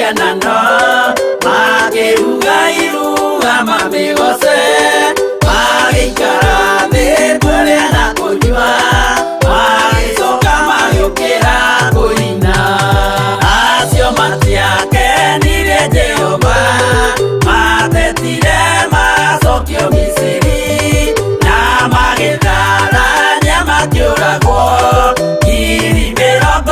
mianano magiuga iruga mamigose magikara thĩ kũrĩa na kũnyua magicoka magĩũkĩra kũina acio matiakenirie Jehova matetire macokio Misiri na magĩtharania makĩũragwo ngiri 23.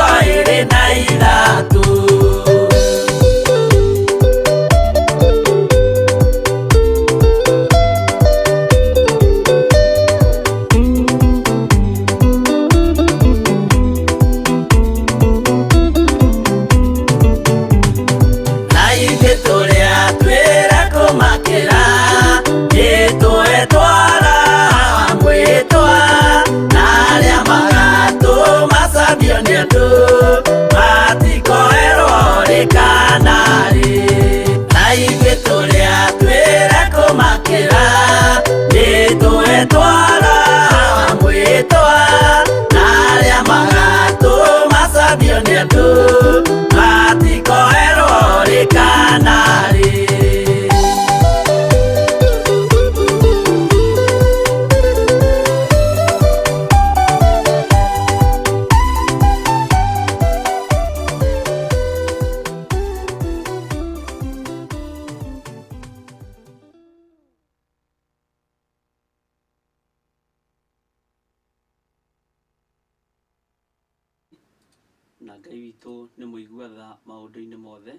Na Ngai witũ nĩ mũigua tha maũndũ-inĩ mothe,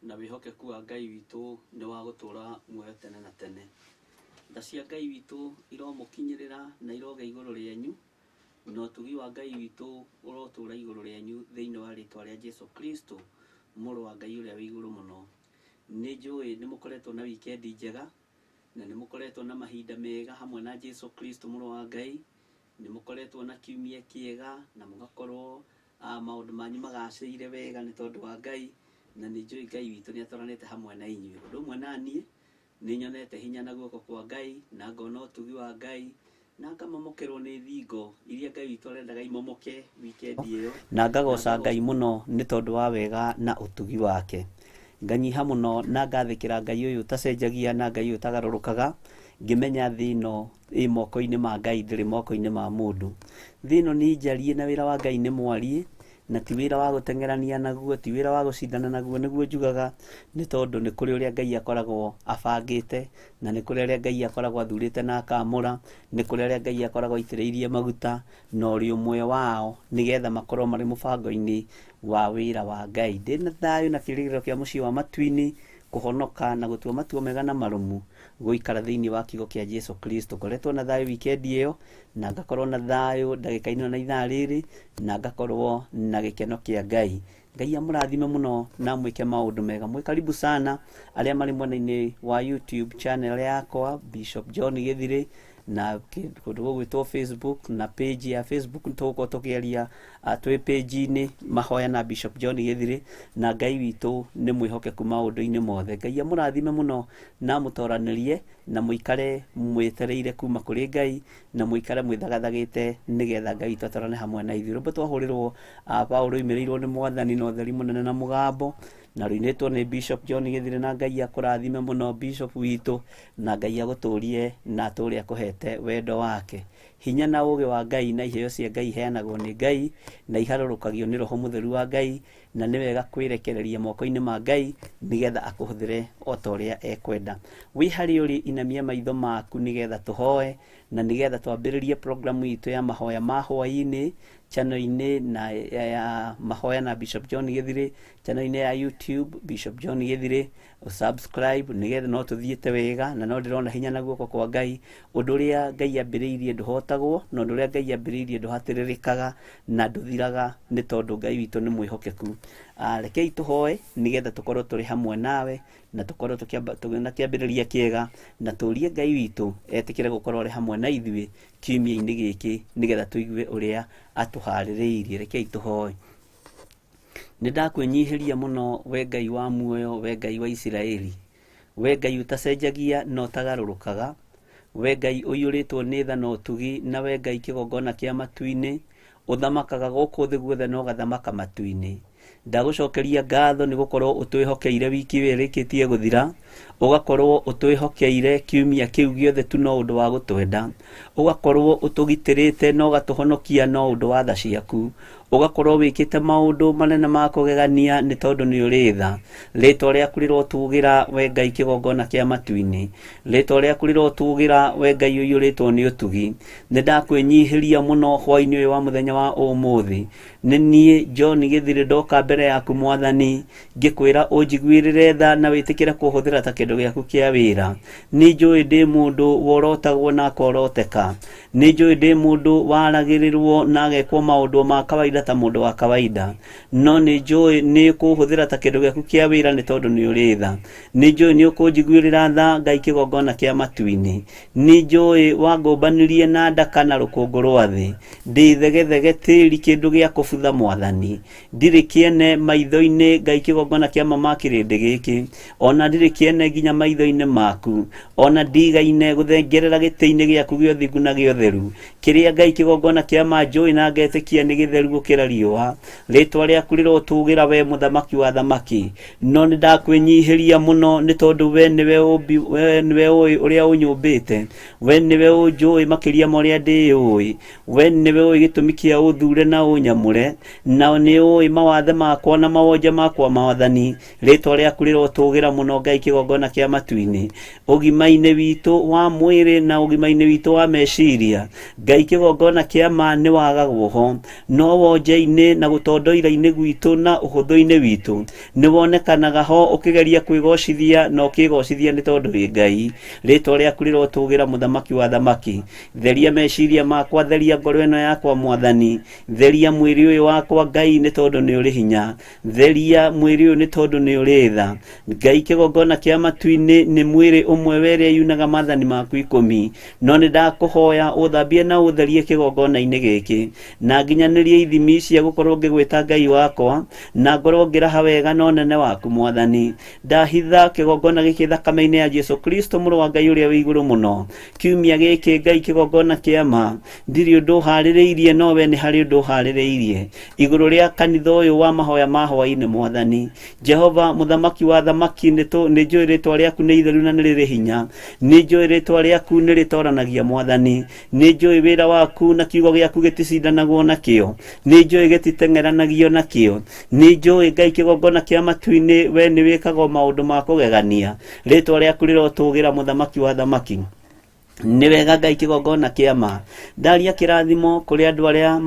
na wĩhokeku wa Ngai witũ nĩ wa gũtũra muoyo tene na tene. Tha cia Ngai witũ iromũkinyĩrĩra na iroga igũrũ rĩanyu, na ũtugi wa Ngai witũ ũrotũra igũrũ rĩanyu thĩinĩ wa rĩtwa rĩa Jesũ Kristo, mũrũ wa Ngai ũrĩa wĩ igũrũ mũno. Nĩ njũĩ nĩ mũkoretwo na wikendi njega, na nĩ mũkoretwo na mahinda mega hamwe na Jesũ Kristo mũrũ wa Ngai, nĩ mũkoretwo na kiumia kĩega na mũgakorwo maũndũ manyu magacĩire wega nĩ tondũ wa Ngai, na nĩ njũĩ Ngai witũ nĩ atũranĩte hamwe na inyuĩ. Ũndũ ũmwe na niĩ nĩ nyonete hinya na guoko kwa Ngai, na ngona ũtugi wa Ngai, na ngamamokerwo nĩ thingo iria Ngai witũ arendaga imomoke wikendi ĩyo, na ngagoca Ngai mũno nĩ tondũ wa wega na ũtugi wake. Nganyiha mũno na ngathĩkĩra Ngai ũyũ ũtacenjagia na Ngai ũyũ ũtagarũrũkaga, ngĩmenya thĩ ĩno ĩ moko-inĩ ma Ngai, ndĩrĩ moko-inĩ ma mũndũ. Thĩ ĩno nĩ njariĩ na wĩra wa Ngai nĩ mwariĩ, na ti wĩra wa gũteng'erania naguo, ti wĩra wa gũcindana naguo. Nĩguo njugaga nĩ tondũ nĩ kũrĩ ũrĩa Ngai akoragwo abangĩte, na nĩ kũrĩ ũrĩa Ngai akoragwo athurĩte na akamũra, nĩ kũrĩ ũrĩa Ngai akoragwo aitĩrĩirie maguta, na ũrĩ ũmwe wao nĩgetha makorwo marĩ mũbango-inĩ wa wĩra wa Ngai. Ndĩna thayũ na kĩĩrĩgĩrĩro kĩa mũciĩ wa matu-inĩ, kũhonoka na gũtua matua mega na marũmu, gũikara thĩinĩ wa kiugo kĩa Jesũ Kristo. Ngoretwo na thayũ wikendi ĩyo, na ngakorwo na thayũ ndagĩka-inĩ na ithaa rĩrĩ, na ngakorwo na gĩkeno kĩa Ngai. Ngai amũrathime mũno na mwĩke maũndũ mega. Mwĩ karibu sana arĩa marĩ mwena-inĩ wa YouTube channel yakwa Bishop John Gĩthirĩ, na kũndũ gũgwĩtwo Facebook na page ya Facebook tũgũkorwo tũkĩaria twĩ page-inĩ mahoya na Bishop John Gĩthirĩ, na Ngai witũ nĩ mwĩhokeku maũndũ-inĩ mothe. Ngai amũrathime mũno na mũtoranĩrie, na mũikare mwĩtereire kuma kũrĩ Ngai, na mũikare mwĩthagathagĩte nĩgetha Ngai witũ atũrane hamwe na ithuĩ. Rũmbe twahũrĩrwo Paũlũ oimĩrĩirwo nĩ Mwathani na ũtheri mũnene na mũgambo, na rũinĩtwo nĩ Bishop John Gĩthirĩ. Na Ngai akũrathime mũno Bishop witũ, na Ngai agũtũrie na atũre akũhete wendo wake. Hinya na ũũgĩ wa Ngai na iheo cia Ngai iheanagwo nĩ Ngai, na iharũrũkagio nĩ Roho Mũtheru wa Ngai, na nĩ wega kwĩrekereria moko-inĩ ma Ngai nĩgetha akũhũthĩre o ta ũrĩa ekwenda. Wĩ harĩa ũrĩ, inamia maitho maku nĩgetha tũhoe, na nĩgetha twambĩrĩrie program itũ ya mahoya ma hwaĩ-inĩ channel-inĩ na ya mahoya na Bishop John Gĩthirĩ, channel-inĩ ya YouTube Bishop John Gĩthirĩ, subscribe nĩgetha no tũthiĩte wega, na no ndĩrona hinya na guoko kwa Ngai. Ũndũ ũrĩa Ngai ambĩrĩirie ndũhotagwo, na ũndũ ũrĩa Ngai ambĩrĩirie ndũhatĩrĩrĩkaga na ndũthiraga, nĩ tondũ Ngai witũ nĩ mwĩhokeku. Rekei tũhoe nĩgetha tũkorwo tũrĩ hamwe nawe, na tũkorwo tũkĩona kĩambĩrĩria kĩega, na tũrie Ngai witũ etĩkĩre gũkorwo arĩ hamwe na ithuĩ kiumia-inĩ gĩkĩ, nĩgetha tũigue ũrĩa atũharĩrĩirie. Rekei tũhoe. Nĩ ndakwĩnyihĩria mũno we Ngai wa muoyo, we Ngai wa Isiraeli, we Ngai ũtacenjagia na ũtagarũrũkaga, we Ngai ũiyũrĩtwo nĩ tha na ũtugi, na we Ngai kĩgongona kĩa matu-inĩ, ũthamakaga gũkũ thĩ guothe na ũgathamaka matu-inĩ. ndagucokeria ngatho nĩ gũkorwo ũtwĩhokeire wiki ĩrĩkĩtie gũthira, ũgakorwo ũtwĩhokeire kiumia kĩu gĩothe tu no ũndũ wa gũtwenda, ũgakorwo ũtũgitĩrĩte na ũgatũhonokia no ũndũ wa tha ciaku, ũgakorwo wĩkĩte maũndũ manene ma kũgegania nĩ tondũ nĩ ũrĩ tha. Rĩtwa rĩaku rĩrotugĩra we Ngai kĩgongona kĩa matu-inĩ, rĩtwa rĩaku rĩrotugĩra we Ngai ũiyũrĩtwo nĩ ũtugi. Nĩ ndakwĩnyihĩria mũno hwaĩ-inĩ ũyũ wa mũthenya wa ũmũthĩ. Nĩ niĩ John Gĩthirĩ ndoka mbere yaku Mwathani, ngĩkwĩra ũnjiguĩrĩre tha na wĩtĩkĩre kũhũthĩra ta kĩndũ gĩaku kĩa wĩra. Nĩ njũĩ ndĩ mũndũ worotagwo na akoroteka, nĩ njũĩ ndĩ mũndũ waragĩrĩrwo na agekwo maũndũ ma kawaida ta mũndũ wa kawaida, no nĩ njũĩ nĩ kũhũthĩra ta kĩndũ gĩaku kĩa wĩra nĩ tondũ nĩ ũrĩ tha. Nĩ njũĩ nĩ ũkũnjiguĩrĩra tha Ngai kĩgongona kĩa matu-inĩ. Nĩ njũĩ wangũmbanirie na ndaka na rũkũngũ rwa thĩ, ndĩ thegethege tĩri kĩndũ gĩa kũbutha Mwathani. Ndirĩ kĩene maitho-inĩ Ngai kĩgongona kĩa mama kĩrĩndĩ gĩkĩ, ona ndirĩ kĩene nginya maitho-inĩ maku, ona ndigaine gũthengerera gĩtĩ-inĩ gĩaku gĩa ũthingu na gĩa ũtheru, kĩrĩa Ngai kĩgongona kĩa manjũĩ na ngetĩkia nĩ gĩtheru gũkĩra riũa. Rĩtwa rĩaku rĩrotugĩra we mũthamaki wa thamaki, no nĩ ndakwĩnyihĩria mũno nĩ tondũ we nĩwe ũĩ ũrĩa ũnyũmbĩte, we nĩwe ũnjũĩ makĩria ma ũrĩa ndĩũĩ, we nĩwe ũĩ gĩtũmi kĩa ũthure na ũnyamũre, na nĩ ũĩ mawathe makwa na mawonje makwa Mwathani. Rĩtwa rĩaku rĩrotugĩra mũno Ngai kĩgongona kĩa matu-inĩ, ũgima-inĩ witũ wa mwĩrĩ na ũgima-inĩ witũ wa meciria. Ngai kĩgongona kĩa ma nĩ wagagwo ho, no wonje-inĩ na gũtondoira-inĩ gwitũ na ũhũthũ-inĩ witũ nĩ wonekanaga ho ũkĩgeria kwĩgocithia na ũkĩgocithia nĩ tondũ wĩ Ngai. Rĩtwa rĩaku rĩrotugĩra mũthamaki wa thamaki. Theria meciria makwa, theria ngoro ĩno yakwa Mwathani, theria mwĩrĩ ũyũ wakwa Ngai nĩ tondũ nĩ ũrĩ hinya, theria mwĩrĩ ũyũ nĩ tondũ nĩ ũrĩ tha. Ngai kĩgongona kĩa matu-inĩ nĩ mwĩrĩ ũmwe werĩa yunaga maathani maku 10, no nĩ ndakũhoya ũthambie na ũtherie kĩgongona-inĩ gĩkĩ, na nginyanĩrie ithimi cia gũkorwo ngĩgwĩta Ngai wakwa, na ngorwo ngĩraha wega na ũnene waku Mwathani. Ndahitha kĩgongona gĩkĩ thakame-inĩ ya Jesu Kristo mũrũ wa Ngai ũrĩa wĩ igũrũ mũno. Kiumia gĩkĩ Ngai kĩgongona kĩa ma, ndirĩ ũndũ harĩrĩirie, no we nĩ harĩ ũndũ harĩrĩirie igũrũ rĩa kanitha ũyũ wa mahoya ma hwaĩ-inĩ Mwathani. Jehova mũthamaki wa thamaki, nĩ njũĩ rĩtwa rĩaku nĩ itheru na nĩ rĩrĩ hinya, nĩ njũĩ rĩtwa rĩaku nĩ rĩtoranagia Mwathani, nĩ njũĩ wĩra waku na kiugo gĩaku gĩticindanagwo nakĩo, nĩ njũĩ gĩtiteng'eranagio nakĩo, nĩ njũĩ Ngai kĩgongona kĩa matu-inĩ we nĩ wĩkaga maũndũ ma kũgegania. Rĩtwa rĩaku rĩrotũgĩra mũthamaki wa thamaki. Nĩ wega Ngai kĩgongona kĩa ma. Ndaria kĩrathimo kũrĩ andũ arĩa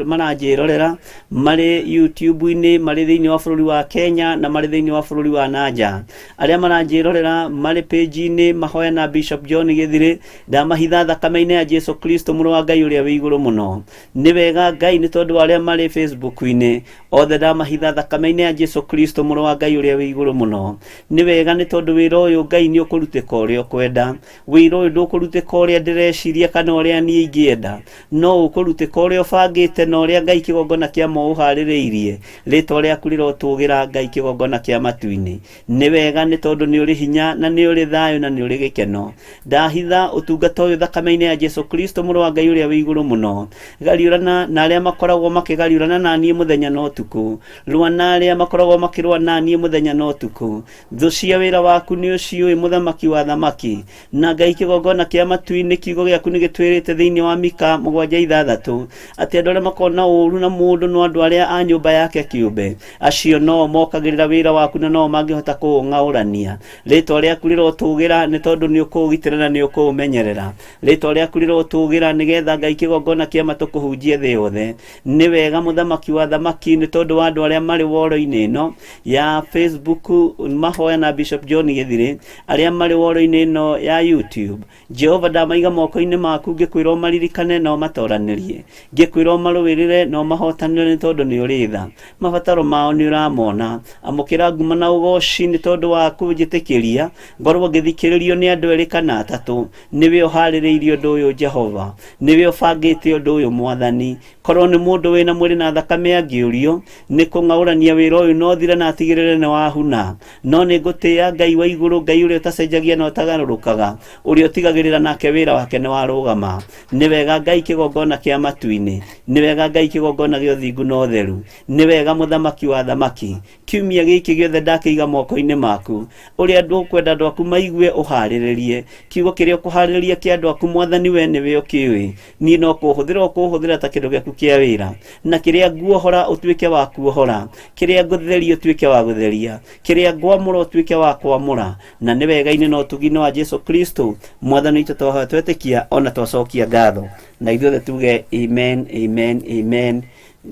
maranjĩrorera marĩ YouTube-inĩ, marĩ thĩinĩ wa bũrũri wa Kenya na marĩ thĩinĩ wa bũrũri wa nanja. Arĩa maranjĩrorera marĩ page-inĩ mahoya na Bishop John Gĩthirĩ, ndamahitha thakame-inĩ ya Jesu Kristo mũrũ wa Ngai ũrĩa wĩ igũrũ mũno. Nĩ wega Ngai nĩ tondũ arĩa marĩ Facebook-inĩ othe ndamahitha thakame-inĩ ya Jesu Kristo mũrũ wa Ngai ũrĩa wĩ igũrũ mũno. Nĩ wega nĩ tondũ wĩra ũyũ Ngai nĩ ũkũrutĩka ũrĩa ũkwenda. Wĩra ũyũ ndũkũrutĩka ũrĩa ndĩreciria kana ũrĩa niĩ ingĩenda, no ũkũrutĩka ũrĩa ũbangĩte na ũrĩa Ngai kĩgongona kĩa ma ũharĩrĩirie. Rĩtwa rĩaku rĩrotũgĩra Ngai kĩgongona kĩa matu-inĩ. Nĩ wega nĩ tondũ nĩ ũrĩ hinya na nĩ ũrĩ thayũ na nĩ ũrĩ gĩkeno. Ndahitha ũtungata ũyũ thakame-inĩ ya Jesu Kristo mũrũ wa Ngai ũrĩa wĩ igũrũ mũno. Gariũrana na arĩa makoragwo makĩgariũrana na niĩ mũthenya na ũtukũ, rũa na arĩa makoragwo makĩrũa na niĩ mũthenya na ũtukũ. Thũ cia wĩra waku nĩ ũciũĩ mũthamaki wa thamaki, na Ngai kĩgongona kĩa matu-inĩ kiugo gĩaku nĩ gĩtwĩrĩte thĩinĩ wa Mika 7:6 atĩ andũ arĩa makoragwo na ũũru na mũndũ no andũ arĩa a nyũmba yake kĩũmbe, acio no mokagĩrĩra wĩra waku na no mangĩhota kũũng'aũrania. Rĩtwa rĩaku rĩrotũgĩra nĩ tondũ nĩ ũkũũgitĩra na nĩ ũkũũmenyerera. Rĩtwa rĩaku rĩrotũgĩra nĩgetha Ngai kĩgongona kĩa ma tũkũhunjie thĩ yothe. Nĩ wega mũthamaki wa thamaki nĩ tondũ wa andũ arĩa marĩ woro-inĩ ĩno ya Facebook mahoya na Bishop John Gĩthirĩ, arĩa marĩ woro-inĩ ĩno ya YouTube. Jehova ndamaiga moko-inĩ maku, ngĩkwĩra ũmaririkane na ũmatoranĩrie, ngĩkwĩra ũmarũĩrĩre na ũmahotanĩre nĩ tondũ nĩ ũrĩ tha. Mabataro mao nĩ ũramona. Amũkĩra nguma na ũgoci nĩ tondũ wa kũnjĩtĩkĩria ngorwo ngĩthikĩrĩrio nĩ andũ erĩ kana atatũ. Nĩwe ũharĩrĩirie ũndũ ũyũ Jehova, nĩwe ũbangĩte ũndũ ũyũ Mwathani. Korwo nĩ mũndũ wĩna mwĩrĩ na thakame angĩũrio nĩ kũng'aũrania wĩra ũyũ no thire na atigĩrĩre nĩ wahuna, no nĩ ngũtĩĩa Ngai wa igũrũ, Ngai ũrĩa ũtacenjagia na ũtagarũrũkaga, ũrĩa ũtigagĩrĩra wĩra nake wĩra wake nĩ warũgama. Nĩ wega Ngai kĩgongona kĩa matu-inĩ, nĩ wega Ngai kĩgongona gĩa ũthingu na ũtheru, nĩ wega mũthamaki wa thamaki, kiumia gĩkĩ gĩothe ndakĩiga moko-inĩ maku, ũrĩa andũ ũkwenda andũ aku maigue ũharĩrĩrie kiugo kĩrĩa ũkũharĩrĩria kĩa andũ aku. Mwathani we nĩwe ũkĩũĩ, niĩ no kũhũthĩra ta kĩndũ gĩaku kĩa wĩra, na kĩrĩa nguohora ũtuĩke wa kuohora, kĩrĩa ngũtheria ũtuĩke wa gũtheria, kĩrĩa ngwamũra ũtuĩke wa kwamũra, na nĩ wega-inĩ na ũtugi-inĩ wa Jesu Kristo Mwathani witũ twahoya twetĩkia ona twacokia ngatho, na ithuothe tuge amen, amen, amen,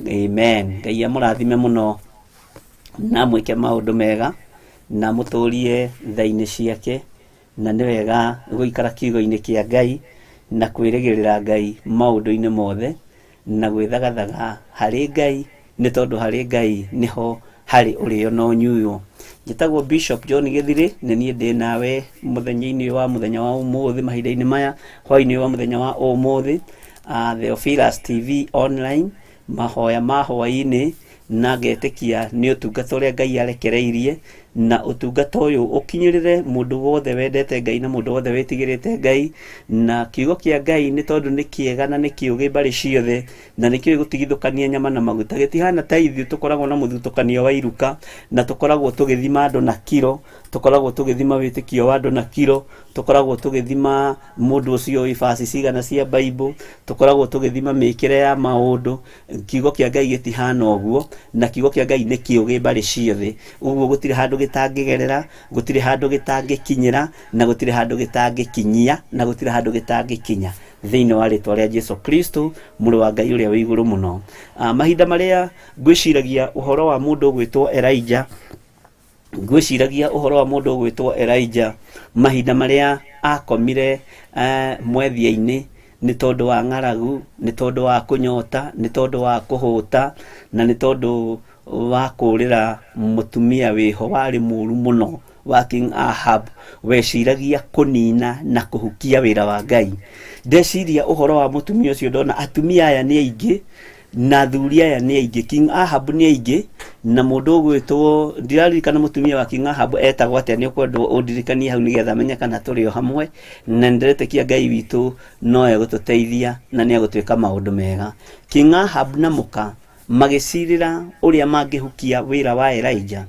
amen. Ngai amũrathime mũno na mwĩke maũndũ mega na mũtũrie tha-inĩ ciake, na nĩ wega gũikara kiugo-inĩ kĩa Ngai na kwĩrĩgĩrĩra Ngai maũndũ-inĩ mothe na gwĩthagathaga harĩ Ngai, nĩ tondũ harĩ Ngai nĩho harĩ ũrĩo na ũnyuo. Njĩtagwo Bishop John Gĩthirĩ, nĩ niĩ ndĩ nawe mũthenya wa ũmũthĩ, mahinda-inĩ maya, hwaĩ-inĩ wa mũthenya wa ũmũthĩ, Theophilus TV online, mahoya ma hwaĩ-inĩ, na ngetĩkia nĩ ũtungata ũrĩa Ngai arekereirie, na ũtungata ũyũ ũkinyĩrĩre mũndũ wothe wendete Ngai na mũndũ wothe wĩtigĩrĩte Ngai. Na kiugo kĩa Ngai nĩ tondũ nĩ kĩega na nĩ kĩũgĩ mbarĩ ciothe, na nĩ kĩũgĩ gũtigithũkania nyama na maguta. Gĩtihana ta ithuĩ tũkoragwo na mũthutũkanio wa iruka, na tũkoragwo tũgĩthima andũ na kiro, tũkoragwo tũgĩthima wĩtĩkio wa andũ na kiro, tũkoragwo tũgĩthima mũndũ ũcio oĩ basi cigana cia Bible, tũkoragwo tũgĩthima mĩkĩre ya maũndũ. Kiugo kĩa Ngai gĩtihana ũguo, na kiugo kĩa Ngai nĩ kĩũgĩ mbarĩ ciothe, ũguo gũtirĩ handũ gĩtangĩgerera, gũtirĩ handũ gĩtangĩkinyĩra, na gũtirĩ handũ gĩtangĩkinyia, na gũtirĩ handũ gĩtangĩkinya thĩinĩ wa rĩtwa rĩa Jesu Kristo mũrũ wa Ngai ũrĩa wĩ igũrũ mũno. Mahinda marĩa ngwĩciragia ũhoro wa mũndũ ũgwĩtwo Elijah, mahinda marĩa akomire mwethia-inĩ nĩ tondũ wa ng'aragu, nĩ tondũ wa kũnyota, nĩ tondũ wa kũhũta, na nĩ tondũ wa kũrĩra mũtumia wĩho warĩ mũru mũno wa King Ahab, weciragia kũnina na kũhukia wĩra wa Ngai. Ndeciria ũhoro wa mũtumia ũcio, ndona atumia aya nĩ aingĩ na athuri aya nĩ aingĩ, King Ahab nĩ aingĩ, na mũndũ ũgwĩtwo, ndiraririkana mũtumia wa King Ahab etagwo atĩa, nĩ ũkwenda ũndirikanie hau nĩgetha menye kana tũrĩ o hamwe, na ndĩretĩkia Ngai witũ no egũtũteithia na nĩ egũtwĩka maũndũ mega. King Ahab na mũka magĩcirĩra ũrĩa mangĩhukia wĩra wa Elijah,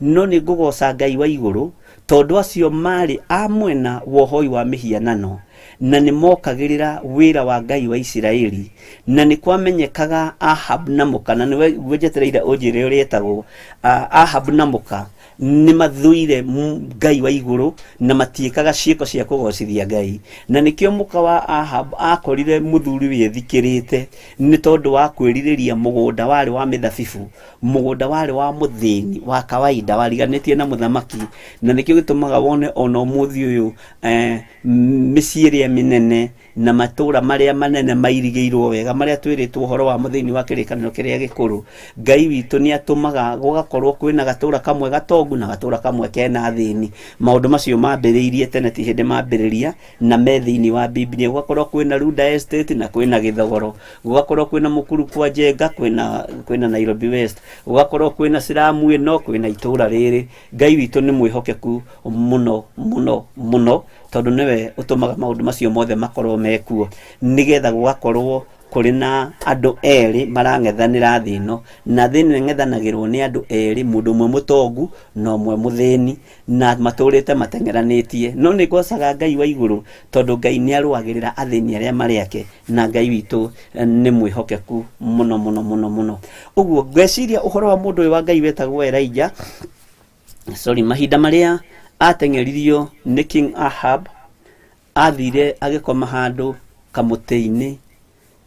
no nĩ ngũgoca Ngai wa igũrũ tondũ acio marĩ a mwena wa ũhoi wa mĩhianano, na nĩ mokagĩrĩra wĩra wa Ngai wa Isiraeli, na nĩ kwamenyekaga Ahab na mũka, na nĩwe njetereire ũnjĩre ũrĩa etagwo. Ahab na mũka nĩ mathuire Ngai wa igũrũ na matiĩkaga ciĩko cia kũgocithia Ngai, na nĩkĩo mũka wa Ahab akorire mũthuri wĩthikĩrĩte nĩ tondũ wa kwĩrirĩria mũgũnda warĩ wa mĩthabibũ, mũgũnda warĩ wa mũthĩni wa kawaida wariganĩtie na mũthamaki, na nĩkĩo gĩtũmaga wone ona ũmũthĩ ũyũ mĩciĩ ĩrĩa mĩnene na matũra marĩa manene mairigĩirwo wega, marĩa twĩrĩtwo ũhoro wa mũthĩni wa kĩrĩkanĩro kĩrĩa gĩkũrũ. Ngai witũ nĩ atũmaga gũgakorwo kwĩna gatũra kamwe gatongu na gatũra kamwe kena thĩni. Maũndũ macio mambĩrĩirie tene, ti hĩndĩ mambĩrĩria, na me thĩinĩ wa Biblia. Gũgakorwo kwĩna Ruda Estate na kwĩna Gĩthogoro, gũgakorwo kwĩna Mũkuru kwa Njenga, kwĩna Nairobi West, gũgakorwo kwĩna Siramu ĩno, kwĩna itũra rĩrĩ. Ngai witũ nĩ mwĩhokeku mũno mũno mũno, tondũ nĩwe ũtũmaga maũndũ macio mothe makorwo mekuo, nĩgetha gũgakorwo kũrĩ na andũ erĩ marang'ethanĩra thĩ ĩno, na thĩ ĩno ĩng'ethanagĩrwo nĩ andũ erĩ, mũndũ ũmwe mũtongu na ũmwe mũthĩni, na matũrĩte mateng'eranĩtie. No nĩ ngocaga Ngai wa igũrũ tondũ Ngai nĩ arũagĩrĩra athĩni arĩa marĩ ake, na Ngai witũ nĩ mwĩhokeku mũno mũno mũno mũno. Ũguo ngeciria ũhoro wa mũndũ ũyũ wa Ngai wetagwo Elijah, mahinda marĩa ateng'eririo nĩ King Ahab, athire agĩkoma handũ kamũtĩ-inĩ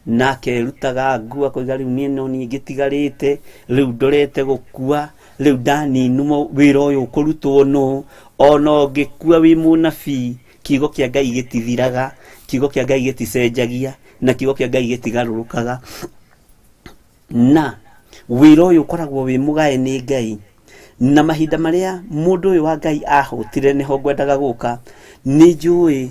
na akerutaga ngua koiga rĩu niĩ no niĩ ngĩtigarĩte, rĩu ndorete gũkua, rĩu ndaninwo wĩra ũyũ ũkũrutwo nũ, ona ũngĩkua wĩ mũnabii kiugo kĩa Ngai gĩtithiraga, kiugo kĩa Ngai gĩticenjagia, na kiugo kĩa Ngai gĩtigarũrũkaga, na wĩra ũyũ ũkoragwo wĩ mũgae nĩ Ngai. Na mahinda marĩa mũndũ ũyũ wa Ngai ahũtire nĩho ngwendaga gũka. Nĩ njũĩ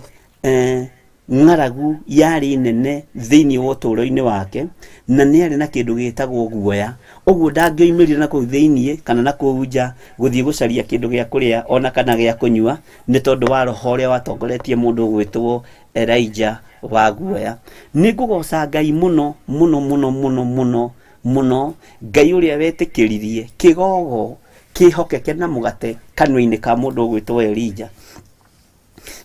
ng'aragu yarĩ nene thĩinĩ wa ũtũũro-inĩ wake, na nĩ arĩ na kĩndũ gĩtagwo guoya. Ũguo ndangĩoimĩrire na kũu thĩinĩ kana na kũu nja gũthiĩ gũcaria kĩndũ gĩa kũrĩa ona kana gĩa kũnyua, nĩ tondũ wa roho ũrĩa watongoretie mũndũ ũgwĩtwo Elijah wa guoya. Nigugoca Ngai muno muno muno muno muno muno, Ngai uria wetikiririe kigogo kihokeke na mugate kanwa-ini ka mundu gwitwo Elijah.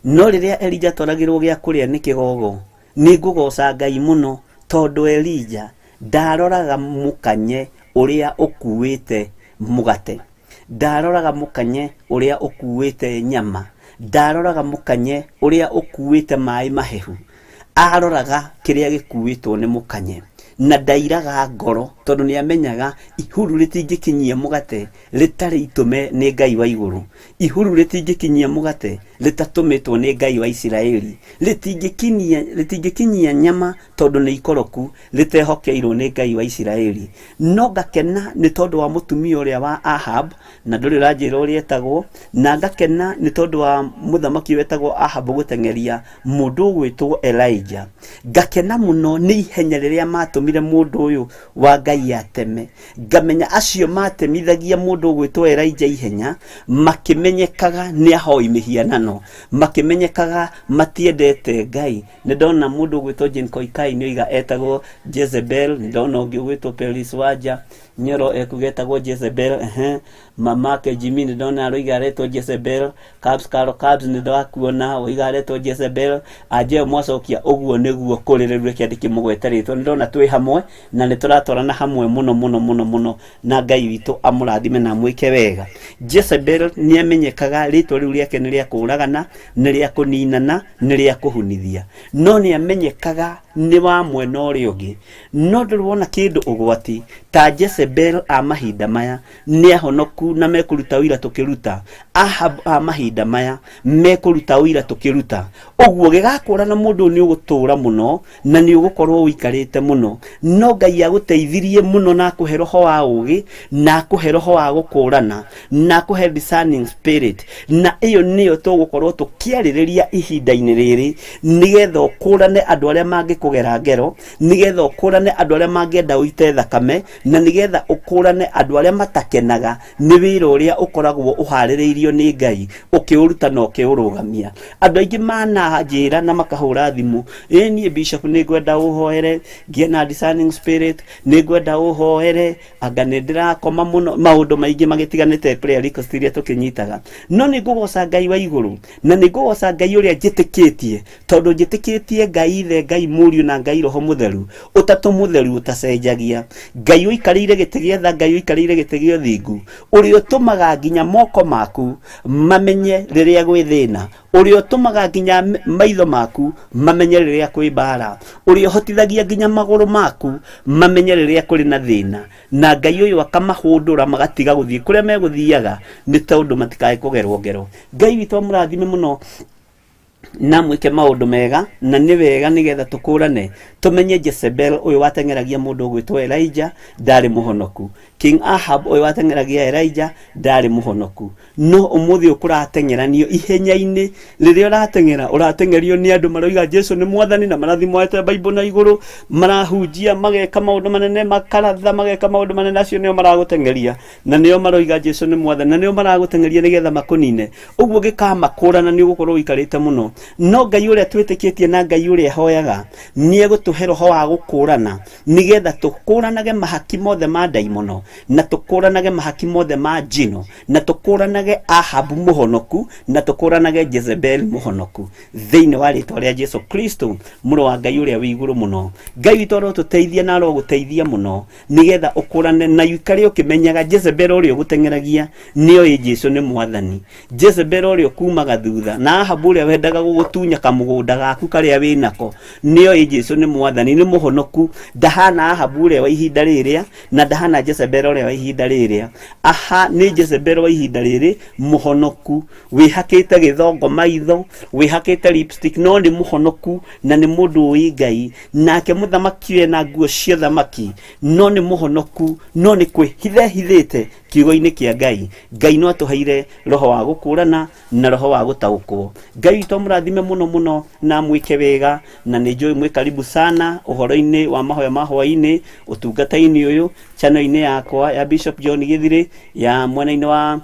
No riria Elijah twaragirwo gya kuria ni kigogo, nigugoca Ngai muno tondu Elijah ndaroraga mukanye uria ukuite mugate, ndaroraga mukanye uria ukuite nyama, ndaroraga mukanye uria ukuite mai mahehu, aroraga kiria gikuitwo ni mukanye. Na ndairaga ngoro tondu ni amenyaga ihuru ritingikinyia mugate ritari itume ni Ngai wa iguru, ihuru ritingikinyia mugate litatumitwo ni Ngai wa Isiraeli, ritingikinyia nyama tondu ni ikoroku litehokeirwo ni Ngai wa Isiraeli. No ngakena ni tondu wa mutumia uria wa Ahab, na nduri ranjira uria etagwo, na ngakena ni tondu wa muthamaki wetagwo Ahab gutengeria mundu gwitwo Elijah. Ngakena muno ni ihenya riria matumire mundu uyu wa Ngai ateme, ngamenya acio matemithagia mundu gwitwo Elijah ihenya makimenyekaga ni ahoi mihianano, makimenyekaga matiendete Ngai. Ni ndona mundu gwitwo Jane Koikai ni oiga etagwo Jezebel, ni ndona ungi gwitwo Pelis Wanja Nyoro ekugetagwo Jezebel, mamake Jimmy ni ndona aroiga aretwo Jezebel, Cabs ni ndakuona oiga aretwo Jezebel, aje mwacokia uguo niguo kurirerwe kiandiki mugweteritwo. Ni ndona twi hamwe na ni turatwarana hamwe muno muno muno muno, na Ngai witu amurathime na mwike wega. Jezebel ni amenyekaga ritwa riu riake ni ria kuragana, ni ria kuninana, ni ria kuhunithia, no ni amenyekaga ni wa mwena uria ungi. No ndurwona kindu ugwati ta Jezebel a mahinda maya ni ahonoku na mekuruta wira tukiruta, Ahab a mahinda maya mekuruta wira tukiruta. Uguo gigakura na mundu ni ugutura muno na ni ugukorwo wikarite muno, no Ngai aguteithirie muno na kuhe roho wa ugi, na kuhe roho wa gukurana, na kuhe discerning spirit, na iyo niyo tugukorwo tukiaririria ihinda-ini riri, nigetha ukurane andu aria mangikugera ngero, nigetha ukurane andu aria mangienda uite thakame, na nigetha ukurane andu aria matakenaga ni wira uria ukoragwo uhaririirio ni Ngai ukiuruta na ukiurugamia. Andu aingi mana njira na makahura thimu, ni bishop ni ngwenda uhoere, ngie na discerning spirit, ni ngwenda uhoere, anga ni ndirakoma muno, maundu maingi magitiganite prayer request iria tukinyitaga. No ni ngugoca Ngai wa iguru, na ni ngugoca Ngai uria njitikitie, tondu njitikitie Ngai Ithe, Ngai Muriu na Ngai Roho Mutheru, utatu mutheru utacenjagia, Ngai uikarire giti gia tha, Ngai uikarire giti gia thingu, uri utumaga nginya moko maku mamenye riria gwi thina, uri utumaga nginya maitho maku mamenye riria kwi mbara, uri uhotithagia nginya maguru maku mamenye riria kuri na thina, na Ngai uyu akamahundura magatiga guthii kuria meguthiaga ni tondu matikae kugerwo ngero. Ngai witu amurathime muno na mwike maundu mega, na ni wega nigetha tukurane tumenye Jezebel uyu watengeragia mundu gwitwo Elijah ndari muhonoku, King Ahab uyu watengeragia Elijah ndari muhonoku. No umuthi ukuratengeranio ihenya-ini, riria uratengerio ni andu maroiga Jesu ni mwathani na marathimwete Bible na iguru, marahunjia mageka maundu manene, makaratha mageka maundu manene, acio nio maragutengeria na nio maroiga Jesu ni mwathani, na nio maragutengeria nigetha makunine. Uguo gikamakura ni ugukorwo wikarite muno. No Ngai uria twitikitie na Ngai uria hoyaga ni egutuhe roho wa gukurana, nigetha tukuranage mahaki mothe ma daimono, na tukuranage mahaki mothe ma njino, na tukuranage Ahabu muhonoku, na tukuranage Jezebel muhonoku, thiini wa ritwa ria Jesu Kristo muru wa Ngai uria wi iguru muno. Ngai witu arotuteithia na aroguteithia muno nigetha ukurane na yukari ukimenyaga Jezebel uria gutengeragia nio Jesu ni mwathani, Jezebel uria kumaga thutha, na Ahabu uria wendaga gugutunya kamugunda gaku karia winako nio Jesu ni mwathani, ni muhonoku. Ndahana Ahabu uria wa ihinda riria, na ndahana Jezebel uria wa ihinda riria. Aha ni Jezebel wa ihinda riri muhonoku, wihakite githongo maitho, wihakite lipstick, no ni muhonoku na ni mundu wi Ngai, nake muthamaki we na nguo cia thamaki, no ni muhonoku, no ni kwihithite kiugo-ini kia Ngai. Ngai no atuheire roho wa gukurana na roho wa gutaukwo. Ngai witu murathime muno muno na mwike wega, na ni njui mwi karibu sana uhoro-ini wa mahoya ma hwaini utungata-ini uyu channel-ini yakwa ya Bishop John Githiri ya mwena-ini wa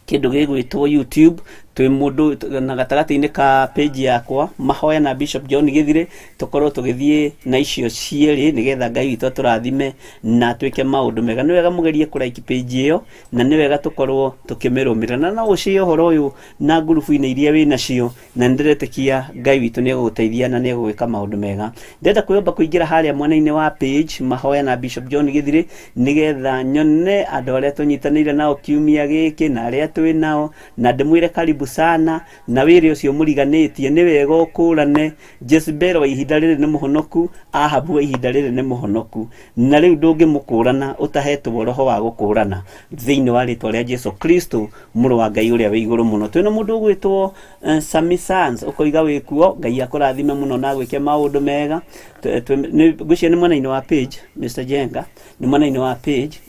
kindu gigwitwo YouTube. twi mundu na gatagati-ini ka page yakwa mahoya na Bishop John Githire tukorwo tugithie na icio cieri nigetha Ngai witũ turathime na twike maundu mega. Ni wega mugerie ku like page iyo na ni wega tukorwo tukimirumira na ucie uhoro uyu na ngurubu-ini iria wina cio na ndiretekia Ngai witũ ni eguguteithia na ni egugwika maundu mega. Ndenda kwiyomba kuingira haria mwena-ini wa page mahoya na Bishop John Githire nigetha nyone andu aria tunyitanire nao kiumia giki na aria twi nao na ndimwire karibu sana na wiri ucio muriganitie ni wega ukurane Jezebel wa ihinda riri ni muhonoku, Ahabu wa ihinda riri ni muhonoku, na riu ndungimukurana utahetwo roho wa gukurana thiini wa ritwa ria Jesu Kristo muru wa Ngai uria wi iguru muno. Twina mundu ugwitwo Sammy Sans ukoiga wikuo, Ngai akurathime muno na gwike maundu mega. Gucia ni mwena-ini wa page Mr. Jenga, ni mwena-ini wa page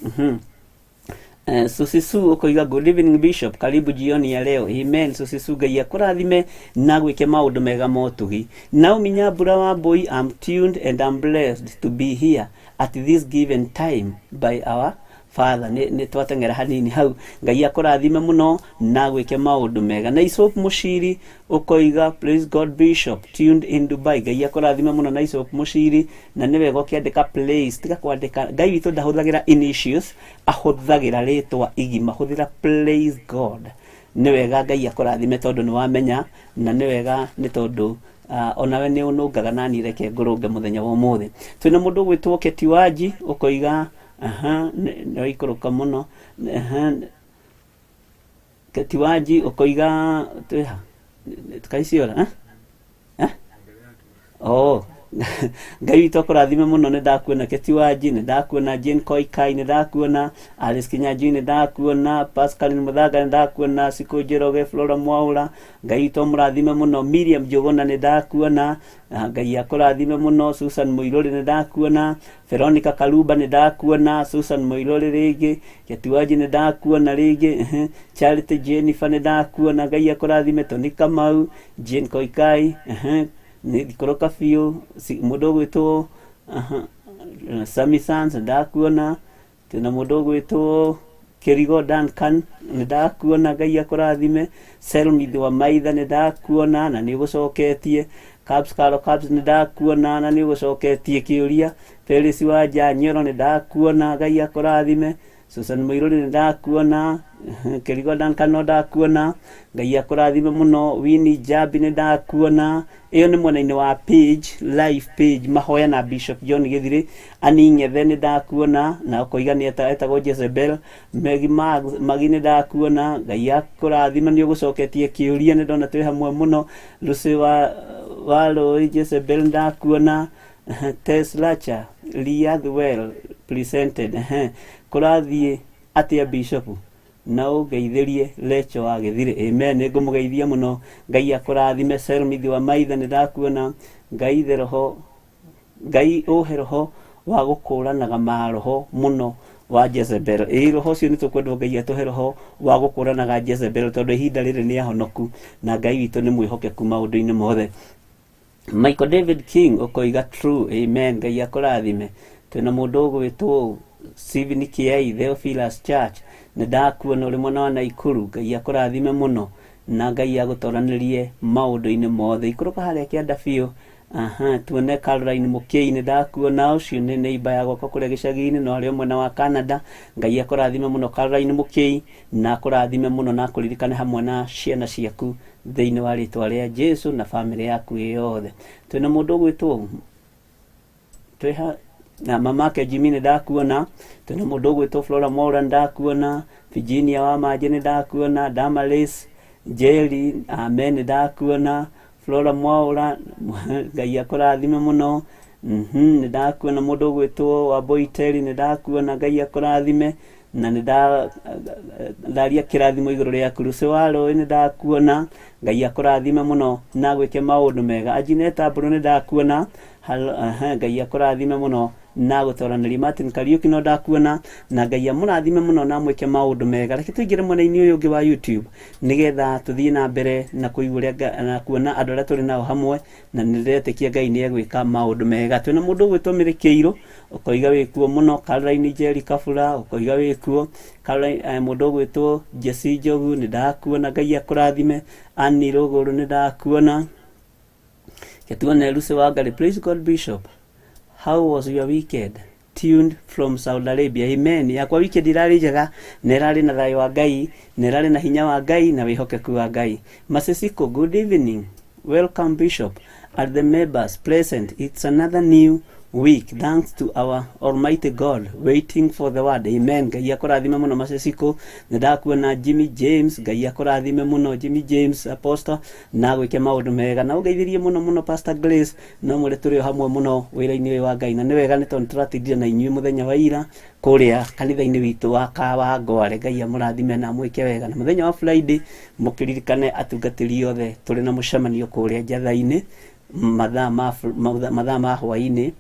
Susisu ukoiga good evening Bishop, karibu jioni ya leo. Amen. Susisu, Ngai akurathime na gwike maundu mega motugi. Naomi Nyambura wa boy, I'm tuned and I'm blessed to be here at this given time by our Father. Ni twatengera hanini hau. Ngai akurathime muno na gwike maundu mega. Na Isop Mushiri ukoiga praise God Bishop, tuned in Dubai. Ngai akurathime muno na Isop Mushiri na ni wega ukiandika place tiga kwandika. Ngai witũ ndahuthagira initials, ahuthagira ritwa igima, huthira praise God. Ni wega Ngai akurathime tondu ni wamenya na ni wega ni tondu onawe ni unungaga nani reke ngurunge muthenya wa umuthi. Twina mundu gwitwo Ketiwaji ukoiga no ikuruka muno. Ketiwaji ukoiga twiha tukaiciora Ngai witũ akurathime muno. Ni ndakuona Ketiwaji, ni ndakuona Jane Koikai, ni ndakuona Alice Kinyanjui, ni ndakuona Pascal Muthaga, ni ndakuona Siku Njoroge, Flora Mwaura. Ngai witũ amurathime muno. Miriam Njuguna ni ndakuona, Ngai akurathime muno. Susan Muiruri ni ndakuona, Veronica Kaluba ni ndakuona, Susan Muiruri ringi, Ketiwaji ni ndakuona ringi, Charity Jennifer ni ndakuona. Ngai akurathime. Tony Kamau, Jane Koikai, ni dikoroka fio mundu gwitwo Sammy Sans ndakuona. Tuna mundu gwitwo Kerigo Duncan ni ndakuona. Ngai akurathime. Selmithi wa Maitha ni ndakuona na ni gucoketie. Cabs Karo Cabs ni ndakuona na ni gucoketie kiuria. Felix wa Janyoro ni ndakuona. Ngai akurathime. Susan Muiruri ni ndakuona. Kerigo Duncan no ndakuona. Ngai akurathime muno. Winnie Jabi ni ndakuona. Iyo ni mwena-ini wa page live page mahoya na Bishop John Githire. Ani Nyethe ni ndakuona na ukoiga ni etagwo Jezebel. Megi Magi ni ndakuona. Ngai akurathime ni ugucoketie kiuria ni ndona twi hamwe muno. Lucy wa Loi Jezebel ndakuona. Teslacha Liathwell presented. Kurathie atia Bishop na ugeithirie Lecho wa Githire. Amen. Ni ngumugeithia muno. Ngai akurathime. Selmithi wa Maitha ni ndakuona. Ngai theroho, Ngai uhe roho wa gukuranaga maroho muno wa Jezebel. Roho cio ni tukwenda Ngai atuhe roho wa gukuranaga Jezebel tondu ihinda riri ni ahonoku na Ngai witu ni mwihokeku maundu-ini mothe. Michael David King ukoiga true. Amen. Ngai akurathime. Twina mundu gwitwo Stephen Kiai Theophilus Church ni ndakuona uri mwana wa Naikuru. Ngai akurathime muno na Ngai agutoranirie maundu-ini mothe. Ikuruka haria kianda biu. Tuone Caroline Mukei ni ndakuona. Ucio ni neighbor ya gwakwa kuria gicagi-ini no ari mwena wa Canada. Ngai akurathime muno Caroline Mukei na akurathime muno na akuririkane hamwe na ciana ciaku thiini wa ritwa ria Jesu na family yaku yothe. Twina mundu gwitwo twiha na mamake Jimmy ni ndakuona. Twina mundu gwitwo Flora Mwaura ndakuona. Virginia wa Maje ni ndakuona. Damaris Jerry Amen ni ndakuona. Flora Mwaura Ngai akurathime muno. Ni ndakuona mundu gwitwo wa Boiteri ni ndakuona. Ngai akurathime na ni ndaria kirathimo iguru ria Lucy wa Loi ni ndakuona. Ngai akurathime muno na gwike maundu mega. Ajineta Bruno ni ndakuona. Ngai akurathime muno na gũtwaranĩria Martin Kariuki no ndakuona na Ngai amũrathime mũno na mwĩke maũndũ mega. Reke tũingĩre mwena-inĩ ũyũ ũngĩ wa YouTube nĩgetha tũthiĩ na mbere na kũigua ũrĩa na kuona andũ arĩa tũrĩ nao hamwe na nĩndĩretĩkia Ngai nĩ egwĩka maũndũ mega. Twĩna mũndũ ũgwĩtwo Mĩrĩ Kĩirũ ũkoiga wĩkuo mũno, Caroline Njeri Kabura ũkoiga wĩkuo, mũndũ ũgwĩtwo Jesse Njogu nĩ ndakuona, Ngai akũrathime. Annie Rũgũrũ nĩ ndakuona. Ketuone Lucy Wangari, praise God Bishop, how was your weekend? Tuned from Saudi Arabia. Amen. Yakwa weekend irarĩ njega, na ĩrarĩ na thayũ wa Ngai, na ĩrarĩ na hinya wa Ngai na wĩhokeku wa Ngai. Masesiko, good evening, welcome Bishop and the members present. It's another new week, thanks to our Almighty God, waiting for the word. Amen. Ngai akũrathime mũno Masesiko. Nĩndakuona Jimmy James, Ngai akũrathime mũno Jimmy James Apostle, na gwĩke maũndũ mega na ũgeithirie mũno Pastor Grace, no mũrĩ tũrĩ hamwe mũno wĩra-inĩ ũyũ wa Ngai, na nĩ wega nĩ tondũ tũratindire na inyuĩ mũthenya wa ira kũrĩa kanitha-inĩ witũ wa Kawangware. Ngai amũrathime na mwĩke wega, na mũthenya wa Friday mũkĩririkane atungatĩri othe tũrĩ na mũcemanio kũrĩa njatha-inĩ mathaa ma hwaĩ-inĩ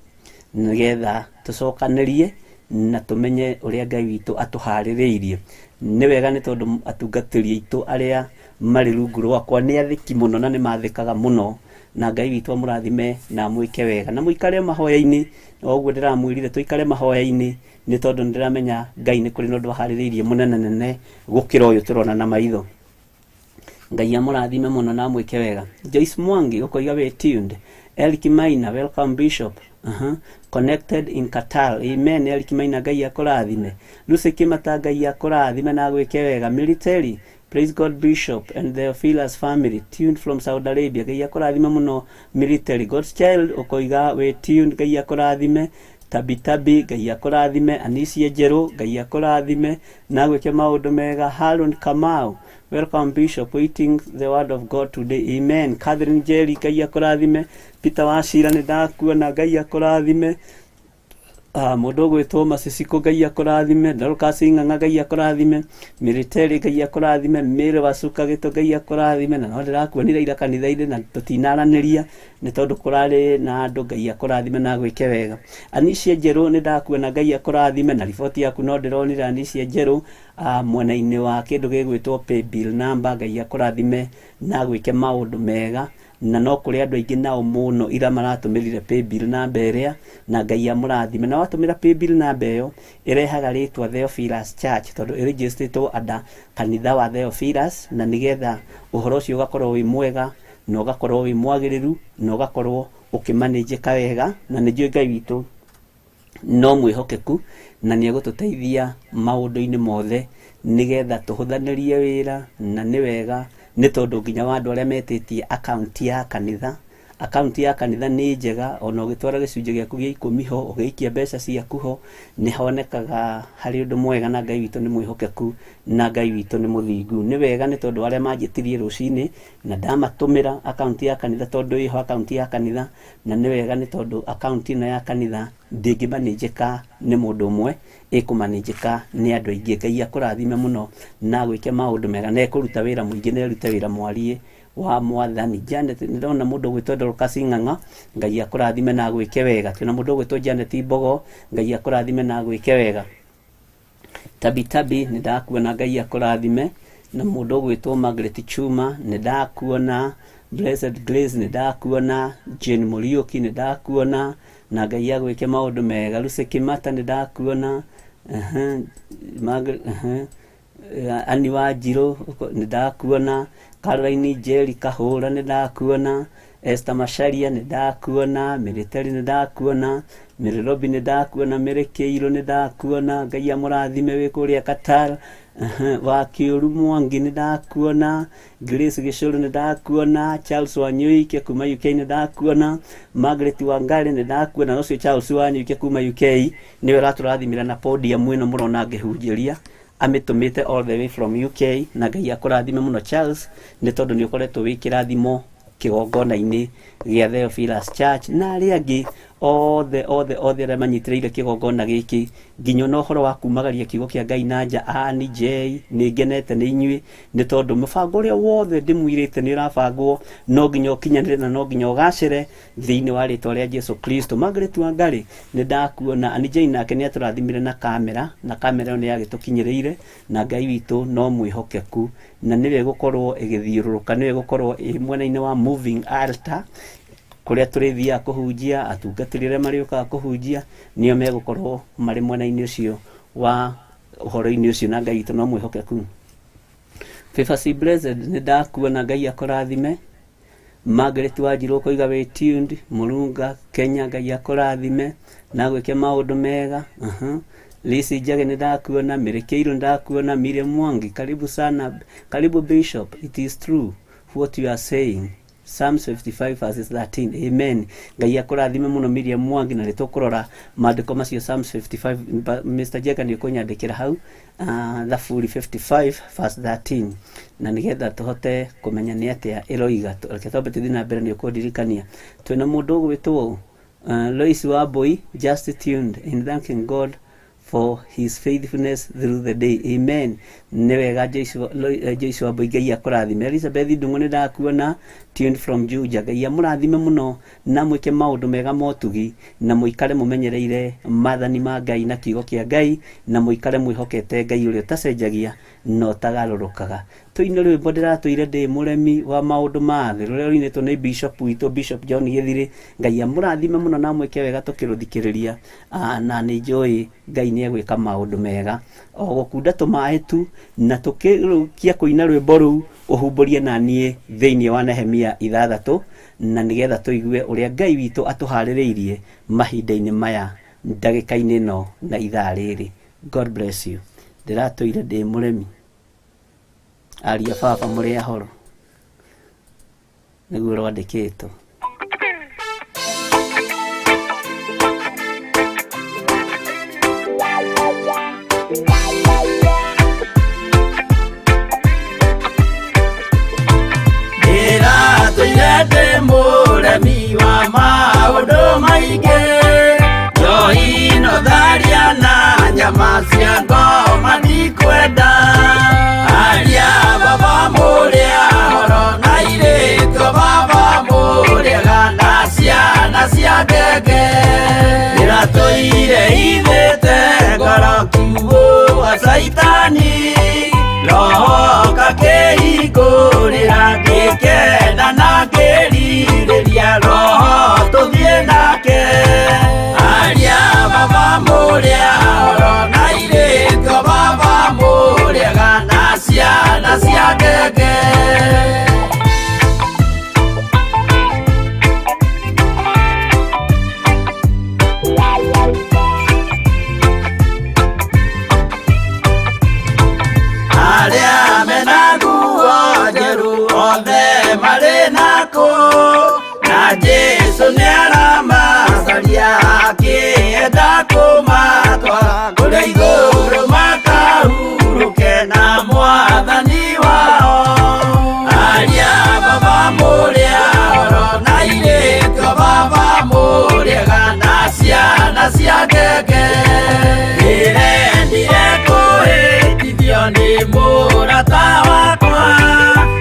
nĩgetha tũcokanĩrie na tũmenye ũrĩa Ngai witũ atũharĩrĩirie. Nĩ wega nĩ tondũ atungatĩri aitũ arĩa marĩ rungu rwakwa nĩ athĩki mũno na nĩ mathĩkaga mũno, na Ngai witũ amũrathime na mwĩke wega na mũikare mahoya-inĩ. Ũguo ndĩramwĩrire tũikare mahoya-inĩ nĩ tondũ nĩndĩramenya Ngai nĩ kũrĩ na ũndũ aharĩrĩirie mũnene gũkĩra ũyũ tũrona na maitho. Ngai amũrathime mũno na mwĩke wega. Joyce Mwangi ũkoiga wĩ tuned. Eric Maina, welcome Bishop. Connected in Qatar. Amen. Eric Maina, Ngai akũrathime. Lucy Kimata, Ngai akũrathime na gwĩke wega. Military, praise God Bishop and the Philas family, tuned from Saudi Arabia. Ngai akũrathime mũno Military. God's child ũkoiga wĩ tuned. Ngai akũrathime. Tabi, Ngai akũrathime. Anisia Njerũ, Ngai akũrathime na gwĩke maũndũ mega. Harun Kamau, welcome Bishop, waiting the word of God today. Amen. Catherine Njeri, Ngai akũrathime. Peter Wachira nĩ ndakuona, Ngai akũrathime. Mũndũ ũgwĩtwo Masesiko, Ngai akũrathime. Dorcas Ng'ang'a, Ngai akũrathime. Military, Ngai akũrathime. Mĩrĩ Wacuka Gĩtũ, Ngai akũrathime. Na no ndĩrakuonire ira kanitha-inĩ na tũtinaranĩria nĩ tondũ kũrarĩ na andũ. Ngai akũrathime na gwĩke wega. Anisia Njerũ nĩ ndakuona, Ngai akũrathime. Na riboti yaku no ndĩronire Anisia Njerũ mwena-inĩ wa kĩndũ gĩgwĩtwo pay bill number. Ngai akũrathime na gwĩke maũndũ mega, na no kũrĩ andũ aingĩ nao mũno ira maratũmĩrire pay bill number ĩrĩa, na Ngai amũrathime. Na watũmĩra pay bill number ĩyo ĩrehaga rĩtwa Theophilus Church tondũ ĩregistrĩtwo ada kanitha wa Theophilus, na nĩgetha ũhoro ũcio ũgakorwo wĩ mwega na ũgakorwo wĩ mwagĩrĩru na ũgakorwo ũkĩmanĩnjĩka wega, na nĩ njũĩ Ngai witũ no mwĩhokeku na nĩ egũtũteithia maũndũ-inĩ mothe nĩgetha tũhũthanĩrie wĩra. Na nĩ wega nĩ tondũ nginya wa andũ arĩa metĩtie akaunti ya kanitha, akaunti ya kanitha nĩ njega, ona ũgĩtwara gĩcunjĩ gĩaku gĩa 10 ho, ũgĩikia mbeca ciaku ho, nĩ honekaga harĩ ũndũ mwega, na Ngai witũ nĩ mwĩhokeku na Ngai witũ nĩ mũthingu. Nĩ wega nĩ tondũ arĩa manjĩtirie rũcinĩ na ndamatũmĩra akaunti ya kanitha tondũ ĩho akaunti ya kanitha, na nĩ wega nĩ tondũ akaunti ĩno ya kanitha ndĩngĩmanĩnjĩka nĩ mũndũ ũmwe, ĩkũmanĩnjĩka nĩ andũ aingĩ. Ngai akũrathime mũno na gwĩke maũndũ mega, na ekũruta wĩra mũingĩ, na erute wĩra mwariĩ wa Mwathani. Janet, ndĩrona mũndũ ũgwĩtwo Dorcas Ng'ang'a, Ngai akũrathime na gwĩke wega. Twĩna mũndũ ũgwĩtwo Janet Mbogo, Ngai akũrathime na gwĩke wega. Tabi nĩ ndakuona, Ngai akũrathime. Na mũndũ ũgwĩtwo Margaret Chuma nĩ ndakuona. Blessed Grace nĩ ndakuona. Jane Muriuki nĩ ndakuona na Ngai agwĩke maũndũ mega. Lucy Kimata nĩ ndakuona. Ani Wanjirũ nĩ ndakuona. Caroline Njeri Kahũra nĩ ndakuona. Esther Macharia nĩ ndakuona. Military nĩ ndakuona. Mĩrĩ Robi nĩ ndakuona. Mĩrĩ Kĩirũ nĩ ndakuona. Ngai amũrathime wĩ kũrĩa Qatar. Wakĩũru Mwangi nĩ ndakuona. Grace Gĩcũrũ nĩ ndakuona. Charles Wanyuike kuma UK nĩ ndakuona. Margaret Wangari nĩ ndakuona. Na ũcio Charles Wanyuike kuma UK nĩwe ũratũrathimĩra na podium ĩno mũrona ngĩhunjĩria, amĩtũmĩte all the way from UK. Na Ngai akũrathime mũno Charles, nĩ tondũ nĩ ũkoretwo wĩ kĩrathimo kĩgongona-inĩ gĩa Theophilus Church na arĩa angĩ othe arĩa manyitĩrĩire kĩgongona gĩkĩ, nginya no horo wa kumagaria kiugo kĩa Ngai na nja. Ani J nĩ ngenete nĩ inyuĩ, nĩ tondũ mũbango ũrĩa wothe ndĩmwĩrĩte nĩ ũrabangwo, no nginya ũkinyanĩre na no nginya ũgacĩre thĩinĩ wa rĩtwa rĩa Jesu Kristo. Margaret Wangari nĩ ndakuona. Ani J nake nĩ atũrathimire na kamera ĩyo nĩ yagĩtũkinyĩrĩire, na Ngai witũ no mwĩhokeku, na nĩwe gũkorwo ĩgĩthiũrũrũka, nĩwe gũkorwo mwena-inĩ wa moving altar kũrĩa tũrĩthiaga kũhunjia, atungatĩri arĩa marĩũkaga kũhunjia nĩo megũkorwo marĩ mwena-inĩ ũcio wa ũhoro-inĩ ũcio, na Ngai witũ no mwĩhokeku. Favor C Blessed nĩ ndakuona, Ngai akũrathime. Margaret Wanjirũ koiga wĩ tuned, Murunga Kenya, Ngai akũrathime na gwĩke maũndũ mega. Lisi Njage nĩ ndakuona, Mĩrĩkĩirũ ndakuona, Miriam Mwangi, karibu sana, karibu Bishop. It is true what you are saying. Psalms 55 verses 13. Amen. Ngai akũrathime mũno Miriam Mwangi, na nĩtũkũrora maandĩko macio Psalms 55. Mr. Njega nĩ ũkũnyandĩkĩra hau Thaburi 55 verse 13, na nĩgetha tũhote kũmenya nĩ atĩa ĩroiga. Reke twambe tũthiĩ na mbere, nĩ ũkũndirikania twĩna mũndũ ũgwĩtwo Lois Wambui, just tuned in thanking God for his faithfulness through the day. Amen. Nĩ wega Joyce Wambui, Ngai akũrathime. Elizabeth Ndung'u nĩ ndakuona, tuned from Juja. Ngai amũrathime mũno na mwĩke maũndũ mega motugi, na mũikare mũmenyereire maathani ma Ngai na kiugo kĩa Ngai, na mũikare mwĩhokete Ngai ũrĩa ũtacenjagia no tagarũrũkaga. Tũine rwĩmbo ndĩratũire ndĩ mũremi wa maũndũ ma thĩ, rũrĩa rũinĩtwo nĩ Bishop witũ Bishop John Gĩthiri. Ngai amũrathime mũno na mwĩke wega tũkĩrũthikĩrĩria, na nĩ njũĩ Ngai nĩ egwĩka maũndũ mega. O gũkunda tũmaĩ tu na tũkĩrũkia kũina rwĩmbo rũu, ũhumbũrie na niĩ thĩinĩ wa Nehemia 6, na nĩgetha tũigue ũrĩa Ngai witũ atũharĩrĩirie mahinda-inĩ maya, ndagĩka-inĩ ĩno na ithaa rĩrĩ. God bless you. Ndĩratũire ndĩ mũremi, aria baba mũrĩ ahoro, nĩguo rwandĩkĩtwo. Ndĩratũire mũremi wa maũndũ maingĩ, njohi no tharia na nyama cia ngoma ndikwenda. Aria baba mũrĩ ahoro na irĩtwo baba mũrĩega na ciana cia ngenge. Ndĩratũire ithĩte ngoro kiugo wa Saitani, roho kakĩhingũrĩra ngĩkena na ngĩrirĩria, roho tũthiĩ nake. Aria baba mũrĩ ahoro na irĩtwo baba mũrĩega na ciana cia ngenge. Arĩa mena nguo njerũ othe marĩ nako, na Jesu nĩ aramacaria akĩenda kũmatwara kũrĩa igũrũ makahurũke na Mwathani wao. Aria baba mũrĩ ahoro na irĩtwo baba mũrĩega na ciana cia ngenge. Ndĩrendire kũhĩtithio nĩ mũrata wakwa,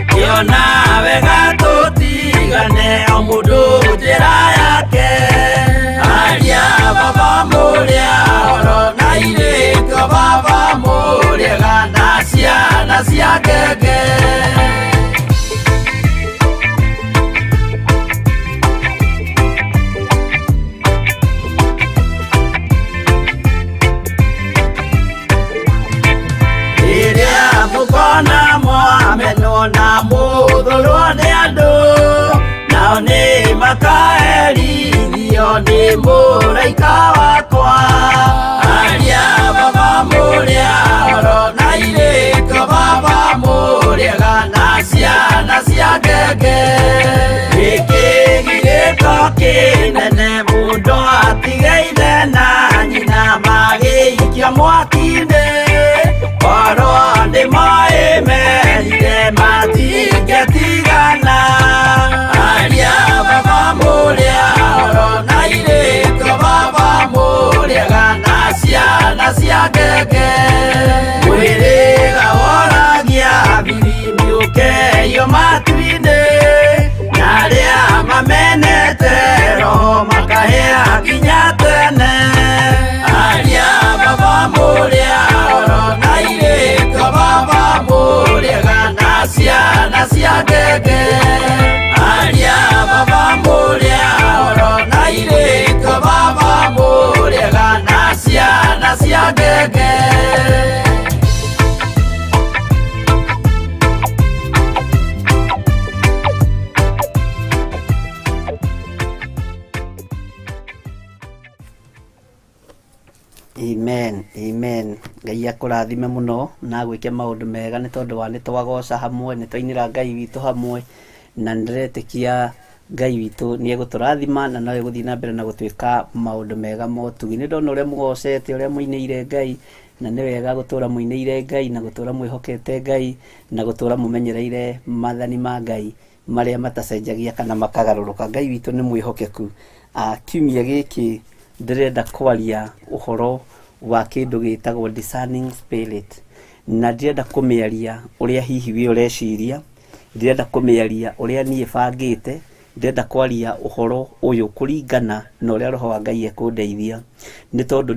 ngĩona wega tũtigane o mũndũ njĩra yake. Aria baba mũrĩ ahoro na irĩtwo baba mũrĩega na ciana cia ngenge. Mũkona mwamenwo na mũthũrwo nĩ andũ, nao nĩ makaherithio nĩ mũraika wakwa. Aria baba mũrĩ ahoro na irĩtwo baba mũrĩega na ciana cia ngenge. Gĩkĩ gĩgĩko kĩnene mũndũ atigeire na nyina magĩikia mwaki-inĩ, korwo nĩmoĩ merire matingĩtigana. Aria baba mũrĩ ahoro na irĩtwo ngenge aria baba muria oro na iriko baba muria gana ciana cia ngenge. Amen, amen. Ngai akũrathime mũno na gwĩke maũndũ mega nĩ tondũ wa nĩ twagoca hamwe, nĩ twainĩra Ngai witũ hamwe, na nĩndĩretĩkia Ngai witũ nĩ egũtũrathima na no egũthiĩ na mbere na gũtwĩka maũndũ mega motugi. Nĩ ndona ũrĩa mũgocete, ũrĩa mũinĩire Ngai, na nĩ wega gũtũra mũinĩire Ngai na gũtũra mwĩhokete Ngai na gũtũra mũmenyereire maathani ma Ngai marĩa matacenjagia kana makagarũrũka. Ngai witũ nĩ mwĩhokeku. Kiumia gĩkĩ ndĩrenda kwaria ũhoro wa kĩndũ gĩtagwo discerning spirit, na ndĩrenda kũmĩaria ũrĩa hihi we ũreciria, ndĩrenda kũmĩaria ũrĩa niĩ bangĩte, ndĩrenda kwaria ũhoro ũyũ kũringana na ũrĩa Roho wa Ngai ekũndeithia, nĩ tondũ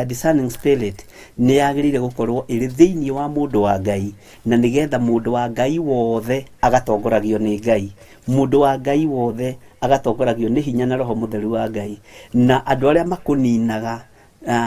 discerning spirit nĩ yagĩrĩire gũkorwo ĩrĩ thĩinĩ wa mũndũ wa Ngai, na nĩgetha mũndũ wa Ngai wothe agatongoragio nĩ Ngai, mũndũ wa Ngai wothe agatongoragio nĩ hinya na Roho Mũtheru wa Ngai, na andũ arĩa makũninaga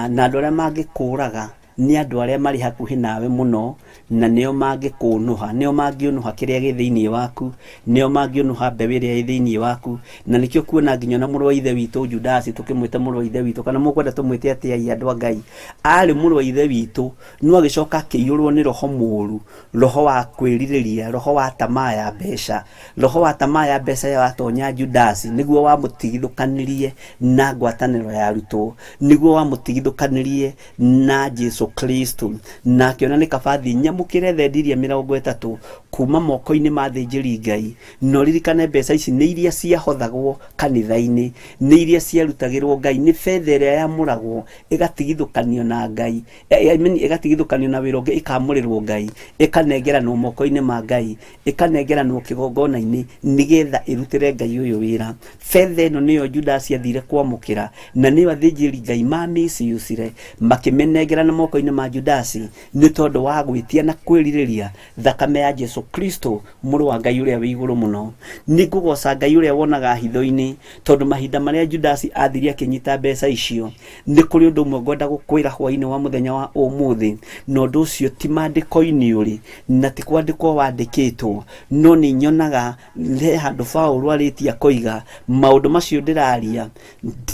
na andũ arĩa mangĩkũraga nĩ andũ arĩa marĩ hakuhĩ nawe mũno, na nĩo mangĩkũnũha, nĩo mangĩũnũha kĩrĩa gĩ thĩinĩ waku, nĩo mangĩũnũha mbeũ ĩrĩa ĩ thĩinĩ waku. Na nĩkĩo kuona nginya na mũrũ wa ithe witũ Judasi, tũkĩmwĩta mũrũ wa ithe witũ, kana mũkwenda tũmwĩte atĩa andũ a Ngai, arĩ mũrũ wa ithe witũ, no agĩcoka akĩiyũrwo nĩ roho mũũru, roho wa kwĩrirĩria, roho wa tamaa ya mbeca, roho wa tamaa ya mbeca ya watonya Judasi, nĩguo wamũtigithũkanirie na ngwatanĩro ya arutwo, nĩguo wamũtigithũkanirie na Jesu Kristo, na akĩona nĩ kaba thiĩ nyamũkĩre thendiria 30 kuma moko-inĩ ma thĩnjĩri Ngai. No ririkane mbeca ici nĩ iria ciahothagwo kanitha-inĩ, nĩ iria ciarutagĩrwo Ngai, nĩ betha ĩrĩa yamũragwo ĩgatigithũkanio na Ngai, ĩgatigithũkanio na wĩra ũngĩ, ĩkamũrĩrwo Ngai, ĩkanengeranwo moko-inĩ ma Ngai, ĩkanengeranwo kĩgongona-inĩ nĩgetha ĩrutĩre Ngai ũyũ wĩra. Betha ĩno nĩyo Judasi athire kwamũkĩra, na nĩyo athĩnjĩri Ngai mamĩciucire makĩmĩnengerana moko-inĩ ma Judasi, nĩ tondũ wa gwĩtia na kwĩrirĩria thakame ya Jesu Kristo, mũrũ wa Ngai ũrĩa wĩ igũrũ mũno. Nĩ ngũgoca Ngai ũrĩa wonaga hitho-inĩ, tondũ mahinda marĩa Judasi athire akĩnyita mbeca icio, nĩ kũrĩ ũndũ ũmwe ngwenda gũkwĩra hwaĩ-inĩ wa mũthenya wa ũmũthĩ, na ũndũ ũcio ti maandĩko-inĩ ũrĩ, na ti kwandĩkwo wandĩkĩtwo, no nĩ nyonaga he handũ Paũlũ arĩtia koiga maũndũ macio ndĩraria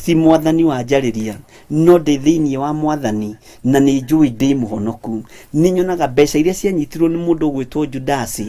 ti Mwathani wanjarĩria, no ndĩ thĩinĩ wa Mwathani na nĩ njũĩ ndĩ mũhonoku. Nĩ nyonaga mbeca iria cianyitirwo nĩ mũndũ ũgwĩtwo Judasi,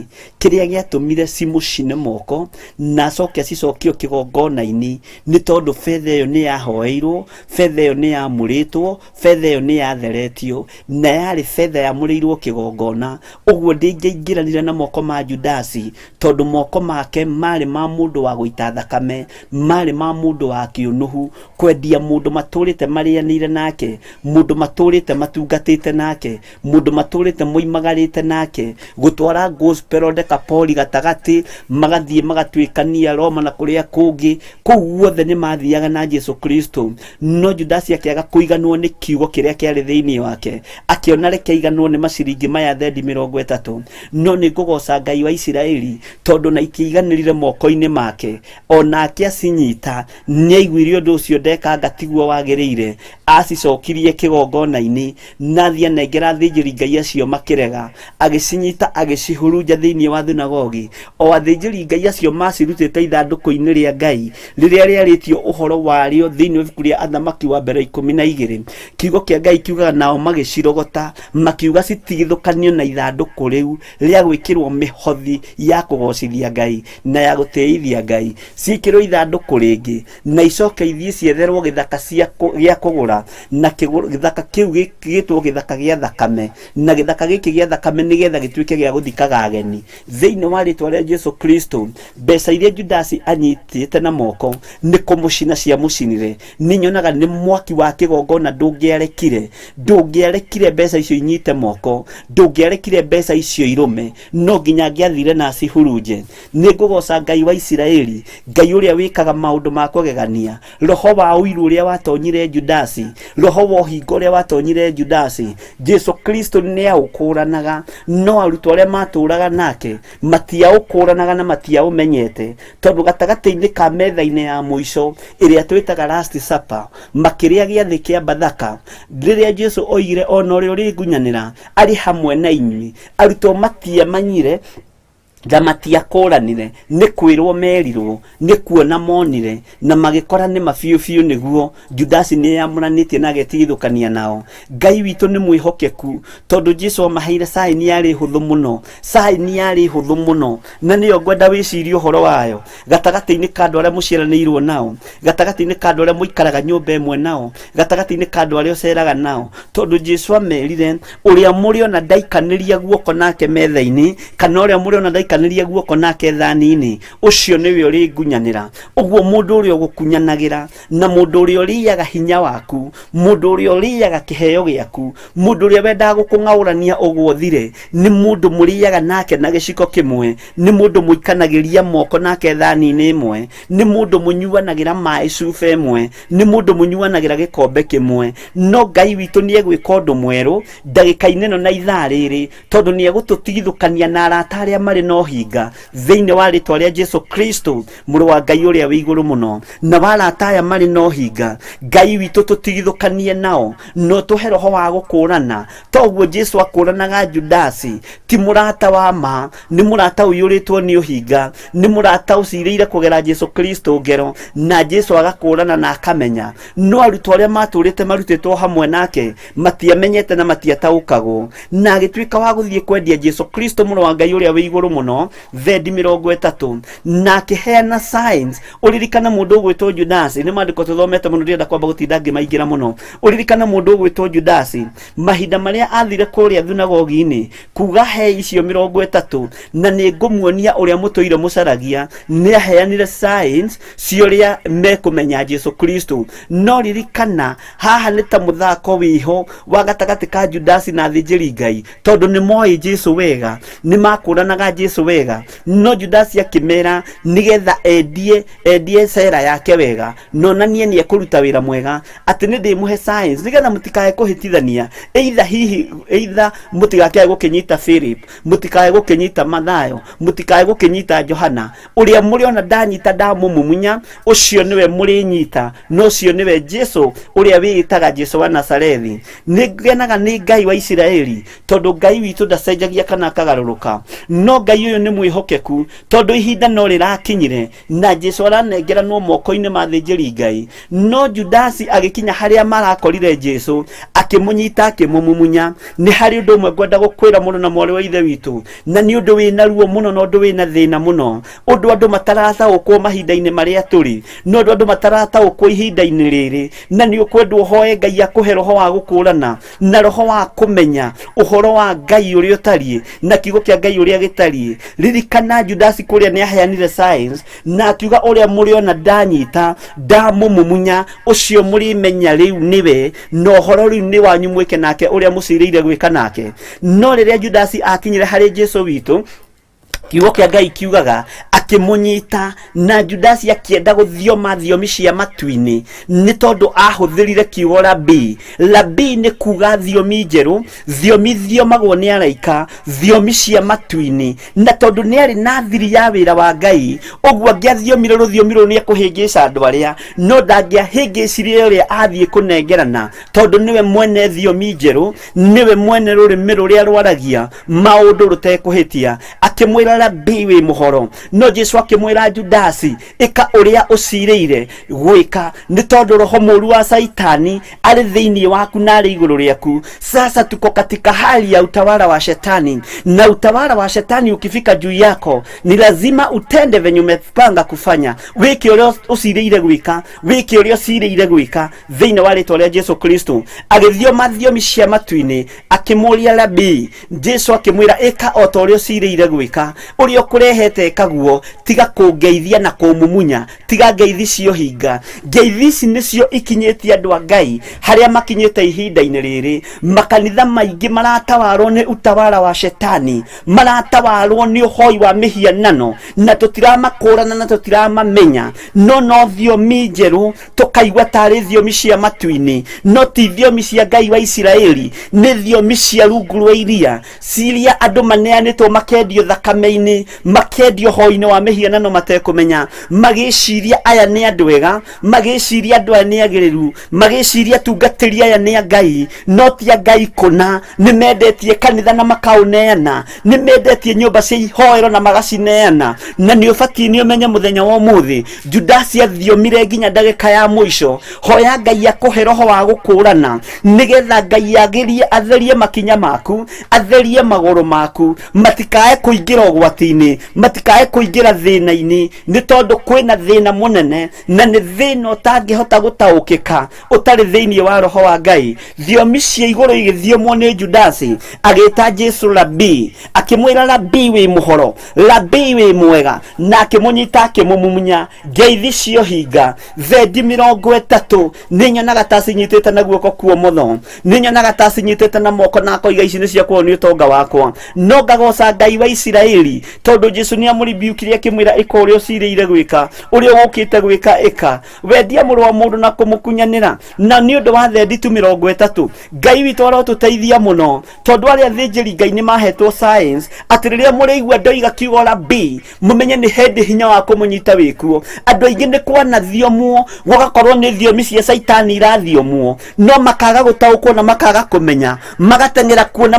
kĩrĩa gĩatũmire cimũcine moko na acoke acicokio kĩgongona-inĩ, nĩ tondũ betha ĩyo nĩ yahoeirwo, betha ĩyo nĩ yamũrĩtwo, betha ĩyo nĩ yatheretio, na yarĩ betha yamũrĩirwo kĩgongona. Ũguo ndĩngĩingĩranire na moko ma Judasi, tondũ moko make marĩ ma mũndũ wa gũita thakame, marĩ ma mũndũ wa kĩũnũhu, kwendia mũndũ matũrĩte marĩanĩire nake, mũndũ matũrĩte matungatĩte nake, mũndũ matũrĩte moimagarĩte nake, gũtwara gospel Decapoli gatagatĩ, magathiĩ magatuĩkania Roma na kũrĩa kũngĩ, kũu guothe nĩ mathiaga na Jesu Kristo. No Judasi akĩaga kũiganwo nĩ kiugo kĩrĩa kĩarĩ thĩinĩ wake, akĩona reke iganwo nĩ maciringi maya thendi 30. No nĩ ngũgoca Ngai wa Isiraeli, tondũ na itiaiganĩrire moko-inĩ make, onake acinyita, nĩ aiguire ũndũ ũcio ndekanga tiguo wagĩrĩire, acicokirie kĩgongona-inĩ, na thiĩ anengera athĩnjĩri Ngai acio makĩrega, agĩcinyita agĩcihurunja thĩinĩ wa thunagogi. O athĩnjĩri Ngai acio macirutĩte ithandũkũ-inĩ rĩa Ngai rĩrĩa rĩarĩtio ũhoro warĩo thĩinĩ wa ibuku rĩa Athamaki wa mbere 12. Kiugo kĩa Ngai kiugaga nao magĩcirogota, makiuga citigithũkanio na ithandũkũ rĩu rĩa gwĩkĩrwo mĩhothi ya kũgocithia Ngai na ya gũtĩithia Ngai, ciĩkĩrwo ithandũkũ rĩngĩ na icoke ithiĩ cietherwo gĩthaka gĩa kũgũra, na gĩthaka kĩu gĩgĩtwo gĩthaka gĩa thakame, na gĩthaka gĩkĩ gĩa thakame nĩgetha gĩtuĩke gĩa gũthikaga ageni thĩinĩ wa rĩtwa rĩa Jesu Kristo. Mbeca iria Judasi anyitĩte na moko nĩ kũmũcina cia mũcinire. Nĩ nyonaga nĩ mwaki wa kĩgongona ndũngĩarekire mbeca icio inyite moko, ndũngĩarekire mbeca icio irũme, no nginya angĩathire na cihurunje. Nĩ ngũgoca Ngai wa Isiraeli, Ngai ũrĩa wĩkaga maũndũ ma kũgegania, roho wa ũiru ũrĩa watonyire Judasi, roho wa ũhingo ũrĩa watonyire Judasi, Jesu Kristo nĩ aũkũra kũranaga, no arutwo arĩa matũraga nake matiaũkũranaga na matiaũmenyete, tondũ gatagatĩ-inĩ ka metha-inĩ ya mũico ĩrĩa twĩtaga last supper, makĩrĩa gĩathĩ kĩa Bathaka, rĩrĩa Jesu oigire ona ũrĩa ũrĩngunyanĩra arĩ hamwe na inyuĩ, arutwo matiamanyire na matiakũranire, nĩ kwĩrwo merirwo, nĩ kuona monire, na magĩkora nĩ mabiũ biũ, nĩguo Judasi nĩyamũranĩtie na agetigithũkania nao. Ngai witũ nĩ mwĩhokeku, tondũ Jesu amaheire saĩni yarĩ hũthũ mũno, saĩni yarĩ hũthũ mũno, na nĩyo ngwenda wĩcirie ũhoro wayo, gatagatĩ-inĩ ka andũ arĩa mũciaranĩirwo nao, gatagatĩ-inĩ ka andũ arĩa mũikaraga nyũmba ĩmwe nao, gatagatĩ-inĩ ka andũ arĩa ũceraga nao, tondũ Jesu amerire ũrĩa mũrĩ ona ndaikanĩria guoko nake metha-inĩ, kana ũrĩa mũrĩ ona kanĩria guoko nake thani-inĩ, ũcio nĩwe ũrĩngunyanĩra. Ũguo mũndũ ũrĩa ũgũkunyanagĩra, na mũndũ ũrĩa ũrĩaga hinya waku, mũndũ ũrĩa ũrĩaga kĩheo gĩaku, mũndũ ũrĩa wendaga gũkũng'aũrania ũguo thire, nĩ mũndũ mũrĩaga nake na gĩciko kĩmwe, nĩ mũndũ mũikanagĩria moko nake thani-inĩ ĩmwe, nĩ mũndũ mũnyuanagĩra maĩ cuba ĩmwe, nĩ mũndũ mũnyuanagĩra gĩkombe kĩmwe. No Ngai witũ nĩ egwĩka ũndũ mwerũ ndagĩka-inĩ ĩno na ithaa rĩrĩ, tondũ nĩ egũtũtigithũkania na arata arĩa marĩ no hinga thĩinĩ wa rĩtwa rĩa Jesu Kristo, mũrũ wa Ngai ũrĩa wĩ igũrũ mũno. Na warata aya marĩ no hinga, Ngai witũ tũtigithũkanie nao, no tũhe roho wa gũkũrana, toguo Jesu akũranaga Judasi, ti mũrata wa ma, nĩ mũrata ũiyũrĩtwo nĩ ũhinga, nĩ mũrata ũcirĩire kũgera Jesu Kristo ngero, na Jesu agakũrana na akamenya. No arutwo arĩa matũrĩte marutĩtwo hamwe nake matiamenyete na matiataũkagwo, na agĩtuĩka wa gũthiĩ kwendia Jesu Kristo, mũrũ wa Ngai ũrĩa wĩ igũrũ mũno, thendi 30, na akĩheana signs. Ũririkana mũndũ ũgwĩtwo Judasi, nĩ maandĩko tũthomete mũno, ndĩrenda kwamba gũtinda ngĩmaingĩra mũno. Ũririkana mũndũ ũgwĩtwo Judasi, mahinda marĩa athire kũrĩa thunagogi-inĩ kuga he icio 30, na nĩ ngũmuonia ũrĩa mũtũire mũcaragia, nĩ aheanire signs ciũrĩa mekũmenya Jesu Kristo. No ririkana haha nĩ ta mũthako wĩho wa gatagatĩ ka Judasi na athĩnjĩri Ngai, tondũ nĩ moĩ Jesu wega, nĩ makũranaga Jesu wega. No Judasi akĩmera nigetha endie sera yake wega, no nanie nĩ ekũruta wĩra mwega, atĩ nĩ ndĩmũhe signs nigetha mũtikae kũhĩtithania, either mũtigakae gũkĩnyita Philip, mũtikae gũkĩnyita Mathayo, mũtikae gũkĩnyita Johana. Ũrĩa mũrĩ ona ndanyita ndamũmumunya, ũcio nĩwe mũrĩnyita, no ũcio nĩwe Jesu ũrĩa wĩĩtaga Jesu wa Nazarethi. Nĩ ngenaga nĩ Ngai wa Isiraeli, tondũ Ngai witũ ndacenjagia kana akagarũrũka. No Ngai ũyũ nĩ mwĩhokeku, tondũ ihinda no rĩrakinyire na Jesu aranengeranwo moko-inĩ ma athĩnjĩri Ngai. No Judasi agĩkinya harĩa marakorire Jesu, akĩmũnyita akĩmũmumunya. Nĩ harĩ ũndũ ũmwe ngwenda gũkwĩra mũno na mwarĩ wa ithe witũ, na nĩ ũndũ wĩna ruo mũno, na ũndũ wĩna thĩna mũno, ũndũ andũ matarataũkwo mahinda-inĩ marĩa tũrĩ, no ũndũ andũ matarataũkwo ihinda-inĩ rĩrĩ. Na nĩ ũkwendwo ũhoe Ngai akũhe roho wa gũkũrana na roho wa kũmenya ũhoro wa Ngai ũrĩa ũtariĩ na kiugo kĩa Ngai ũrĩa gĩtariĩ. Ririkana Judasi kũrĩa nĩ aheanire signs, na akiuga ũrĩa mũrĩ ona ndanyita ndamũmumunya, ũcio mũrĩmenya rĩu nĩwe, na ũhoro rĩu nĩ wanyu mwĩke nake ũrĩa mũcirĩire gwĩka nake. No rĩrĩa Judasi akinyire harĩ Jesu witũ, kiugo kĩa Ngai kiugaga akĩmũnyita, na Judasi akĩenda gũthioma thiomi cia matu-inĩ, nĩ tondũ ahũthĩrire kiugo rabi. Rabi nĩ kuga thiomi njerũ, thiomi thiomagwo nĩ araika, thiomi cia matu-inĩ. Na tondũ nĩ arĩ na thiri ya wĩra wa Ngai, ũguo angĩathiomire rũthiomi rũu nĩ ekũhĩngĩca andũ arĩa, no ndangĩahĩngĩcire ũrĩa athiĩ kũnengerana, tondũ nĩwe mwene thiomi njerũ, nĩwe mwene rũrĩmĩ rũrĩa rwaragia maũndũ rũtekũhĩtia. Akĩmwĩra rabi wĩ mũhoro. No Jesu akĩmwĩra Judasi, ĩka ũrĩa ũcirĩire gwĩka, nĩ tondũ roho mũru wa Saitani arĩ thĩinĩ waku na arĩ igũrũ rĩaku. Sasa tuko katika hali ya utawala wa shetani, na utawala wa shetani ukifika juu yako ni lazima utende venye umepanga kufanya. Wĩke ũrĩa ũcirĩire gwĩka, wĩke ũrĩa ũcirĩire gwĩka thĩinĩ wa rĩtwa rĩa Jesu Kristo. Agĩthioma thiomi cia matu-inĩ, akĩmũria rabi. Jesu akĩmwĩra ĩka o ta ũrĩa ũcirĩire gwĩka, uria kurehete kaguo tiga kungeithia na kumumunya tiga ngeithi cio hinga ngeithi ici nicio ikinyetie andu a Ngai haria makinyete ihinda-ini riri makanitha maingi maratawarwo ni utawala wa shetani maratawarwo ni uhoi wa mihianano na tutiramakũrana na tutiramamenya no thiomi njeru tukaigua tari thiomi cia matu-ini no ti thiomi cia Ngai wa Isiraeli ni thiomi cia rungu rwa iria ciria andu maneanitwo makendio thakame-ini makendio hoi-ini wa mihianano matekumenya magiciria aya ni andu ega magiciria andu aya ni agiriru magiciria tungatĩri aya ni a Ngai no ti a Ngai kuna ni mendetie kanitha na makauneana ni mendetie nyumba cia ihoero na magacineana na ni ubatie ni umenye muthenya wa umuthi Judasi athiomire nginya ndagika ya mwisho hoya Ngai akuhe roho wa gũkũrana nigetha Ngai agerie atherie makinya maku atherie magũrũ maku matikae kũingĩra ũgwati-inĩ matikae kũingĩra thĩna-inĩ ni tondu kwĩna thĩna mũnene na ni thĩna ũtangĩhota gũtaũkĩka ũtarĩ thĩinĩ wa roho wa Ngai thiomi cia igũrũ igĩthiomwo nĩ Judasi agĩta Jesu Rabii akĩmwĩra Rabii wĩ mũhoro Rabii wĩ mwega na akĩmũnyita akĩmũmumunya ngeithi cio hinga thendi 30 nĩ nyonaga ta cinyitĩte na guoko kwa ũmotho nĩ nyonaga ta cinyitĩte na moko na koiga ici nĩ ciakuo nĩ ũtonga wakwa no ngagoca Ngai wa Isiraeli tondu Jesu nĩ amũribiukirie akĩmwĩra ĩka ũrĩa ũcirĩire gwĩka ũrĩa ũgũkĩte gwĩka ĩka wendia mũrũ wa mũndũ na kũmũkunyanĩra na nĩ ũndũ wa thendi 30 Ngai witũ arotũteithia mũno tondu arĩa athĩnjĩri Ngai nĩ mahetwo science atĩ rĩrĩa mũrĩigua ndoiga kiugo Rabii mũmenye nĩ hĩndĩ hinya wa kũmũnyita wĩkuo andũ aingĩ nĩ kwanathiomwo gũgakorwo nĩ thiomi cia Saitani irathiomwo no makaga gũtaũkwo na makaga kũmenya magateng'era kuona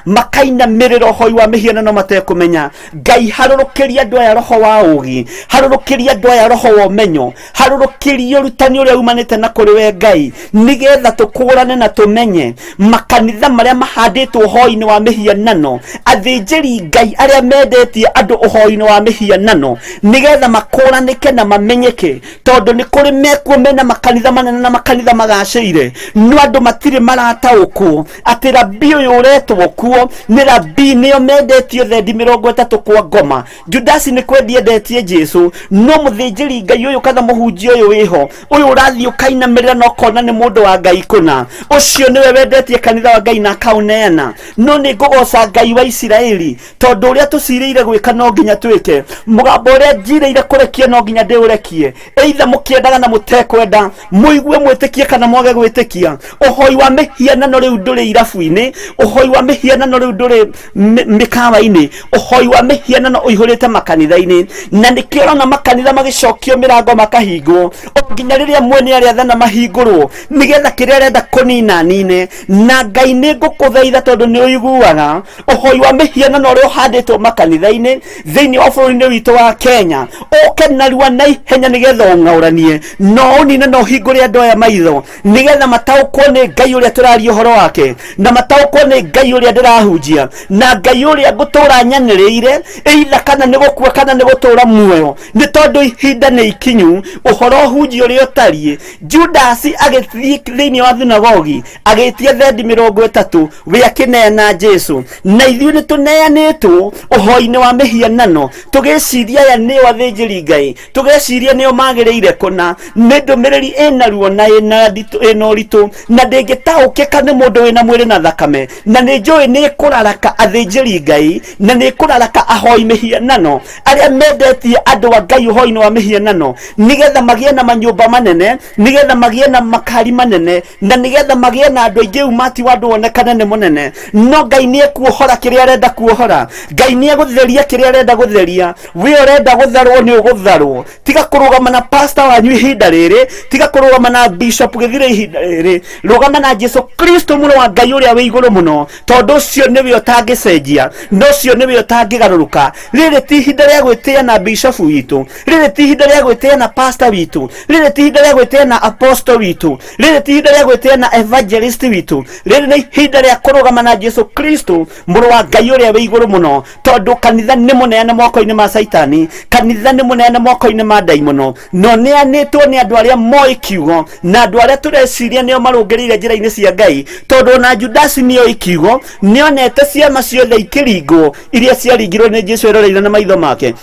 makainamĩrĩra ũhoi wa mĩhianano matekũmenya Ngai harũrũkĩria andũ aya roho wa ũũgĩ harũrũkĩria andũ aya roho wa ũmenyo harũrũkĩria ũrutani ũrĩa umanĩte na kũrĩ we Ngai nigetha tũkũrane na tũmenye makanitha marĩa mahandĩtwo ũhoi-inĩ wa mĩhianano athĩnjĩri Ngai arĩa mendetie andũ ũhoi-inĩ wa mĩhianano nigetha makũranĩke na mamenyeke tondu nĩ kũrĩ mekuo mena makanitha manene na makanitha magacĩire no andũ matirĩ marataũkwo atĩ Rabii ũyũ ũretwo kuo nĩ Rabii nĩo mendetio thendi 30 kwa ngoma Judasi nĩ kwendia endetie Jesu no mũthĩnjĩri Ngai ũyũ kana mũhunjia ũyũ wĩho ũyũ ũrathiĩ ũkainamĩrĩra na ũkona nĩ mũndũ wa Ngai kũna ũcio nĩwe wendetie kanitha wa Ngai na akauneana no nĩ ngũgoca Ngai wa Isiraeli tondu ũrĩa tũcirĩire gwĩka no nginya twĩke mũgambo ũrĩa njirĩire kũrekia no nginya ndĩũrekie either mũkĩendaga na mũtekwenda mũigue mwĩtĩkie kana mwage gwĩtĩkia ũhoi wa mĩhianano rĩu ndũrĩ irabu-inĩ ũhoi wa mĩhianano rĩu ndũrĩ mĩkawa-inĩ ũhoi wa mĩhianano ũihũrĩte makanitha-inĩ na nĩkĩo ũrona makanitha magĩcokio mĩrango makahingwo nginya rĩrĩa mwene arĩa athana mahingũrwo nigetha kĩrĩa arenda kũnina nine na Ngai nĩ ngũkũthaitha tondu nĩ ũiguaga ũhoi wa mĩhianano ũrĩa ũhandĩtwo makanitha-inĩ thĩinĩ wa bũrũri-inĩ witũ wa Kenya ũke narua na ihenya nigetha ũng'aũranie no ũnine na ũhingũre andũ aya maitho nigetha mataũkwo nĩ Ngai ũrĩa tũraria ũhoro wake na mataũkwo nĩ Ngai ũrĩa ndĩrahunjia na Ngai ũrĩa ngũtũra nyanĩrĩire either kana nĩ gũkua kana nĩ gũtũra muoyo nĩ tondu ihinda nĩ ikinyu ũhoro hunjia ũrĩa ũtariĩ Judasi agĩthiĩ thĩinĩ wa thinagogi agĩtia thendi 30 we akĩneana Jesu na ithuĩ nĩ tũneanĩtwo ũhoi-inĩ wa mĩhianano tũgĩciria aya nĩo athĩnjĩri Ngai tũgĩciria nĩo magĩrĩire kũna nĩ ndũmĩrĩri ĩna ruo na ĩna ũritũ na ndĩngĩtaũkĩka nĩ mũndũ wĩna mwĩrĩ na thakame na nĩ njũĩ nĩ kũraraka athĩnjĩri Ngai na nĩ kũraraka ahoi mĩhianano arĩa mendetie andũ a Ngai ũhoi-inĩ wa mĩhianano nigetha magĩe na manyũmba manene nigetha magĩe na makari manene na nigetha magĩe na andũ aingĩ umati wa andũ onekane nĩ mũnene no Ngai nĩ ekuohora kĩrĩa arenda kuohora Ngai nĩ egũtheria kĩrĩa arenda gũtheria we ũrenda gũtharwo nĩ ũgũtharwo tiga kũrũgama na pastor wanyu ihinda rĩrĩ tiga kũrũgama na bishop gĩthire ihinda rĩrĩ rũgama na Jesu Kristo mũrũ wa Ngai ũrĩa wĩ igũrũ mũno tondu ũcio nĩwe ũtangĩcenjia no ũcio nĩwe ũtangĩgarũrũka rĩrĩ ti ihinda rĩa gwĩtĩĩa na bishop witũ rĩrĩ ti ihinda rĩa gwĩtĩĩa na pastor witũ rĩrĩ ti ihinda rĩa gwĩtĩĩa na apostle witũ rĩrĩ ti ihinda rĩa gwĩtĩĩa na evangelist witũ rĩrĩ nĩ ihinda rĩa kũrũgama na Jesu Kristo mũrũ wa Ngai ũrĩa wĩ igũrũ mũno tondu kanitha nĩ mũneane moko-inĩ ma Saitani kanitha nĩ mũneane moko-inĩ ma ndaimono no nĩanĩtwo nĩ andũ arĩa moĩ kiugo na andũ arĩa tũreciria nĩo marũngĩrĩire njĩra-inĩ cia Ngai tondu na Judasi nĩoĩ kiugo nĩonete ciama ciothe ikĩringwo maitho iria ciaringirwo nĩ Jesu eroreire na maitho make.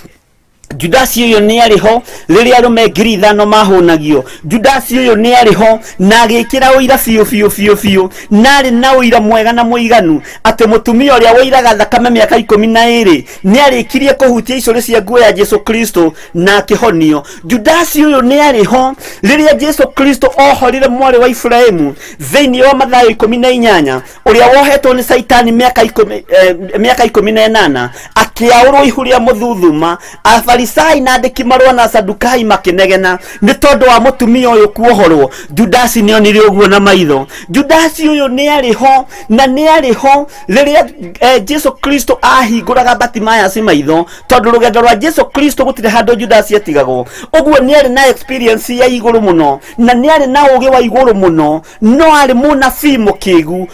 Judasi uyo ni ariho riria arume 5,000 mahunagio. Judasi uyo ni ariho na agikira uira fiu nari na uira mwega na muiganu ati mutumia uria woiraga thakame miaka 12 ni arikirie kuhutia icuri cia nguo ya Jesu Kristo na akihonio. Judasi uyo ni ariho riria Jesu Kristo ohorire mwari wa Ifraimu thiini wa Mathayo 18 uria wohetwo ni Saitani miaka 18 akiaurwo ihuria muthuthuma. Afarisai na andiki marwa na Sadukai makinegena ni tondu wa mutumia uyu kuohorwo. Judasi ni onire uguo na maitho. Judasi uyu ni ariho na ni ariho riria Jesu Kristo ahinguraga Bartimaeus maitho, tondu rugendo rwa Jesu Kristo gutire handu Judasi atigagwo. Uguo ni ari na experience ya iguru muno na ni ari na ugi wa iguru muno, no ari munabii mukigu,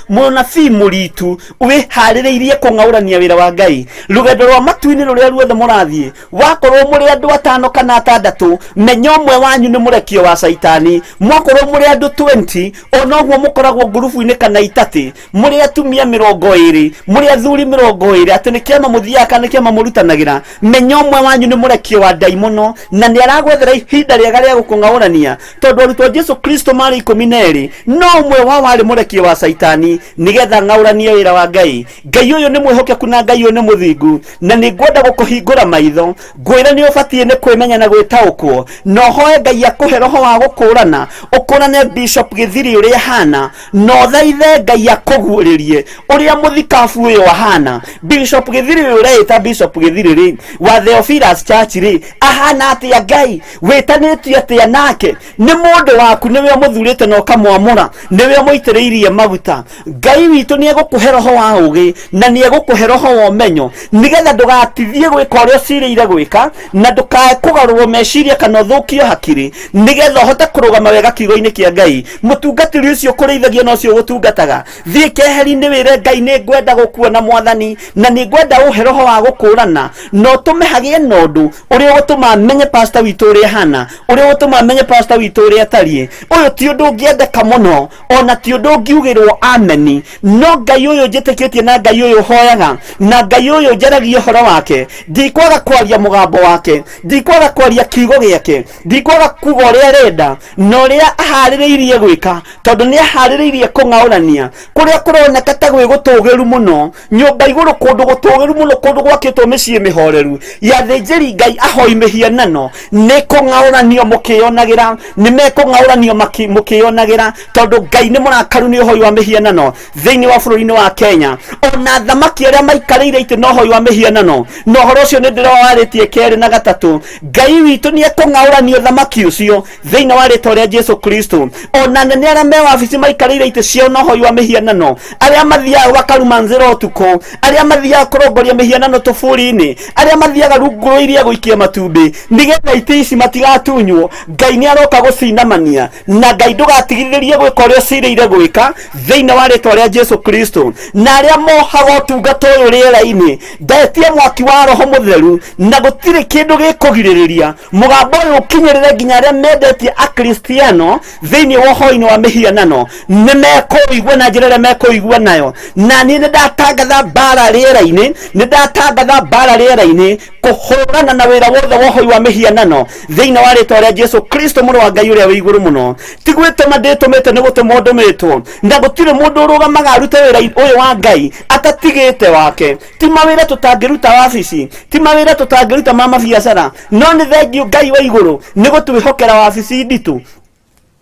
munabii muritu uwi haririirie kungaurania wira wa Ngai. Rugendo rwa matuini ruria ruothe murathie wakorwo muri andu 5 kana 6 menya umwe wanyu ni murekio wa Saitani. Mwakorwo muri andu 20 onoguo mukoragwo ngurubu-ini kana itati, muri atumia 20, muri athuri 20 ati ni kiama muthia kana kiama murutanagira. Menya umwe wanyu ni murekio wa daimono na ni aragwethera ihinda riega ria gukungaurania, tondu arutwo Jesu Kristo mari 12 no umwe wao ari murekio wa Saitani nigetha ngauranie wira wa Ngai. Ngai uyu ni mwihokeku na Ngai uyu ni muthingu na ni ngwenda gukuhingura maitho ngwira ni ubatie ni kwimenya na gwitaukwo no hoe Ngai akuhe roho wa gukurana ukurane Bishop Githiri uria hana no thaithe Ngai akuguririe uria muthikabu uyu hana. Bishop Githiri uria eta Bishop Githiri ri wa Theophilus Church ri ahana atia Ngai witanitio atia nake ni mundu waku niwe muthurite no kamwamura niwe muitiriirie maguta. Ngai witu ni egukuhe roho wa ugi na ni egukuhe roho wa umenyo nigetha ndugatithie gwika uria cireire gwika na ndukae kugarurwo meciria kana thukio hakiri nigetha hote kurugama wega kiugo-ini kia Ngai. Mutungatiri ucio kureithagio no cio gutungataga thie keheri-ini wire Ngai ni ngwenda gukuona Mwathani na ni ngwenda uhe roho wa gukurana no tume hagie nondu uria gutuma menye pastor witu uria hana, uria gutuma menye pastor witu uria tarie. Uyu ti undu ngiendeka muno ona ti undu ngiugirwo ameni, no Ngai uyu njitikitie na Ngai uyu hoyaga na Ngai uyu njaragia uhoro wake. Ndikwaga kwaria mugambo wake, ndikwaga kwaria kiugo giake, ndikwaga kuga uria arenda no uria ahaririirie gwika, tondu ni ahaririirie kungaurania kuria kuroneka ta gwi gutugiru muno. Nyumba iguru kundu gutugiru muno, kundu gwakitwo micii mihoreru ya thinjiri Ngai ahoi mihianano ni kungauranio mukionagira, ni mekungauranio mukionagira tondu Ngai ni murakaru ni uhoi wa mihianano thiini wa bururi-ini wa Kenya. Ona thamaki aria maikarire ite no hoi wa mihianano no horo ucio ni ndirawaritie keri na gatatu. Ngai witu ni ekungauranio thamaki ucio thiini wa ritwa ria Jesu Kristo. Ona nene aria me wabici maikarire ite cio no hoi wa mihianano, aria mathiaga bakaruma nzira utuko, aria mathiaga kurongoria mihianano tuburi-ini, aria mathiaga rungu iria guikia matumbi nigetha ite ici matigatunywo. Ngai ni aroka gucinamania na Ngai ndugatigiririe gwika uria cireire gwika thiini wa ritwa ria Jesu Kristo. Na aria mohaga utungata uyu riera-ini ndetie mwaki wa roho mutheru na gutire kindu gikugiririria mugambo uyu ukinyirire nginya aria mendetie akristiano thiini wa uhoi-ini wa mihianano ni mekuigua na njira iria mekuigua nayo. Na ni ndatangatha bara riera-ini, ni ndatangatha bara riera-ini kuhurana na wira wothe wa uhoi wa mihianano thiini wa ritwa ria Jesu Kristo muru wa Ngai uria wi iguru muno. Tigwituma nditumite ni gutuma ndumitwo na gutire mundu urugamaga arute wira uyu wa Ngai atatigite wake. Ti mawira tutangiruta wabici, ti mawira tutangiruta mama biacara, no ni thengio Ngai wa iguru ni gutwihokera wabici nditu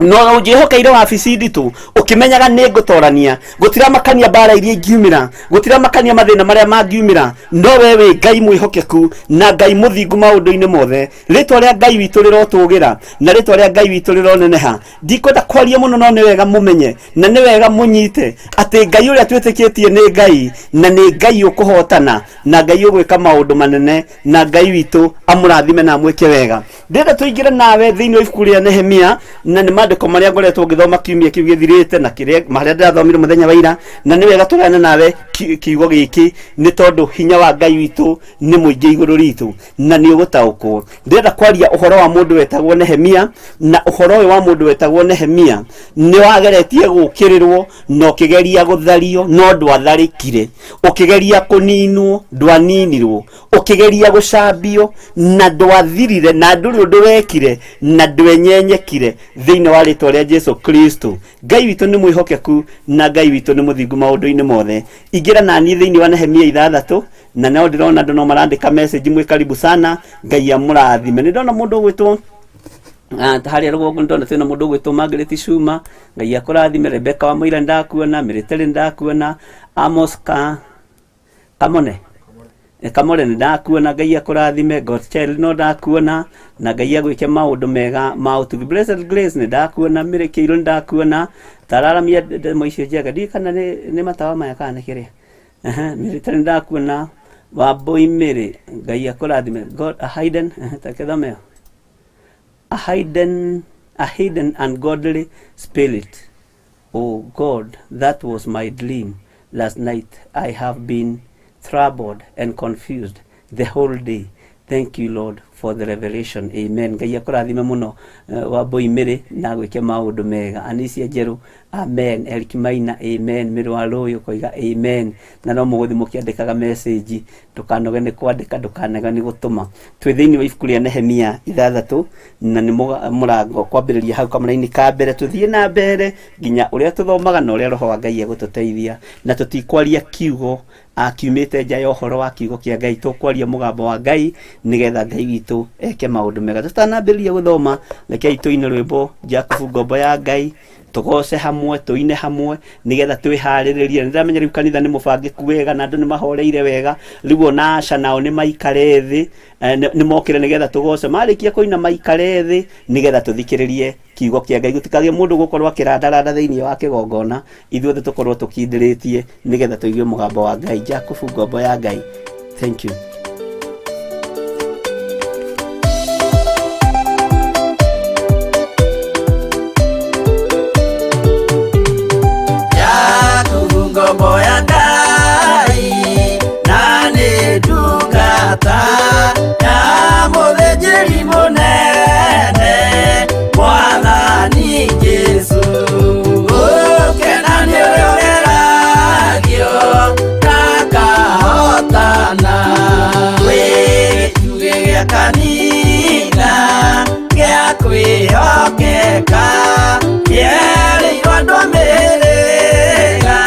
no unjihokeire wabici nditu ukimenyaga ni ngutorania gutira makania bara iria ingiumira, gutira makania mathina maria mangiumira, no wewe Ngai mwihokeku na Ngai muthingu maundu-ini mothe. Ritwa ria Ngai witu rirotugira na ritwa ria Ngai witu rironeneha. Ndikwenda kwaria muno no ni wega mumenye na ni wega munyite ati Ngai uria twitikitie ni Ngai na ni Ngai ukuhotana na Ngai ugwika maundu manene na Ngai witu amurathime na mwike wega. Ndenda tuingire nawe thiini wa ibuku ria Nehemia na ni mandiko maria ngoretwo ngithoma kiumia kiu githirite na kiria maria ndirathomire muthenya wa ira na ni wega tugane nawe kiugo giki ni tondu hinya wa Ngai witu ni muingi iguru ritu na ni ugutaukwo. Ndenda kwaria uhoro wa mundu wetagwo Nehemia, na uhoro uyu wa mundu wetagwo Nehemia ni wageretie gukirirwo no kigeria guthario no ndwatharikire, ukigeria kuninwo ndwaninirwo, ukigeria gucambio na ndwathirire, na nduri undu wekire na ndwenyenyekire thiini wa ritwa ria Jesu Kristo. Ngai witu ni mwihokeku na Ngai witu ni muthingu maundu-ini mothe. Ingira nani thiini wa Nehemia 6 na nao ndirona andu no marandika message mwe karibu sana. Ngai amurathime. Ni ndona mundu gwitwo haria rugongo ndona twina mundu gwitwo Margaret Shuma. Ngai akurathime. Rebecca wa Muira ndakuona, Miriteli ndakuona, Amos Kamore ndakuona. Ngai akurathime. Godchild no ndakuona na Ngai agwike maundu mega ma utugi. Blessed Grace ndakuona, Mirekeiro ndakuona, Tararamia moicio njega ndikana ni matawa maya kana ni kiria Miriteli ndakuona, Wambui Ngai akurathime. God a hidden takethomeo a hidden and godly spirit. Oh God, that was my dream last night. I have been troubled and confused the whole day. Thank you, Lord, for the revelation. Amen. Ngai akurathime muno Wambui na gwike maundu mega. Anisia Njeru, amen. Eric Maina, amen. Mirwaro yokoiga amen. Na no muguthi mukiandikaga message, ndukanoge ni kwandika, ndukanoge ni gutuma. Twi thiini wa ibuku ria Nehemia 6 na ni murango kwambiriria hau kamaraini ka mbere, tuthie na mbere nginya uria tuthomaga na uria roho wa Ngai egututeithia, na tutikwaria kiugo akiumite nja ya uhoro wa kiugo kia Ngai, tukwaria mugambo wa Ngai nigetha Ngai witu eke maundu mega. Tutanambiriria guthoma, rekei tuine rwimbo Jacob ngombo ya Ngai, tugoce hamwe, tuine hamwe nigetha twihariririe. Ndiramenya riu kanitha ni mubangiku wega na andu ni mahoreire wega, riu ona Asha nao ni maikare thi, ni mokire nigetha tugoce, marikia kuina maikare thi nigetha tuthikiririe kiugo kia Ngai. Gutikagie mundu gukorwo akirandaranda thiini wa kigongona, ithuothe tukorwo tukindiritie nigetha tuigue mugambo wa Ngai. Jacob ngombo ya Ngai. Thank you. Ngombo ya Ngai nani ndungata ya muthĩnjĩri mũnene Mwathani Jesu. Ũkenani ũrĩa ũgeragio ndakahotana, wĩ kiugo gĩa kanitha gĩa kwĩhokeka kĩerĩirwo andũ a mĩhĩrĩga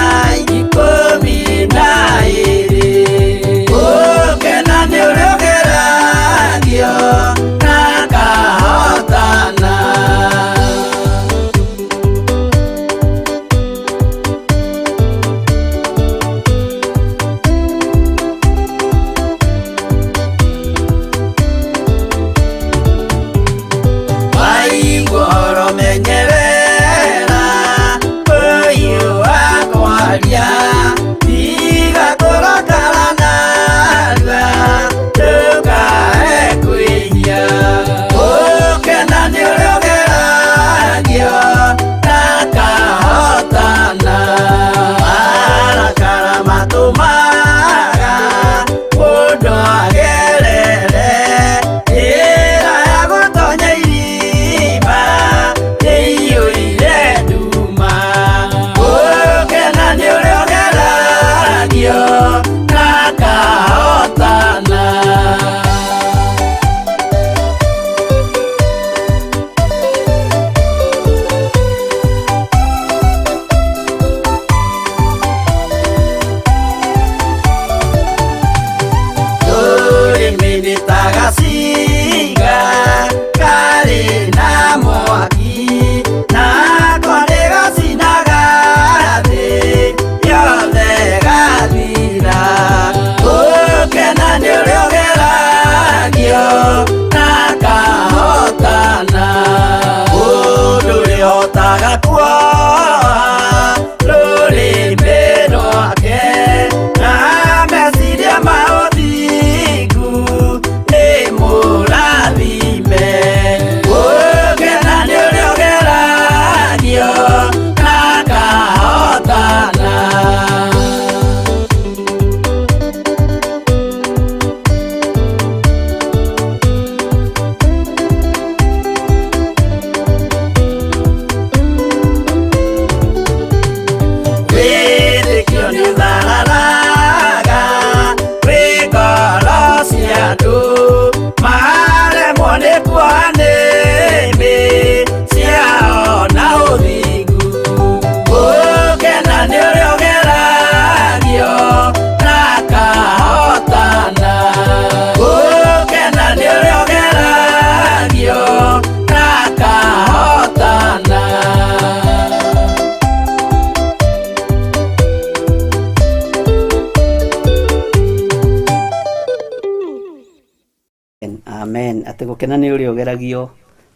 amen. Ati gukena ni uri ugeragio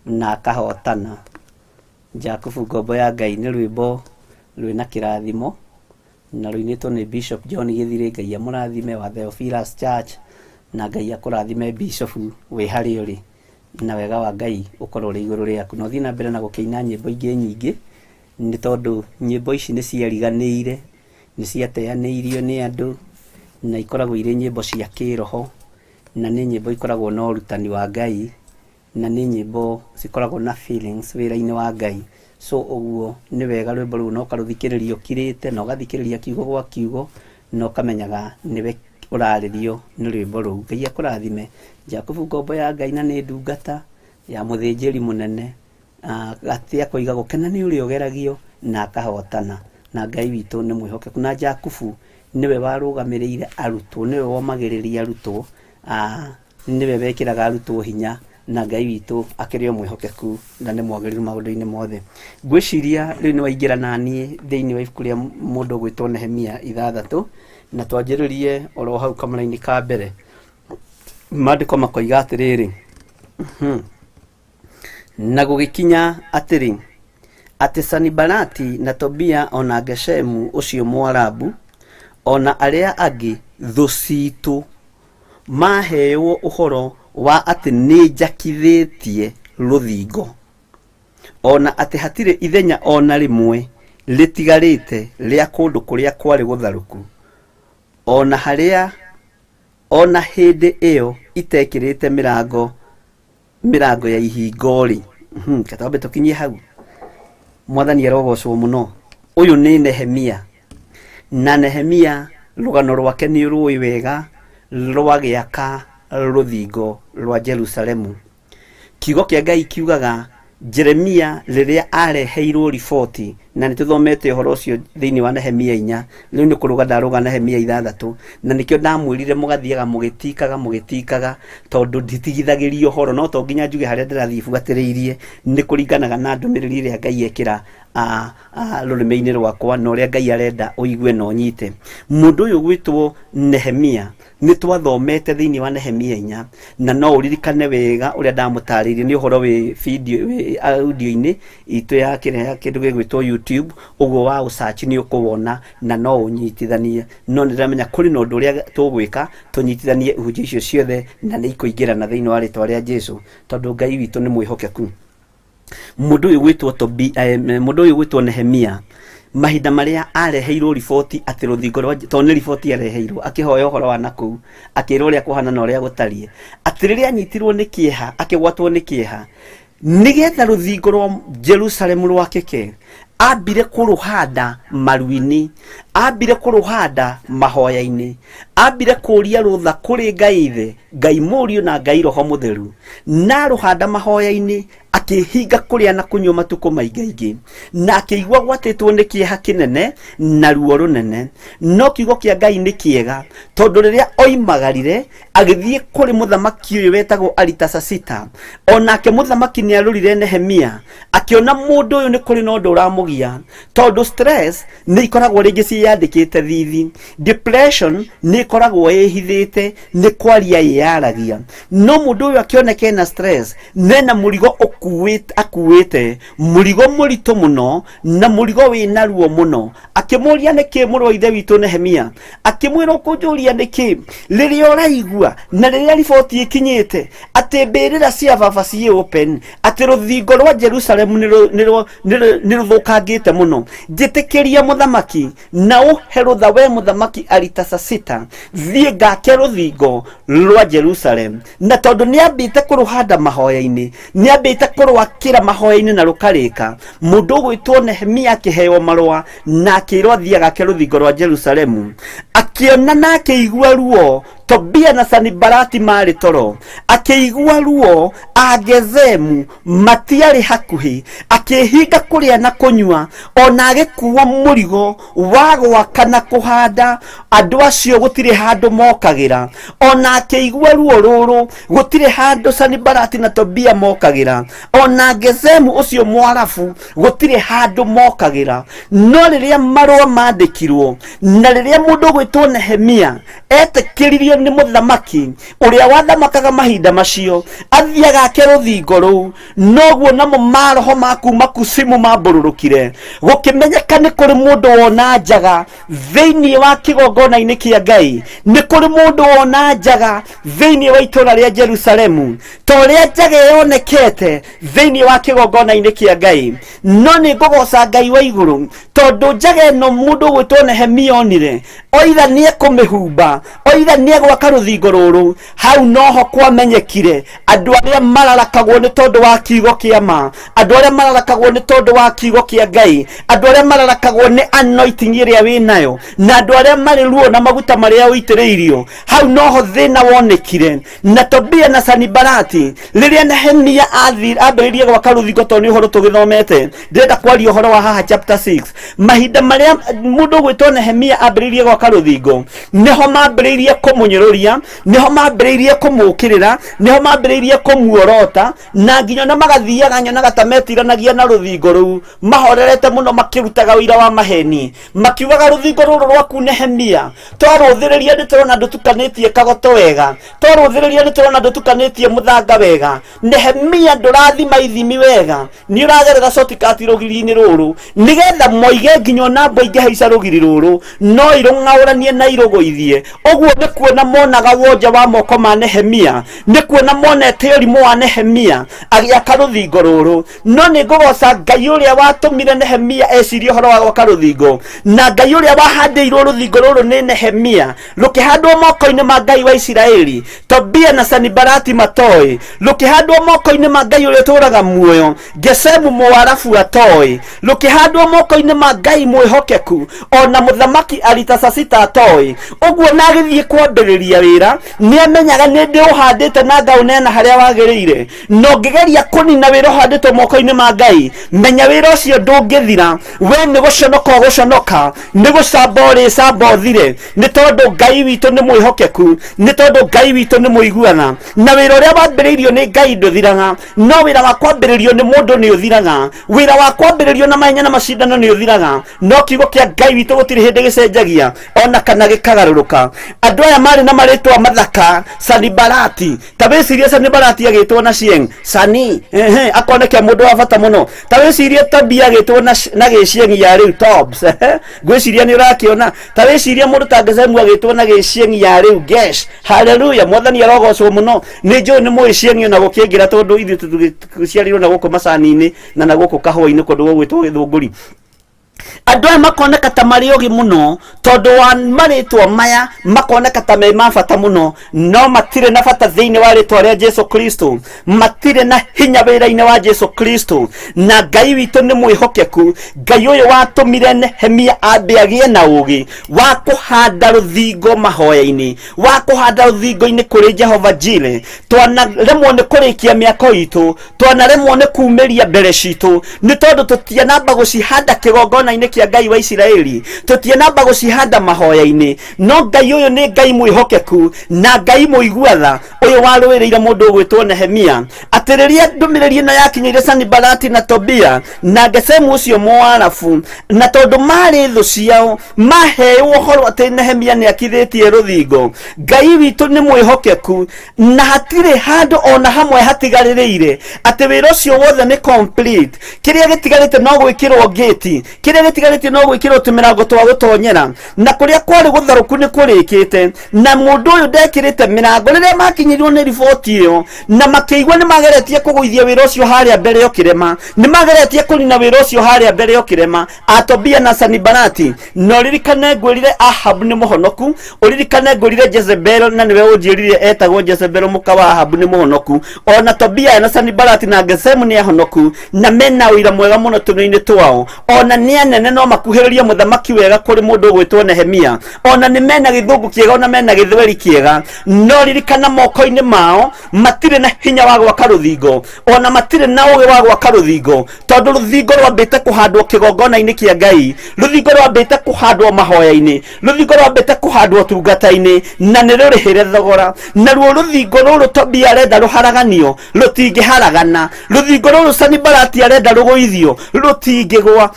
na akahotana. Jakubu ngombo ya Ngai ni rwimbo rwina kirathimo na ruinitwo ni Bishop John Githire. Ngai amurathime wa Theophilus Church na Ngai akurathime Bishop we hari uri na wega wa Ngai ukorwo ri iguru riaku. No thina mbere na gukeina nyimbo ingi nyingi ni tondu nyimbo ici ni ciariganiire, ni ciateaneirio ni andu na ikoragwo iri nyimbo cia kiroho na ni nyimbo ikoragwo na urutani wa Ngai na ni nyimbo cikoragwo na feelings wira-ini wa Ngai. So uguo ni wega rwimbo ru no karuthikiririo kirite na ugathikiriria kiugo gwa kiugo no kamenyaga niwe uraririo ni rwimbo ru. Ngai akurathime. Jakubu ngombo ya Ngai na ni ndungata ya muthinjiri munene gatia kuiga gukena ni uri ugeragio na akahotana na Ngai witu ni mwihokeku. Na Jakubu niwe warugamiririre arutwo, niwe womagiriria arutwo, niwe wekiraga arutwo hinya na Ngai witu akiri mwihokeku na ni mwagiriru maundu-ini mothe. Ngwiciria riu ni waingira nani thiini wa ibuku ria mundu gwitwo Nehemia 6 na twanjiririe oro hau kamera-ini ka mbere. Maandiko makoiga atiriri na gugikinya atiri ati Sanibalati na Tobia ona Geshemu ucio Mwarabu ona aria angi thu citu maheo uhoro wa ati ni njakithitie ruthingo ona ati hatire ithenya ona rimwe litigarite ria kundu kuria kwari gutharuku ona haria ona hindi iyo itekirite mirango ya ihingori. Katambe tukinyie hau. Mwathani arogocwo muno. Uyu ni Nehemia na Nehemia rugano rwake ni rui wega rwa giaka ruthingo rwa Jerusalemu. Kiugo kia Ngai kiugaga Jeremia riria areheirwo riboti na nituthomete uhoro ucio thiini wa Nehemia 4. Riu ni kuruga ndaruga Nehemia 6 na nikio ndamwirire mugathiaga mugitikaga tondu nditigithagirio uhoro no to nginya njuge haria ndirathii buatiriirie ni kuringanaga na ndumiriri ria Ngai ekira rurimi-ini rwakwa na uria Ngai arenda uigue no nyite. Mundu uyu gwitwo Nehemia ni twathomete thiini wa Nehemia 4 na no uririkane wega uria ndamutariirie ni uhoro wi video wi audio-ini itu ya kindu gigwitwo YouTube. Uguo wa usearch ni ukuwona na no unyitithanie. No ndiramenya kuri no ndu uria tugwika tunyitithanie ihunjia icio ciothe na ni ikuingirana thiini wa ritwa ria Jesu tondu Ngai witu ni mwihokeku. Mundu uyu gwitwo Nehemia mahinda maria areheirwo riboti ati ruthingo rwa toni riboti areheirwo akihoya uhoro wa nakuu akirwo ria kuhana na uria gutarie ati riria anyitirwo ni kieha akigwatwo ni kieha nigetha ruthingo rwa Jerusalemu rwakike ambire kuruhanda maruini, ambire kuruhanda mahoya-ini, ambire kuria rutha kuri Ngai ithe, Ngai Muriu na Ngai Roho Mutheru, na ruhanda mahoya-ini akihinga kuria na kunywa matuko maingaingi na akigwa gwatitwo ni kieha kinene na ruo runene. No kiugo kia Ngai ni kiega tondu riria oimagarire agithie kuri muthamaki uyu wetagwo Aritasasita, onake muthamaki ni arurire Nehemia akiona mundu uyu ni kuri no ndu uramugia tondu stress ni ikoragwo ringi ciyandikite thithi, depression ni ikoragwo yihithite ni kwaria yaragia. No mundu uyu akioneke na stress nena murigo akuite murigo murito muno na murigo wina ruo muno, akimuria niki muru ithe witu Nehemia, akimwira kunjuria niki riria uraigua na riria riboti ikinyite ati mbirira cia baba cie open ati ruthingo rwa Jerusalemu ni ruthukangite muno. Njitikiria muthamaki na uhe rutha we muthamaki Aritasasita thie ngake ruthingo rwa Jerusalemu, na tondu ni ambite kuruhanda mahoya-ini, ni ambite kurwakira mahoya-ini na rukarika. Mundu gwitwo Nehemia akiheo marua na akirwo athie gake ruthingo rwa Jerusalemu, akiona na akigua ruo. Tobia na Sanibalati mari toro, akigua ruo Agezemu matiari hakuhi, akihinga kuria na kunywa, ona agikuwa murigo wa gwaka na kuhanda. Andu acio gutire handu mokagira, ona akigua ruo ruru gutire handu Sanibalati na Tobia mokagira, ona Agezemu ucio Mwarabu gutire handu mokagira. No riria marua mandikirwo na riria mundu gwitwo Nehemia etekiririo athikĩrĩirio nĩ mũthamaki ũrĩa wathamakaga mahinda macio athiaga ake rũthingo rũu, noguo namo maroho makuma kusimu mambũrũrũkire. Gũkĩmenyeka nĩ kũrĩ mũndũ wona njaga thĩinĩ wa kĩgongona-inĩ kĩa Ngai, nĩ kũrĩ mũndũ wona njaga thĩinĩ wa itũũra rĩa Jerusalemu ta ũrĩa njaga yonekete thĩinĩ wa kĩgongona-inĩ kĩa Ngai. No nĩ ngũgoca Ngai wa igũrũ tondũ njaga ĩno mũndũ gwĩtwo Nehemia onire, oiga nĩ ekũmĩhumba, oiga nĩ egwaka rũthingo rũrũ. Hau noho kwamenyekire andũ arĩa mararakagwo nĩ tondũ wa kiugo kĩa ma, andũ arĩa mararakagwo nĩ tondũ wa kiugo kĩa Ngai, andũ arĩa mararakagwo nĩ anointing ĩrĩa wĩnayo, na andũ arĩa marĩ ruo na maguta marĩa ũitĩrĩirio. Hau noho thĩna wonekire. Na Tobia na Sanibalati rĩrĩa Nehemia ambĩrĩirie gwaka rũthingo, tondũ nĩ ũhoro tũgĩthomete, ndĩrenda kwaria ũhoro wa haha chapter 6. Mahinda marĩa mũndũ gwĩtwo Nehemia ambĩrĩirie gwaka rũthingo, nĩho mambĩrĩirie kũmũnyũrũria, nĩho mambĩrĩirie kũmũkĩrĩra, nĩho mambĩrĩirie kũmuorota, na nginya na magathiaga nyonaga ta metiranagia na rũthingo rũu, mahorerete mũno makĩrutaga ũira wa maheni, makiugaga rũthingo rũrũ rwaku Nehemia twarũthĩrĩria nĩ tũrona ndũtukanĩtie kagoto wega, twarũthĩrĩria nĩ tũrona ndũtukanĩtie mũthanga wega. Nehemia ndũrathima ithimi wega, nĩ ũragerera shortcut rũgiri-inĩ rũrũ nĩgetha moige nginya ona mbũ ingĩhaica rũgiri rũrũ no irũng'aũranie na irũgũithie. Ũguo nĩ kuona monaga wonja wa moko ma Nehemia, nĩ kuona monete ũrimũ wa Nehemia agĩaka rũthingo rũrũ. No nĩ ngũgoca Ngai ũrĩa watũmire Nehemia ecirie ũhoro wa gwaka rũthingo, na Ngai ũrĩa wahandĩirwo rũthingo rũrũ nĩ Nehemia, rũkĩhandwo moko-inĩ ma Ngai wa Isiraeli. Tobia na Sanibalati matoĩ, rũkĩhandwo moko-inĩ ma Ngai ũrĩa ũtũũraga muoyo. Gesemu Mũarabu atoĩ, rũkĩhandwo moko-inĩ ma Ngai mwĩhokeku. Ona mũthamaki Aritasasita atoĩ. Ũguo na agĩthiĩ kwambĩrĩria wĩra nĩ amenyaga nĩ ndĩ ũhandĩte na ngaũneana harĩa wagĩrĩire. No ngĩgeria kũnina wĩra ũhandĩtwo moko-inĩ ma Ngai, menya wĩra ũcio ndũngĩthira. We nĩ gũconoka ũgũconoka, nĩ gũcamba ũrĩcamba ũthire, nĩ tondũ Ngai witũ nĩ mwĩhokeku, nĩ tondũ Ngai witũ nĩ mũiguana. Na wĩra ũrĩa wambĩrĩirio nĩ Ngai ndũthiraga, no wĩra wa kwambĩrĩrio nĩ mũndũ nĩ ũthiraga. Wĩra wa kwambĩrĩrio na mahenya na macindano nĩ ũthiraga, no kiugo kĩa Ngai witũ gũtirĩ hĩndĩ gĩcenjagia ona kana gĩkagarũrũka. Andũ aya marĩ na marĩtwa mathaka, Sanibalati, ta wĩcirie Sanibalati agĩtwo na Shieng, Sani akoneka mũndũ wa bata mũno. Ta wĩcirie Tobia agĩtwo na gĩcieng ya rĩu Tobs, ngwĩciria nĩ ũrakĩona. Ta wĩcirie mũndũ ta Gesemu agĩtwo na gĩcieng ya rĩu Gesh. Haleluya, mwathani arogocwo mũno. Nĩ njũĩ nĩ mũĩ cieng ona gũkĩngĩra tondũ ithuĩ tũciarirwo na gũkũ macani-inĩ na na gũkũ kahũa-inĩ kũndũ gwĩtwo Gĩthũngũri. Andũ aya makoneka ta marĩ ũgĩ mũno tondũ wa marĩtwa maya makoneka ta me ma bata mũno, no matirĩ na bata thĩinĩ wa rĩtwa rĩa Jesu Kristo, matirĩ na hinya wĩra-inĩ wa Jesu Kristo. Na Ngai witũ nĩ mwĩhokeku. Ngai ũyũ watũmire Nehemia ambe agĩe na ũgĩ wa kũhanda rũthingo mahoya-inĩ, wa kũhanda rũthingo-inĩ kũrĩ Jehova Jireh. Twanaremwo nĩ kũrĩkia mĩako itũ, twanaremwo nĩ kumĩria mbere citũ, nĩ tondũ tũtianamba gũcihanda kĩgongona-inĩ kĩa Ngai wa Isiraeli, tũtianamba gũcihanda mahoya-inĩ. No Ngai ũyũ nĩ Ngai mwĩhokeku na Ngai mũiguatha, ũyũ warũĩrĩire mũndũ gwĩtwo Nehemia. Atĩ rĩrĩa ndũmĩrĩri ĩno yakinyĩire Sanibalati na Tobia na Gesemu ũcio Mũarabu, na tondũ marĩ thũ ciao, maheo ũhoro atĩ Nehemia nĩ akithĩtie rũthingo, Ngai witũ nĩ mwĩhokeku na hatirĩ handũ ona hamwe hatigarĩrĩire atĩ wĩra ũcio wothe nĩ complete. Kĩrĩa gĩtigarĩte no gwĩkĩrwo gate, kĩrĩa gĩtigarĩte no gwĩkĩrwo tũmĩrango twa gũtonyera, na kũrĩa kwarĩ gũtharũku nĩ kũrĩkĩte. Na mũndũ ũyũ ndekĩrĩte mĩrango. Rĩrĩa makinyĩrirwo nĩ riboti ĩyo na makĩigua nĩ mageretie kũgũithia wĩra ũcio harĩa mbere ya kĩrema, nĩ mageretie kũnina wĩra ũcio harĩa mbere ya kĩrema, Tobia na Sanibalati. No ririkane ngwĩrire Ahabu nĩ mũhonoku, ũririkane ngwĩrire Jezebel, na nĩwe ũnjĩrire etagwo Jezebel mũka wa Ahabu nĩ mũhonoku. Ona Tobia na Sanibalati na Gesemu nĩ ahonoku na mena ũira mwega mũno tũnua-inĩ twao. Ona nĩ anene no makuhĩrĩrie mũthamaki wega kũrĩ mũndũ gwĩtwo Nehemia. Ona nĩ mena gĩthũngũ kĩega, ona mena gĩthweri kĩega, no ririkana moko-inĩ mao matirĩ na hinya wa gwaka rũthingo, ona matirĩ na ũgĩ wa gwaka rũthingo, tondũ rũthingo rwambĩte kũhandwo kĩgongona-inĩ kĩa Ngai, rũthingo rwambĩte kũhandwo mahoya-inĩ, rũthingo rwambĩte kũhandwo tungata-inĩ, na nĩ rũrĩhĩre thogora. Naruo rũthingo rũrũ Tobia arenda rũharaganio, rũtingĩharagana. Rũthingo rũrũ Sanibalati arenda rũgũithio, rũtingĩgwa.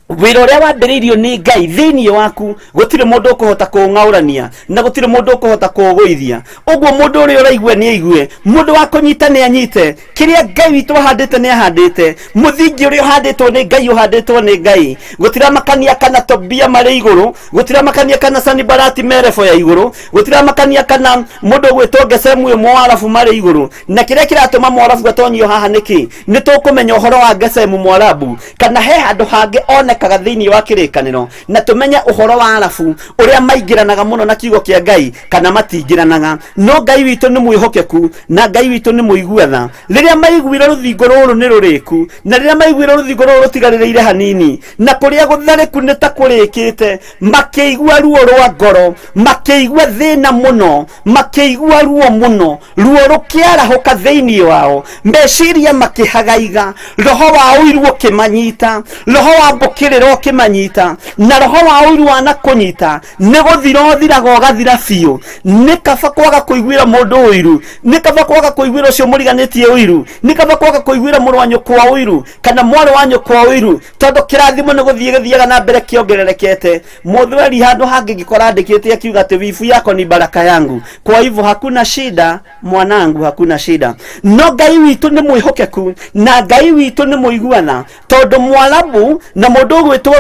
wira uria wambiriirio ni Ngai thiini waku gutire mundu ukuhota kuungaurania na gutire mundu ukuhota kuuguithia. Uguo mundu uria uraigua ni aigue, mundu wa kunyita ni anyite, kiria Ngai witu ahandite ni ahandite, muthingi uria uhanditwo ni Ngai uhanditwo ni Ngai. Gutira makania kana Tobia mari iguru, gutira makania kana Sanibalati merefo ya iguru, gutira makania kana mundu gwitwo Gesemu yo Mwarabu mari iguru. Na kiria kiratuma Mwarabu atonyio haha niki ni tukumenya uhoro wa Gesemu Mwarabu kana he handu hangi onekaga thiini wa kirikaniro, na tumenya uhoro wa Arabu uria maingiranaga muno na kiugo kia Ngai kana matingiranaga. No Ngai witu ni mwihokeku na Ngai witu ni muiguatha. Riria maiguire ruthingo ruru ni ruriku, na riria maiguire ruthingo ruru rutigaririire hanini, na kuria guthariku ni ta kurikite, makiigua ruo rwa ngoro, makiigua thina muno, makiigua ruo muno, ruo rukiarahuka thiini wao, meciria makihagaiga, roho wa uiru ukimanyita, roho wa mbukiriro ukimanyita, na roho wa uiru wana kunyita ni guthira thiraga ugathira biu. Ni kaba kwaga kuiguira mundu uiru, ni kaba kwaga kuiguira ucio muriganitie uiru, ni kaba kwaga kuiguira muru wa nyukwa uiru kana mwari wa nyukwa uiru, tondu kirathimo ni guthiaga na mbere kiongererekete. Muthweri handu hangi gikora ndikite akiuga ati wifu yako ni baraka yangu, kwa hivyo hakuna shida mwanangu, hakuna shida. No Ngai witu ni mwihokeku na Ngai witu ni muiguana, tondu Mwarabu na mundu gwitwo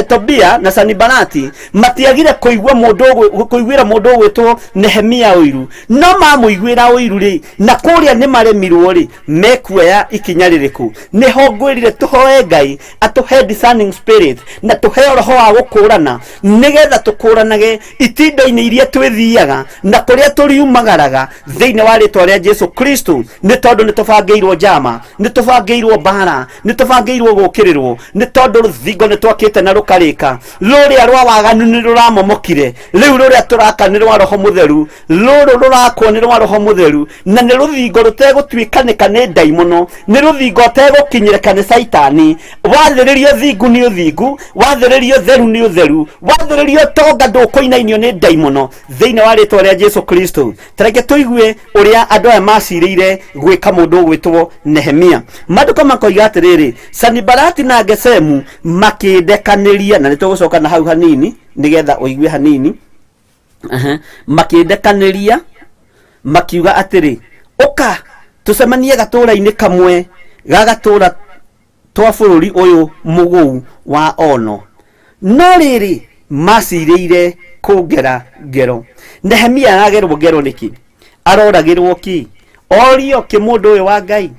Tobia na Sanibalati matiagire kuiguira mundu gwitwo Nehemia uiru, no mamuiguira uiru ri na kuria ni maremirwo ri mekuoya ikinya ririku. Niho ngwirire tuhoe Ngai atuhe discerning spirit na tuhe roho wa gukurana, nigetha tukuranage itindo-ini iria twithiaga na kuria turiumagaraga thiini wa ritwa ria Jesu Kristo. Ni tondu ni tubangiirwo njama, ni tubangiirwo bara, ni tubangiirwo gukirirwo, ni tondu ruthingo ni twakite na rukarika. Ruria rwa waganu ni ruramomokire, riu ruria turaka ni rwa Roho Mutheru, ruru rurakwo ni rwa Roho Mutheru, na ni ruthingo rutegutwikanika ni ndaimono, ni ruthingo tegukinyirika ni Saitani. Wathiririo thingu ni uthingu, wathiririo theru ni utheru, wathiririo tonga ndukuinainio ni ndaimono thiini wa ritwa ria Jesu Kristo. Tareke tuigue uria andu aya maciriire gwika mundu gwitwo Nehemia. Maduka makoiga atiriri, Sanibalati na Gesemu makindekaniria, na nitugucoka na hau hanini nigetha uigue hanini. Makindekaniria makiuga atiri, uka tucemanie gatura-ini kamwe ga gatura twa bururi uyu muguu wa Ono. No riri maciriire kungera ngero. Nehemia agerwo ngero niki? Aroragirwo ki? Orio ki mundu uyu wa Ngai?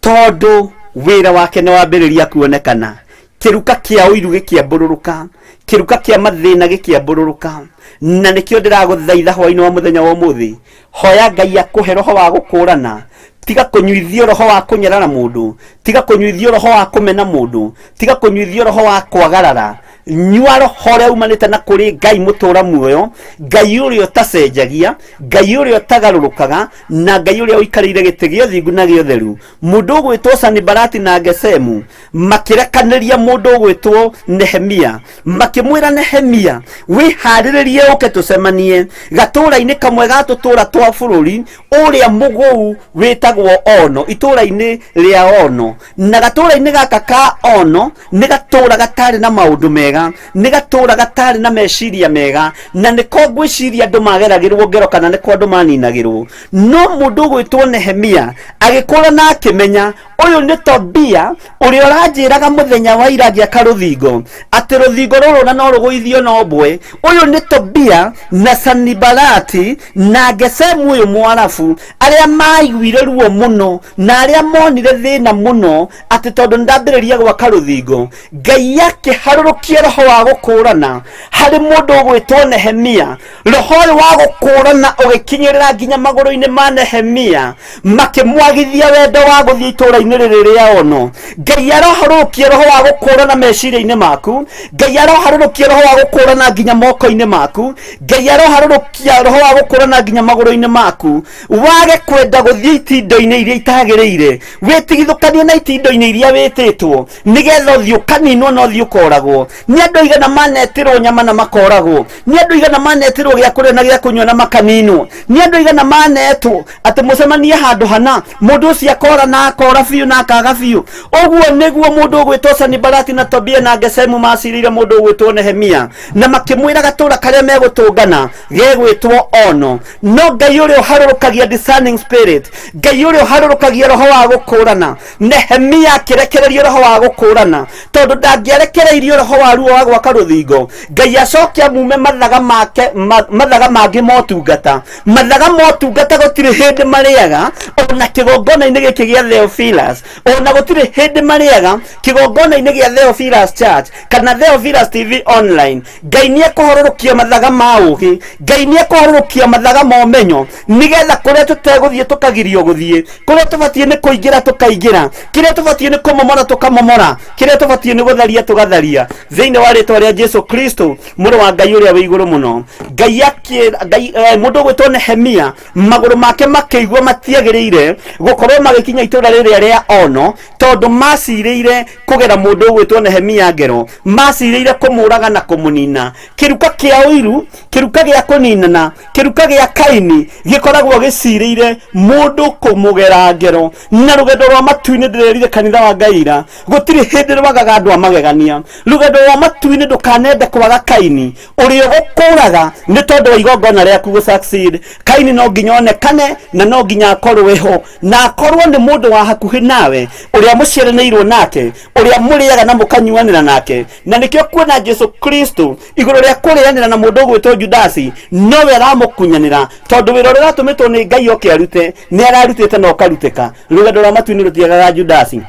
Tondu wira wake ni wambiriria kuonekana, kiruka kia uiru gikiambururuka, kiruka kia mathina gikiambururuka. Na nikio ndiraguthaitha hwaini wa muthenya wa umuthi, hoya Ngai akuhe roho wa gukurana, tiga kunyuithio roho wa kunyarara mundu, tiga kunyuithio roho wa kumena mundu, tiga kunyuithio roho wa kwagarara. Nyua roho uria umanite na kuri Ngai mutura muoyo, Ngai uria utacenjagia, Ngai uria utagarurukaga, na Ngai uria uikarire giti gio thingu na gio theru. Mundu gwitwo Sanibalati na Gesemu makirekaniria mundu gwitwo Nehemia, makimwira Nehemia, wihariririe uke tucemanie gatura-ini kamwe ga tutura twa bururi uria muguu witagwo Ono, itura-ini ria Ono. Na gatura-ini gaka ka Ono ni gatura gatari na maundu mega, ni gatura gatari na meciria mega, na niko ngwiciria andu mageragirwo ngero kana niko andu maninagirwo. No mundu gwitwo Nehemia agikura na akimenya uyu ni Tobia uria uranjiraga muthenya wa ira agiaka ruthingo ati ruthingo ruru na no ruguithio no mbwe. Uyu ni Tobia na Sanibalati na Gesemu uyu Mwarabu aria maiguire ruo muno na aria monire thina muno ati tondu ndambiriria gwaka ruthingo. Ngai yake harurukie roho wa gukurana hari mundu gwitwo Nehemia. Roho wa gukurana ugikinyirira nginya maguru-ini ma Nehemia, makimwagithia wendo wa guthii itura-ini riri ria Ono. Ngai aroharurukie roho wa gukurana meciria-ini maku, Ngai aroharurukie roho wa gukurana nginya moko-ini maku, Ngai aroharurukia roho wa gukurana nginya maguru-ini maku. Wage kwenda guthii itindo-ini iria itagiriire, witigithukanie na itindo-ini iria wititwo nigetha uthii ukaninwo na uthii ukoragwo. Ni andu igana manetirwo nyama na makoragwo, ni andu igana manetirwo gia kuria na gia kunywa na makaninwo, ni andu igana manetwo ati mucemanie handu hana mundu ucio akora na akora biũ na akaga biũ. Ũguo nĩguo mũndũ ũgwĩtwo Sanibalati na Tobia na Gesemu macirĩire mũndũ ũgwĩtwo Nehemia, na makĩmwĩra gatũũra karĩa megũtũngana gegwĩtwo Ono. No Ngai ũrĩa ũharũrũkagia discerning spirit, Ngai ũrĩa ũharũrũkagia roho wa gũkũũrana, Nehemia akĩrekereria roho wa gũkũũrana, tondũ ndangĩarekereirio roho wa ruo wa gwaka rũthingo. Ngai acokia mume mathaga make mathaga mangĩ motungata. Mathaga motungata gũtirĩ hĩndĩ marĩaga, ona kĩgongona-inĩ gĩkĩ gĩa Theophilus, ona gũtirĩ hĩndĩ marĩaga kĩgongona-inĩ gĩa Theophilus Church kana Theophilus TV online. Ngai nĩekũharũrũkia mathaga ma ũgĩ, Ngai nĩekũharũrũkia mathaga ma ũmenyo, nĩgetha kũrĩa tũtegũthiĩ tũkagirio gũthiĩ, kũrĩa tũbatiĩ nĩ kũingĩra tũkaingĩra, kĩrĩa tũbatiĩ nĩ kũmomora tũkamomora, kĩrĩa tũbatiĩ nĩ gũtharia tũgatharia, thĩinĩ wa rĩĩtwa rĩa Jesu Kristo, mũrũ wa Ngai ũrĩa wĩ igũrũ mũno. Ngai mũndũ ũgwĩtwo Nehemia, magũrũ make makĩigua matiagĩrĩire gũkorwo magĩkinya itũũra rĩrĩa rĩa Ono, tondũ macirĩire kũgera mũndũ ũgwĩtwo Nehemia ngero, macirĩire kũmũraga na kũmũnina. Kĩruka kĩa ũiru, kĩruka gĩa kũninana, kĩruka gĩa Kaini gĩkoragwo gĩcirĩire mũndũ kũmũgera ngero. Na rũgendo rwa matu-inĩ ndĩrerire kanitha wa Ngai ira, gũtirĩ hĩndĩ rwagaga andũ a magegania. Rũgendo rwa matu-inĩ ndũkanende kwaga Kaini ũrĩa ũgũkũraga nĩ tondũ wa igongona rĩaku gũ succeed. Kaini no nginya onekane na no nginya akorwo ho, na akorwo nĩ mũndũ wa hakuhĩ nawe ũrĩa mũciaranĩirwo nake, ũrĩa mũrĩaga na mũkanyuanĩra nake. Na nĩkĩo kuona Jesu Kristo igũrũ rĩa kũrĩanĩra na mũndũ ũgwĩtwo Judasi, nowe aramũkunyanĩra, tondũ wĩra ũrĩa ũratũmĩtwo nĩ Ngai oke arute nĩ ararutĩte na ũkarutĩka. Rũgendo rwa matu-inĩ rũtiagaga Judasi.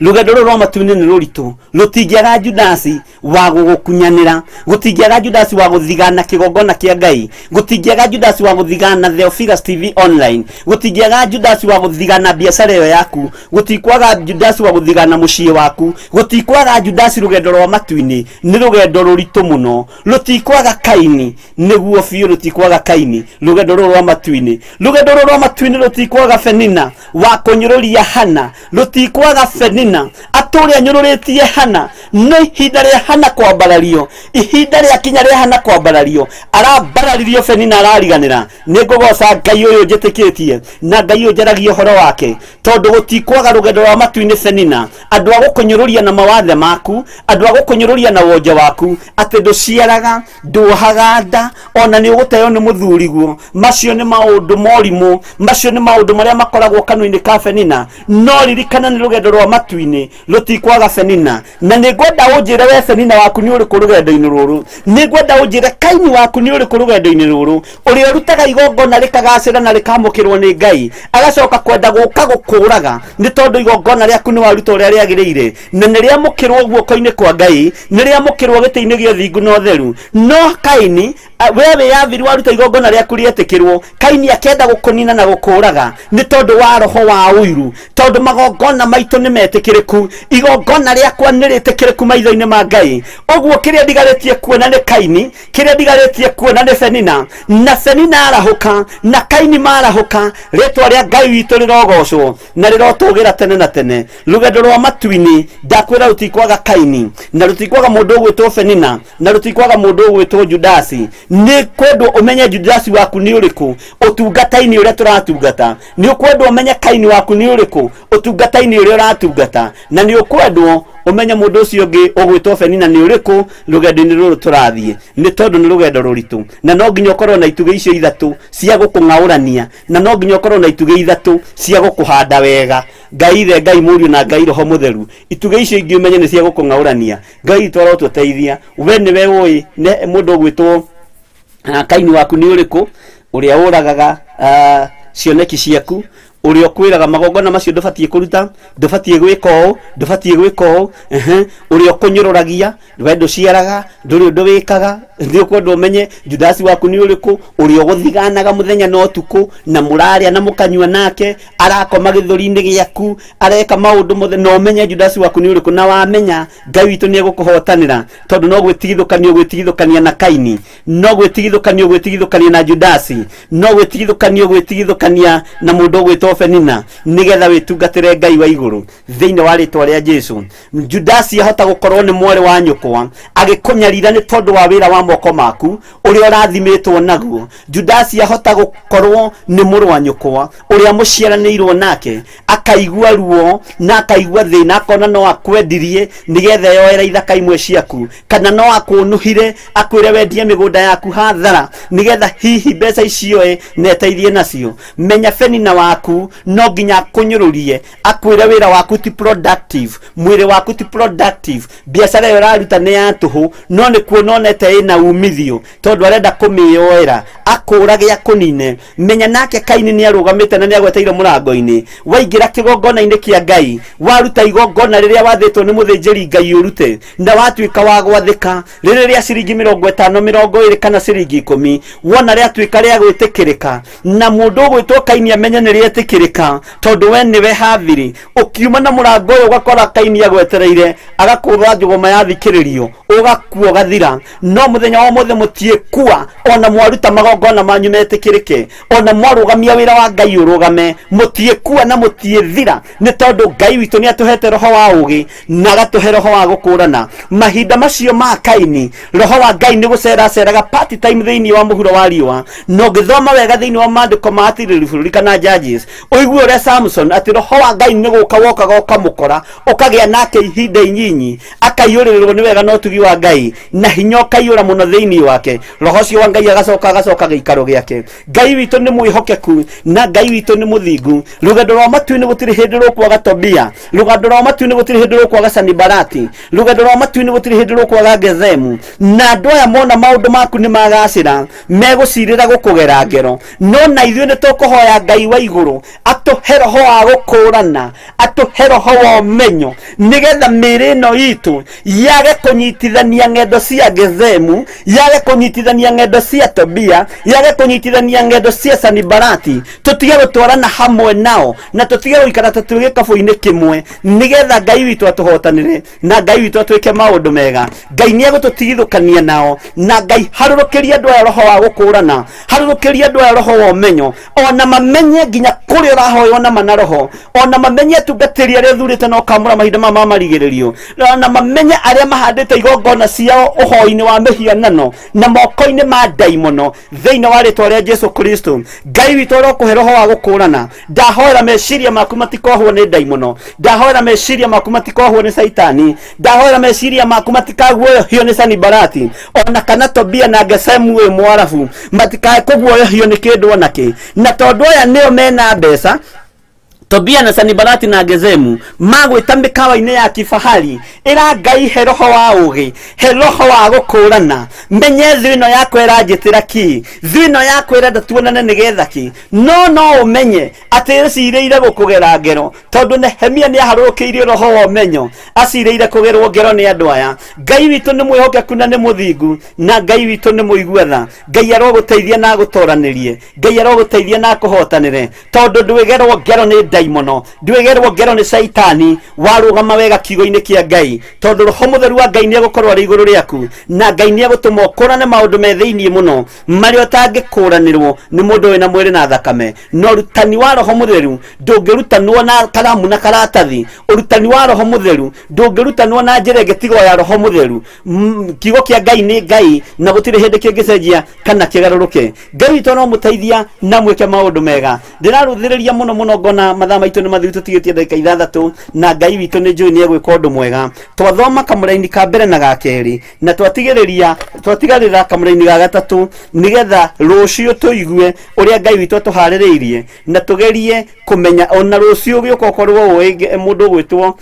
Rũgendo rũrũ rwa matu-inĩ nĩ rũritũ, rũtingĩaga Judasi wa gũgũkunyanĩra, gũtingĩaga Judasi wa gũthigana kĩgongona kĩa Ngai, gũtingĩaga Judasi wa gũthigana Theophilus TV online, gũtingĩaga Judasi wa gũthigana biacara ĩyo yaku, gũtikwaga Judasi wa gũthigana mũciĩ waku, gũtikwaga Judasi. Rũgendo rwa matu-inĩ nĩ rũgendo rũritũ mũno, rũtikwaga Kaini, nĩguo biũ rũtikwaga Kaini. Rũgendo rũrũ rwa matu-inĩ, rũgendo rũrũ rwa matu-inĩ rũtikwaga Penina wa kũnyũrũria Hana, rũtikwaga Penina atũrĩa nyũrũrĩtie Hana. No ihinda rĩa Hana kwambarario, ihinda rĩa kinya rĩa Hana kwambarario, arambararirio Penina arariganĩra. Nĩngũgoca Ngai ũyũ njĩtĩkĩtie na Ngai ũyũ njaragia ũhoro wake, tondũ gũtikwaga rũgendo rwa matu-inĩ Penina, andũ a gũkũnyũrũria na mawathe maku, andũ a gũkũnyũrũria na wonje waku, atĩ ndũciaraga, ndũhaga nda, ona nĩ ũgũteo nĩ mũthuriguo. Macio nĩ maũndũ morimũ, macio nĩ maũndũ marĩa makoragwo kanua-inĩ ka Penina. No ririkana nĩ rũgendo rwa matu-inĩ rũtikwaga Penina. Na nĩngwenda ũnjĩre we Penina waku nĩ ũrĩkũ rũgendo-inĩ rũrũ, nĩngwenda ũnjĩre Kaini waku nĩ ũrĩkũ rũgendo-inĩ rũrũ, ũrĩa ũrutaga igongona rĩkagacĩra na rĩkamũkĩrwo nĩ Ngai, agacoka kwenda gũka gũkũũraga nĩ tondũ igongona rĩaku nĩ waruta ũrĩa rĩagĩrĩire, na nĩ rĩamũkĩrwo guoko-inĩ kwa Ngai, nĩ rĩamũkĩrwo gĩtĩ-inĩ gĩa ũthingu na ũtheru. No Kaini, we wĩyathiri waruta igongona rĩaku rĩetĩkĩrwo, Kaini akenda gũkũnina na gũkũũraga nĩ tondũ wa roho wa ũiru, tondũ magongona maitũ nĩ metĩkĩrĩku, igongona rĩakwa nĩ rĩtĩkĩrĩku maitho-inĩ ma Ngai. Ũguo kĩrĩa ndigarĩtie kuona nĩ Kaini, kĩrĩa ndigarĩtie kuona nĩ Penina, na Penina arahũka na Kaini marahũka, rĩtwa rĩa Ngai witũ rĩrogocwo na rĩrotũgĩra tene na tene. Rũgendo rwa matu-inĩ ndakwĩra rũtikwaga Kaini, na rũtikwaga mũndũ ũgwĩtwo Penina, na rũtikwaga mũndũ ũgwĩtwo Judasi. Nĩ kwendwo ũmenye Judasi waku nĩ ũrĩkũ ũtungata-inĩ ũrĩa tũratungata, nĩ ũkwendwo ũmenye Kaini waku nĩ ũrĩkũ ũtungata-inĩ ũrĩa ũratungata, na nĩ ũkwendwo umenye mũndũ ũcio ũngĩ ũgwĩtwo Penina nĩ ũrĩkũ rũgendo-inĩ rũrũ tũrathiĩ, nĩ tondũ nĩ rũgendo rũritũ. Na no nginya ũkorwo na itugĩ icio ithatũ cia gũkũng'aũrania, na no nginya ũkorwo na itugĩ ithatũ cia gũkũhanda wega, Ngai Ithe, Ngai Mũriũ na Ngai Roho Mũtheru. Itugĩ icio ingĩ ũmenye nĩ cia gũkũng'aũrania. Ngai itwara ũtũteithia, we nĩwe ũĩ mũndũ ũgwĩtwo Kaini waku nĩ ũrĩkũ, ũrĩa ũragaga cioneki ciaku, ũrĩa ũkwĩraga magongona macio ndũbatiĩ kũruta, ndũbatiĩ gwĩka ũũ, ndũbatiĩ gwĩka ũũ, ũrĩa ũkũnyũrũragia, we ndũciaraga, ndũrĩ ũndũ wĩkaga. Nĩ ũkwenda ũmenye Judasi waku nĩ ũrĩkũ, ũrĩa ũgũthiganaga mũthenya na ũtukũ, na mũrarĩa na mũkanyua nake, arakoma gĩthũri-inĩ gĩaku, areka maũndũ mothe. Na ũmenye Judasi waku nĩ ũrĩkũ, na wamenya Ngai witũ nĩ egũkũhotanĩra, tondũ no gwĩtigithũkania ũgwĩtigithũkania na Kaini, no gwĩtigithũkania ũgwĩtigithũkania na Judasi, no gwĩtigithũkania ũgwĩtigithũkania na mũndũ ũgwĩtwo wĩtwo Penina nigetha wĩtungatĩre Ngai wa igũrũ thĩinĩ wa rĩtwa rĩa Jesu. Judasi ahota gũkorwo nĩ mwarĩ wa nyũkwa agĩkũnyarira nĩ tondũ wa wĩra wa moko maku ũrĩa ũrathimĩtwo naguo. Judasi ahota gũkorwo nĩ mũrũ wa nyũkwa ũrĩa mũciaranĩirwo nake akaigua ruo na akaigua thĩna akona no akwendirie nigetha yoera ithaka imwe ciaku, kana no akũnuhire akwĩre wendie mĩgũnda yaku hathara nigetha hihi mbeca icio neteithie nacio. Menya Penina waku no nginya kũnyũrũrie akwĩre wĩra waku ti productive, mwĩrĩ waku ti productive, biacara ĩyo ũraruta nĩ ya tũhũ, no nĩ kuona onete ĩna umithio tondũ arenda kũmĩyoera akũrage akũnine. Menya nake Kaini nĩ arũgamĩte na nĩ agweteire mũrango-inĩ. Waingĩra kĩgongona-inĩ kĩa Ngai waruta igongona rĩrĩa wathĩtwo nĩ mũthĩnjĩri Ngai ũrute na watuĩka wa gwathĩka rĩrĩ rĩa ciringi 50 20 kana ciringi 10, wona rĩatuĩka rĩa gwĩtĩkĩrĩka na mũndũ ũgwĩtwo Kaini amenye nĩ rĩetĩkĩrĩka tondũ we nĩwe hathiri. Ũkiuma na mũrango ũyũ ũgakora Kaini agwetereire agakũrwa njũgũma yathikĩrĩrio ũgakua ũgathira. No mũthenya wa mũthĩ mũtiĩkua ona mwaruta magongona manyu metĩkĩrĩke, ona mwarũgamia wĩra wa Ngai ũrũgame, mũtiĩkua na mũtiĩthira nĩ tondũ Ngai witũ nĩ atũhete roho wa ũgĩ na agatũhe roho wa gũkũrana. Mahinda macio ma Kaini roho wa Ngai nĩ gũceraceraga party time thĩinĩ wa mũhuro wa riũa. No ngĩthoma wega thĩinĩ wa maandĩko ma Atirĩrĩ bũrũri kana Judges ũigue ũrĩa Samson atĩ roho wa Ngai nĩ gũka wokaga ũkamũkora ũkagĩa nake ihinda inyinyi akaiyũrĩrĩrwo nĩ wega no tugi wa Ngai na hinya ũkaiyũra mũno thĩinĩ wake. Roho ũcio wa Ngai agacoka gĩikaro gĩake. Ngai witũ nĩ mwĩhokeku na Ngai witũ nĩ mũthingu. Rũgendo rwa matu-inĩ gũtirĩ hĩndĩ rũkwaga Tobia, rũgendo rwa matu-inĩ gũtirĩ hĩndĩ rũkwaga Sanibalati, rũgendo rwa matu-inĩ gũtirĩ hĩndĩ rũkwaga Gethemu. Na andũ aya mona maũndũ maku nĩ magacĩra megũcirĩra gũkũgera ngero, no na ithuĩ nĩ tũkũhoya Ngai wa igũrũ atũhe roho wa gũkũrana, atũhe roho wa ũmenyo nigetha mĩĩrĩ ĩno itũ yage kũnyitithania ng'endo cia Gethemu, yage kũnyitithania ng'endo cia Tobia, yage kũnyitithania ng'endo cia Sanibalati, tũtige gũtwarana hamwe nao na tũtige gũikara tũtuĩke kabũ-inĩ kĩmwe nigetha Ngai witũ atũhotanĩre na Ngai witũ atwĩke maũndũ mega. Ngai nĩ egũtũtigithũkania nao na Ngai harũrũkĩria andũ aya roho wa gũkũrana, harũrũkĩria andũ aya roho wa ũmenyo, ona mamenye nginya kũrĩa ũrahoywo na mana roho, ona mamenye atungatĩri arĩa thurĩte na ũkamũra mahinda ma marigĩrĩrio, ona mamenye arĩa mahandĩte igongona ciao ũhoi-inĩ wa mĩhianano na moko-inĩ ma ndaimono thĩinĩ wa rĩtwa rĩa Jesu Kristo. Ngai witũ arokũhe roho wa gũkũrana. Ndahoera meciria maku matikohwo nĩ ndaimono, ndahoera meciria maku matikohwo nĩ Saitani, ndahoera meciria maku matikaguoyohio nĩ Sanibalati ona kana Tobia na Gethemu ũyũ mwarabu, matikae kũguoyohio nĩ kĩndũ onakĩ. Na tondũ aya nĩo mena mbeca, Tobia na Sanibalati na Gethemu magwĩta mĩkawa-inĩ ya kifahari, ĩra Ngai he roho wa ũgĩ, he roho wa gũkũrana. Menye thũ ĩno yakwa ĩranjĩtĩra ki, thũ ĩno yakwa ĩrenda tuonane nĩgetha ki, no ũmenye atĩ ĩcirĩire gũkũgera ngero tondũ Nehemia nĩ aharũrũkĩirie roho wa ũmenyo, acirĩire kũgerwo ngero nĩ andũ aya. Ngai witũ nĩ mwĩhokeku na nĩ mũthingu na Ngai witũ nĩ mũigua tha. Ngai arogũteithia na agũtoranĩrie, Ngai arogũteithia na akũhotanĩre tondũ ndwĩgerwo ngero nĩ ndaimono, ndwĩgerwo ngero nĩ Saitani, warũgama wega kiugo-inĩ kĩa Ngai tondũ roho mũtheru wa Ngai nĩ egũkorwo arĩ igũrũ rĩaku na Ngai nĩ egũtũma ũkũrane maũndũ me thĩinĩ mũno marĩa ũtangĩkũranĩrwo nĩ mũndũ wĩna mwĩrĩ na thakame. No ũrutani wa roho mũtheru ndũngĩrutanwo na karamu na karatathi, ũrutani wa roho mũtheru ndũngĩrutanwo na njĩra ĩngĩtigwo ya roho mũtheru. Kiugo kĩa Ngai nĩ Ngai na gũtirĩ hĩndĩ kĩngĩcenjia kana kĩgarũrũke. Ngai witũ no mũteithia na mwĩke maũndũ mega. Ndĩrarũthĩrĩria mũno ngona mathaa maitũ nĩ mathiru tũtigĩtie ndagĩka 6 na Ngai witũ nĩ njũĩ nĩ egwĩka ũndũ mwega. Twathoma kamũraini ka mbere na ga kerĩ na twatigarĩra kamũraini ga gatatũ nigetha rũciũ tũigue ũrĩa Ngai witũ atũharĩrĩirie na tũgerie kũmenya ona rũciũ gĩũka ũkorwo ũĩ mũndũ ũgwĩtwo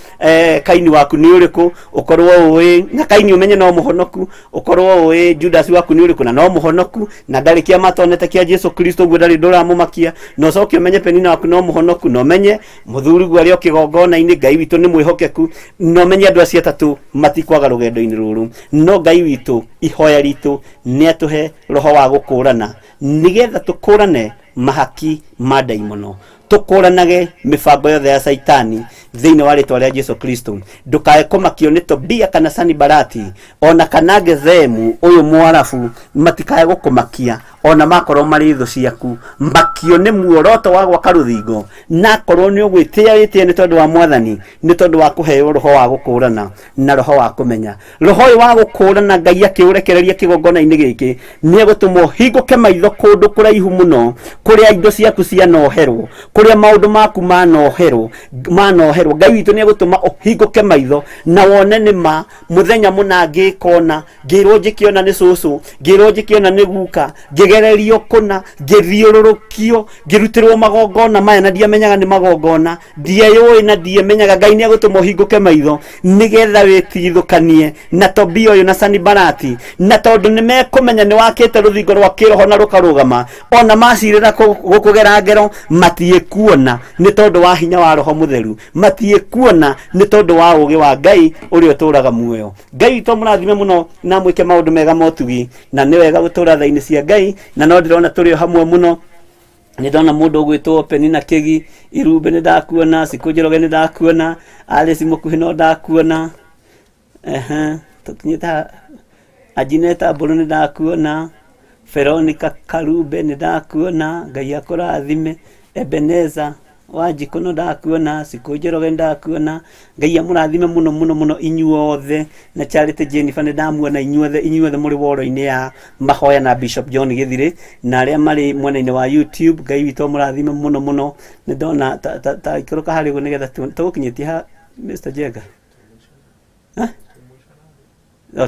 Kaini waku nĩ ũrĩkũ, ũkorwo ũĩ na Kaini ũmenye no mũhonoku, ũkorwo ũĩ Judasi waku nĩ ũrĩkũ na no mũhonoku na ndarĩ kĩama tonete kĩa Jesu Kristo guo ndarĩ ndũramũmakia, no ũcoke ũmenye Penina waku no mũhonoku, no menye mũthuri guo arĩ o kĩgongona-inĩ. Ngai witũ nĩ mwĩhokeku, no menye andũ acio atatũ matikwaga rũgendo-inĩ rũrũ. No Ngai witũ ihoya ritũ nĩ atũhe roho wa gũkũrana nigetha tũkũrane mahaki ma ndaimono, tũkũranage mĩbango yothe ya Saitani thĩinĩ wa rĩtwa rĩa Jesu Kristo. Ndũkae kũmakio nĩ Tobia kana Sanibalati ona kana Gethemu ũyũ mwarabu, matikae gũkũmakia ona makorwo mari thu ciaku makio ni muoroto wa gwaka ruthingo na korwo ni ugwitia witia ni tondu wa mwathani ni tondu wa kuheo roho wa gukurana na roho wa kumenya roho wa gukurana Ngai akiurekereria kigongona-ini giki ni egutuma hinguke maitho kundu kuraihu muno kuria indo ciaku cianoherwo kuria maundu maku manoherwo Ngai witu ni egutuma hinguke maitho na wone nima muthenya muna ngikona ngirwo njikiona ni cucu ngirwo njikiona ni guka ngigererio kuna ngithiururukio ngirutirwo magongona maya na ndiamenyaga ni magongona ndieyoi na ndiemenyaga Ngai ni egutuma hinguke maitho nigetha witithukanie na Tobia uyu na Sanibalati na tondu nimekumenya ni wakite ruthingo rwa kiroho na rukarugama ona macirira gukugera ngero matiekuona ni tondu wa hinya wa roho mutheru matiekuona ni tondu wa ugi wa Ngai uri uturaga muoyo Ngai witu murathime muno na mwike maundu mega motugi na ni wega gutura thaini cia Ngai na no ndirona turi hamwe muno ni ndona mundu gwitwo Penina Kegi Irumbe ni ndakuona Sikunjiroge ni ndakuona Alice Mukuhi no ndakuona tukinyita Ajineta Mburu ni ndakuona Veronica Karumbe ni ndakuona Ngai akurathime Ebeneza Wanjiku no ndakuona Sikunjiroge ndakuona Ngai amurathime muno muno muno inyuothe na Charity Jennifer ni ndamuona inyuothe muri woro-ini ya mahoya na Bishop John Githire na aria mari mwena-ini wa YouTube Ngai witu amurathime muno muno ni ndona ta ikuruka hari gu nigetha tugukinyitie ha Mr. Jega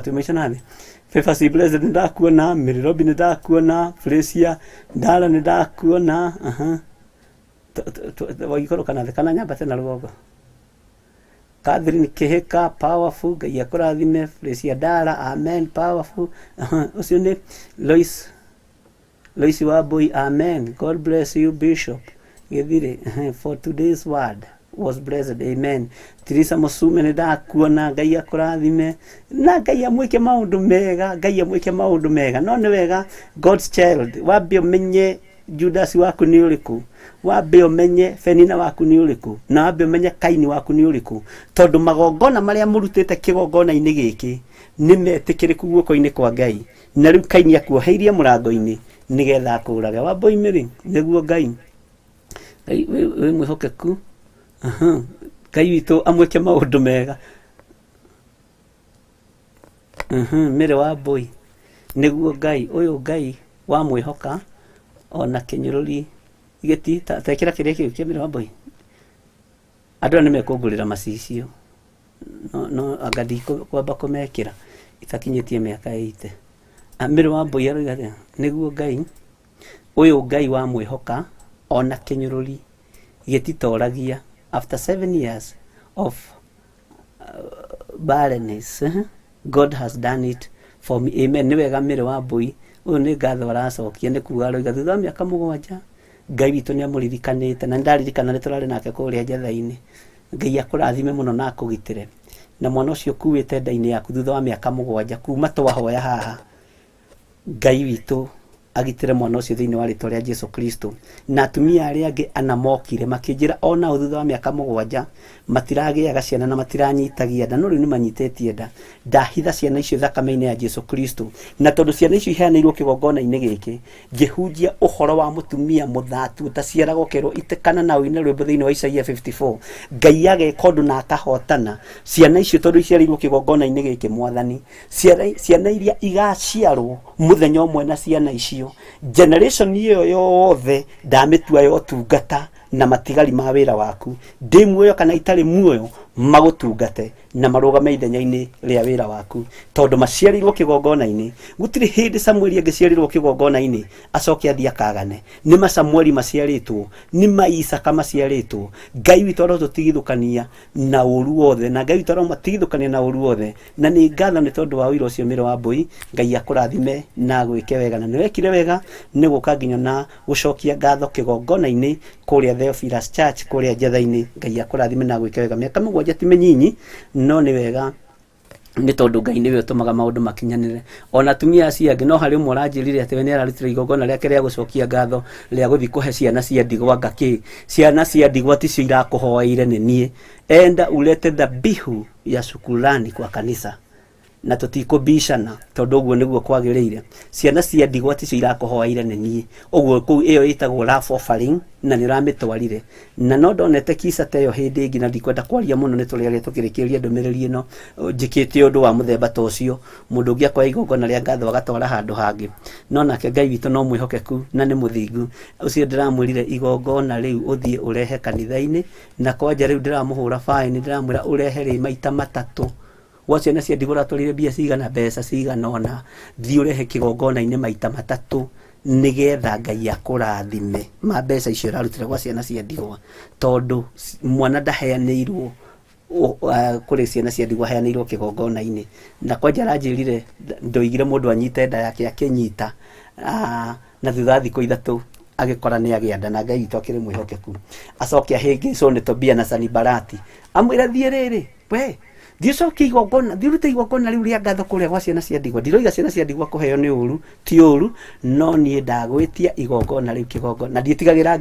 tumeisha nani Fefa si Blessed ni ndakuona Mary Robin ni ndakuona Felicia Ndala ni ndakuona wagikuruka na thekana nyamba tena rugogo Catherine Kihika Powerful Ngai akurathime Felicia Ndala amen Powerful ucio ni Lois Wambui amen God bless you Bishop Githire for today's word was blessed amen Teresa Musume ni ndakuona Ngai akurathime na Ngai amwike maundu mega no ni wega God's child wambe umenye Judas waku ni uriku wambe umenye Penina waku ni uriku na wambe umenye Kaini waku ni uriku tondu magongona maria murutite kigongona-ini giki ni metikiriku guoko-ini kwa Ngai na riu Kaini akuoheirie murango-ini nigetha akurage Wambui Miri niguo Ngai we mwihokeku Ngai witu amwike maundu mega Miri Wambui niguo Ngai uyu Ngai wa mwihoka ona kinyururi igeti tekira kiria kiu kia Miri Wambui andu ni mekungurira macicio no agadi kwamba kumekira itakinyitie miaka 80 Miri Wambui aroiga niguo Ngai uyu Ngai wa mwihoka ona kinyururi igetitoragia after 7 years of barrenness God has done it for me amen ni wega Miri Wambui uyu ni ngatho aracokia ni kuga aroiga thutha wa miaka 7 Ngai witu ni amuririkanite na ndaririkana ni turari nake kuria njetha-ini Ngai akurathime muno na akugitire na mwana ucio kuwite nda-ini yaku thutha wa miaka 7 kuma twahoya haha Ngai witu agitire mwana ucio thiini wa ritwa ria Jesu Kristo na atumia aria angi anamokire makinjira ona thutha wa miaka 7 matiragiaga ciana na matiranyitagia nda no riu ni manyitetie nda ndahitha ciana icio thakame-ini ya Jesu Kristo na tondu ciana icio iheanirwo kigongona-ini giki ngihunjia uhoro wa mutumia muthatu utaciaragwo kerwo itekana na uine rwimbo thiini wa Isaia 54 Ngai ageka undu na akahotana ciana icio tondu iciarirwo kigongona-ini giki mwathani ciana iria igaciarwo muthenya umwe na ciana icio generation iyo yothe ndamitua yo tungata na matigari ma wira waku ndi muoyo kana itari muoyo magutungate na marugame ithenya-ini ria wira waku tondu maciarirwo kigongona-ini gutiri hindi Samueli angiciarirwo kigongona-ini acoke athia kagane ni Samueli maciaritwo ni Isaka maciaritwo Ngai witu arotutigithukania na uru wothe na Ngai witu aromatigithukania na uru wothe na ni ngatho ni tondu wa wira ucio Miri Wambui Ngai akurathime na gwike wega na ni wekire wega ni guka nginya na gucokia ngatho kigongona-ini kuria Theophilus Church kuria njetha-ini Ngai akurathime na gwike wega miaka 7 ti minyinyi no ni wega ni tondu Ngai niwe utumaga maundu makinyanire ona atumia acio angi no hari umwe aranjirire ati we ni ararutire igongona riake ria gucokia ngatho ria guthi kuhe ciana cia ndigwa ngaki ciana cia ndigwa ticio irakuhoeire ni nie enda ulete dhabihu ya shukrani kwa kanisa na tutikubicana tondu uguo niguo kwagiriire. Ciana cia ndigwa ticio irakuhoaire ni nie, uguo kuu iyo itagwo love offering na niramitwarire. Na no ndonete kisa teyo hindi ingi na ndikwenda kwaria muno ni turiaria tukirikiria ndumiriri ino njikite undu wa muthemba ta ucio. Mundu ungi akwa igongona ria ngatho agatwara handu hangi, no nake Ngai witu no mwihokeku na ni muthingu. Ucio ndiramwirire igongona riu uthie urehe kanitha-ini, na kwanja riu ndiramuhura fine, ndiramwira urehe ri maita matatu. Waciana cia ndigura turire bia cigana mbeca cigana ona, thie urehe kigongona-ini maita matatu nigetha Ngai akurathime ma mbeca icio rarutire gwa ciana cia ndigwa, tondu mwana ndaheanirwo kuri ciana cia ndigwa heanirwo kigongona-ini. Na kwanja ranjirire ndoigire mundu anyite nda yake akinyita na thutha thiku ithatu agikora ni agianda, na Ngai witu akiri mwihokeku acokia hingicwo ni Tobia na Sanibalati amwira thie riri we thicokia igongona, thiurute igongona riu ria ngatho kuria gwa ciana cia ndigwa. Ndiroiga ciana cia ndigwa kuheo ni uru, ti uru, no nie ndagwitia igongona riu kigongona, na ndietigagira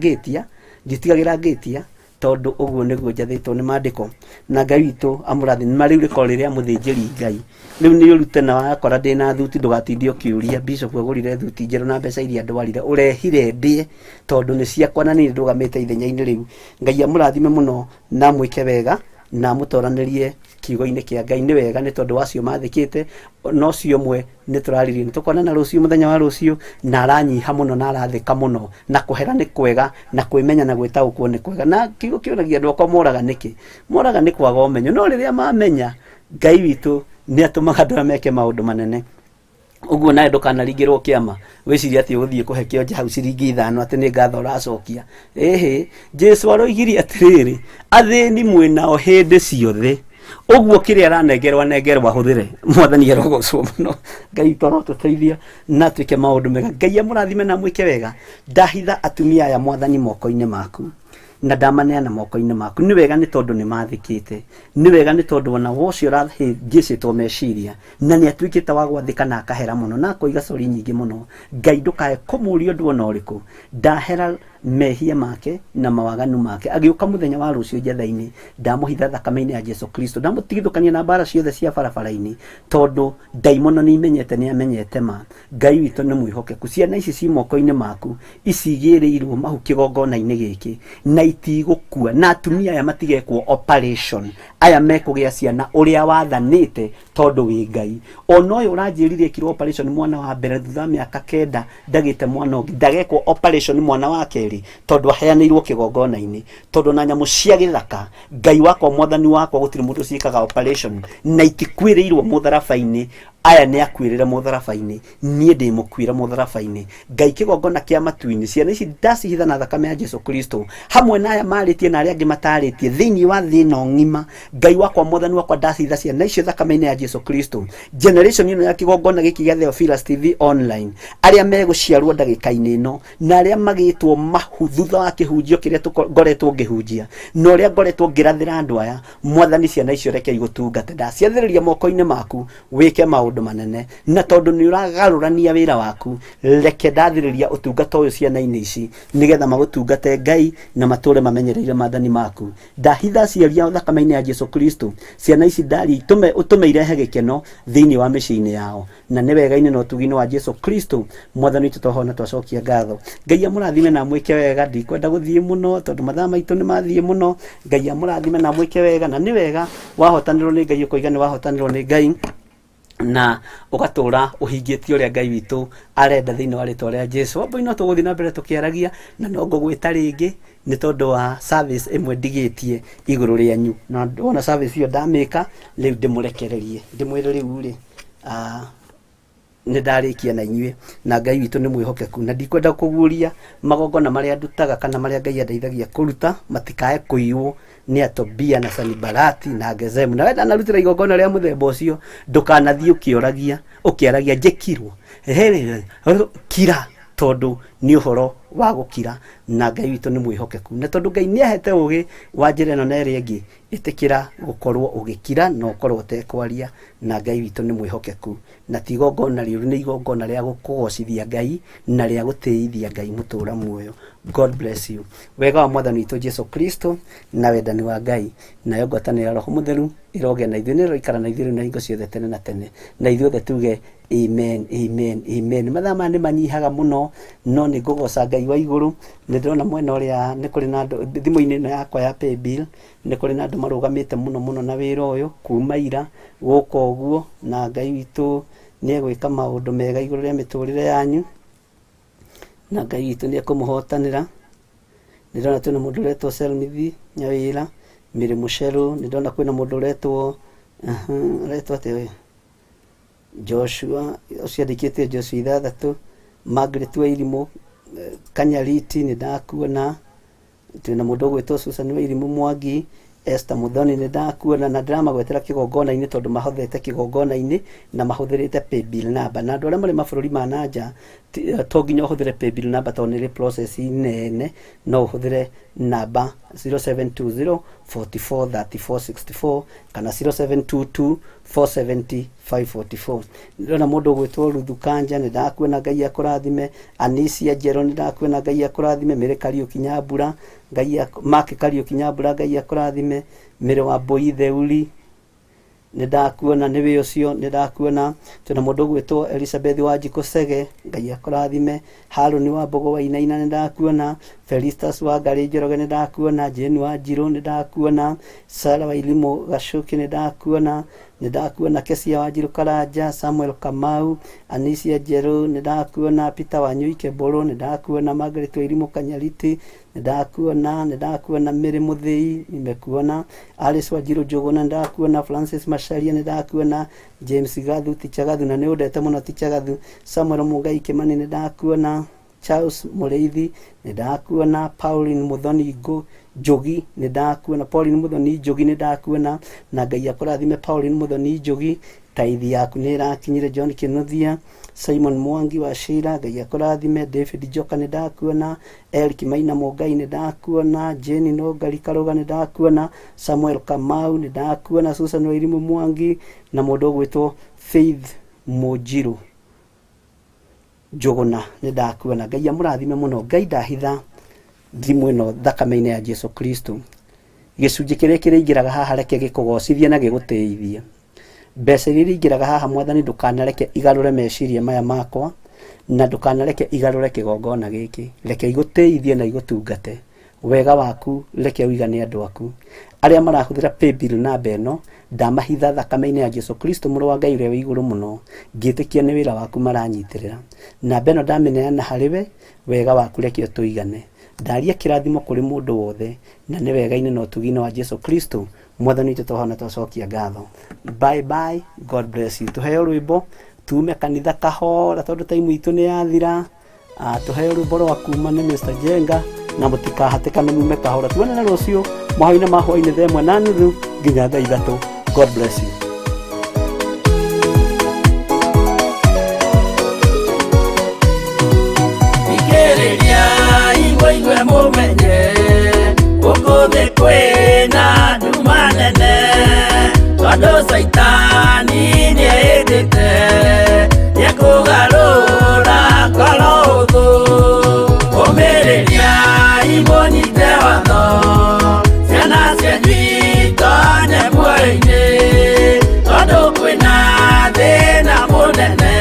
ngitia tondu uguo niguo njathitwo ni maandiko. Na Ngai witu amurathime riu riko riria muthinjiri Ngai riu ni urute na wakora ndina thuti ndugatindie ukiuria bishop agurire thuti njeru na mbeca iria ndwarire urehire ndie tondu ni ciakwa na ni ndugamite ithenya-ini riu. Ngai amurathime muno na mwike wega na mutoranirie kiugo-ini kia Ngai. Ni wega ni tondu wacio mathikite, no cio mwe ni turaririe ni tukonana rucio muthenya wa rucio, na aranyiha muno na arathika muno, na kuhera ni kwega na kwimenya na gwitaukwo ni kwega. Na kiugo kiuragia andu akwa moraga niki moraga ni kwaga umenyo, no riria mamenya Ngai witu ni atumaga andu meke maundu manene. Uguo nae ndukanaringirwo kiama wiciria ati uguthie kuhe kionje hau ciringi 5 ati ni ngatho uracokia. Jesu aroigire atiriri athini mwinao hindi ciothe, uguo kiria aranengerwa huthire mwathani arogocwo muno. Ngai toro tuteithia na twike maundu mega. Ngai amurathime na mwike wega. Ndahitha atumia aya mwathani moko-ini maku na ndamaneana moko-ini maku. Ni wega ni tondu ni mathikite, ni wega ni tondu ona wocio rathingicitwo meciria na ni atwikite wa gwathika na akahera muno na koiga cori nyingi muno. Ngai ndukae kumuria undu ona uriku, ndahera mehia make na mawaganu make. Agiuka muthenya wa rucio njetha-ini, ndamuhitha thakame-ini ya Jesu Kristo, ndamutigithukania na mbara ciothe cia barabara-ini tondu daimono ni imenyete ni amenyete ma. Ngai witu ni mwihokeku. Ciana ici ci moko-ini maku icigirirwo mahu kigongona-ini giki na itigukua, na atumia aya matigekwo operation, aya mekugia ciana uria wathanite tondu wi Ngai. Ona uyu uranjiririe kirwo operation mwana wa mbere thutha miaka 9 ndagite mwana ungi, ndagekwo operation mwana wa keri tondu aheanirwo kigongona-ini, tondu na nyamu cia githaka Ngai wakwa mwathani wakwa gutiri mundu ciikaga operation na itikwirirwo mutharaba-ini. Aya ni akwirire mutharaba-ini, nie ndi mukwira mutharaba-ini. Ngai kigongona kia matu-ini, ciana ici ndacihitha na thakame ya Jesu Kristo hamwe na aya maritie na aria angi mataritie thiini wa thina ng'ima. Ngai wakwa mwathani wakwa ndacihitha ciana icio thakame-ini ya Jesu Kristo. Generation ino ya kigongona giki gia Theophilus TV online, aria meguciarwo ndagika-ini ino na aria magitwo mahu thutha wa kihunjio kiria ngoretwo ngihunjia no aria ngoretwo ngirathira andu aya, mwathani ciana icio reke igutungate. Ndaciathiriria moko-ini maku wike maundu manene, na tondu ni uragarurania wira waku, reke ndathiriria utungata uyu ciana-ini ici nigetha magutungate Ngai na mature mamenyereire mathani maku. Ndahitha ciaria thakame-ini ya Jesu Kristo, ciana ici ndari utume irehe gikeno thiini wa micii-ini yao, na ni wega-ini na utugi-ini wa Jesu Kristo mwathani witu twahona twacokia ngatho. Ngai amurathime na mwike wega. Ndikwenda guthie muno tondu mathaa maitu ni mathie muno. Ngai amurathime na mwike wega, na ni wega wahotanirwo ni Ngai ukoiga ni wahotanirwo ni Ngai na ugatura uhingitie uria Ngai witu arenda thiini wa ritwa ria Jesu. Wambo no tuguthii na mbere tukiaragia na no ngugwita ringi ni tondu wa service imwe ndigitie iguru rianyu, na wona service iyo ndamika riu ndimurekererie ndimwire riu ri ni ndarikia na inyue, na Ngai witu ni mwihokeku, na ndikwenda kuguria magongona maria ndutaga kana maria Ngai andeithagia kuruta matikae kuiwo ni Tobia na Sanibalati na Gezemu. Na wenda narutira igongona ria muthemba ucio ndukanathie ukiaragia njikirwo kira tondu ni uhoro wa gukira na Ngai witũ nĩ mwĩhokeku, na tondũ Ngai nĩahete ũgĩ wa njĩra ĩno na ĩrĩa ĩngĩ, ĩtĩkĩra gũkorwo ũgĩkira na ũkorwo ũtekwaria, na Ngai witũ nĩ mwĩhokeku, na ti igongona rĩũru, nĩ igongona rĩa gũkũgocithia Ngai na rĩa gũtĩithia Ngai mũtũra muoyo. God bless you. Wega wa Mwathani witũ Jesu Kristo na wendani wa Ngai nayo ngwatanĩro ya Roho Mũtheru ĩrogĩa na ithuĩ, nĩroikara na ithuĩ na hingo ciothe tene na tene, na ithuothe tuge amen, amen, amen. Mathaa maya nĩ manyihaga mũno, no nĩ ngũgoca Ngai wa igũrũ. Nĩ ndĩrona mwena ũrĩa nĩ kũrĩ na andũ thimũ-inĩ ĩno yakwa ya paybill, nĩ kũrĩ na andũ marũgamĩte mũno na wĩra ũyũ kuma ira gũka ũguo, na Ngai witũ nĩ egwĩka maũndũ mega igũrũ rĩa mĩtũrĩre yanyu, na Ngai witũ nĩ ekũmũhotanĩra. Nĩ ndĩrona twĩna mũndũ ũretwo Selmithi Nyawĩra, Mĩrĩ Mũcerũ, nĩ ndĩrona kwĩna mũndũ ũretwo atĩa Joshua, ũciandĩkĩte Joshua 6, Margaret Wairimũ Kanyariti nĩ ndakuona, twĩna mũndũ ũgwĩtwo Susan Wairimũ Mwangi, Esther Muthoni nĩ ndakuona, na ndiramagwetera kĩgongona-inĩ tondũ mahũthĩrĩte kĩgongona-inĩ na mahũthĩrĩte paybill number, na andũ arĩa marĩ mabũrũri ma nanja to nginya ũhũthĩre paybill number tondũ nĩ process nene, no ũhũthĩre namba 0720 44 34 64 kana 0722 470 544. Ndĩrona mũndũ ũgwĩtwo Ruthu Kanja nĩ ndakuona, Ngai akũrathime. Anisia Njero nĩ ndakuona, Ngai akũrathime. Mĩrĩ Kariũki Nyambura, Mark Kariũki Nyambura, Ngai akũrathime. Mĩrĩ wa Mbũi Theuri nĩ ndakuona, nĩwe ũcio nĩ ndakuona. Twĩna mũndũ ũgwĩtwo Elizabeth Wanjikũ Sege, Ngai akũrathime. Harũni wa Mbogo wa Inaina nĩ ndakuona. Felistus wa Ngarĩ Njoroge nĩ ndakuona. Jane wa Njirũ nĩ ndakuona. Sara wa Irimũ Gacuki nĩ ndakuona. Nĩ ndakuona Kesia wa Njirũ Karanja, Samuel Kamau, Anisia Njerũ nĩ ndakuona. Peter wa Nyũike Mbũrũ nĩ ndakuona. Margaret wa Irimũ Kanyariti nĩ ndakuona. Mĩrĩ Mũthĩi nimekuona. Alice wa Njirũ Njũgũna nĩ ndakuona. Francis Macharia nĩ ndakuona. James Gathu, Ticha Gathu, na nĩ ũndete mũno Ticha Gathu. Samuel Mũngai Kĩmani nĩ ndakuona. Charles Mũrĩithi nĩ ndakuona. Pauline Muthoni Njogi nĩ ndakuona. Pauline Muthoni Njogi nĩ ndakuona, na Ngai akũrathime Pauline Muthoni Njogi. Taithi yaku nĩ ĩrakinyire. John Kĩnuthia, Simon Mwangi wa Shira, Ngai akũrathime. David Joka nĩ ndakuona. Eric Maina Mũngai nĩ ndakuona. Jane Nongari Karũga nĩ ndakuona. Samuel Kamau nĩ ndakuona. Susan Wairimũ Mwangi, na mũndũ ũgwĩtwo Faith Mũnjirũ Njũgũna nĩ ndakuona. Ngai amũrathime mũno. Ngai ndahitha thimũ ĩno thakame-inĩ ya Jesu Kristo. Gĩcunjĩ kĩrĩa kĩrĩingĩraga haha reke gĩkũgocithie na gĩgũteithie. Mbeca iria ingĩraga haha Mwathani ndũkanareke igarũre meciria maya makwa, na ndũkanareke igarũre kĩgongona gĩkĩ. Reke igũteithie na igũtungate. Wega waku reke ũigane andũ aku arĩa marahũthĩra paybill number ĩno. Ndamahitha thakame-inĩ ya Jesu Kristo mũrũ wa Ngai ũrĩa wĩ igũrũ mũno. Ngĩtĩkia nĩ wĩra waku maranyitĩrĩra. Namba ĩno ndamĩneana harĩwe. Wega waku reke ũtũigane. Ndaria kĩrathimo kũrĩ mũndũ wothe, na nĩ wega-inĩ na ũtugi-inĩ wa Jesu Kristo. Mwathani witũ tũhana twacokia ngatho. Bye bye. God bless you. Tũheo rwĩmbo tume kanitha kahora tondũ time itũ nĩ yathira. Tũheo rwĩmbo rwa kuma nĩ Mr. Jenga, na mũtikahatĩkane mume kahora. Tuonane rũciũ mahoina ma hwainĩ 1:30 nginya 3:00. God bless you. Igwe mumenye ũkũthĩ kwĩna nduma nene, tondũ Saitani nĩehĩtĩte nĩekũgarũra ngoro hũthũ. Ũmĩrĩria imũnyite watho, ciana cianyu itonye muoyo-inĩ, tondũ kwĩna thĩna mũnene,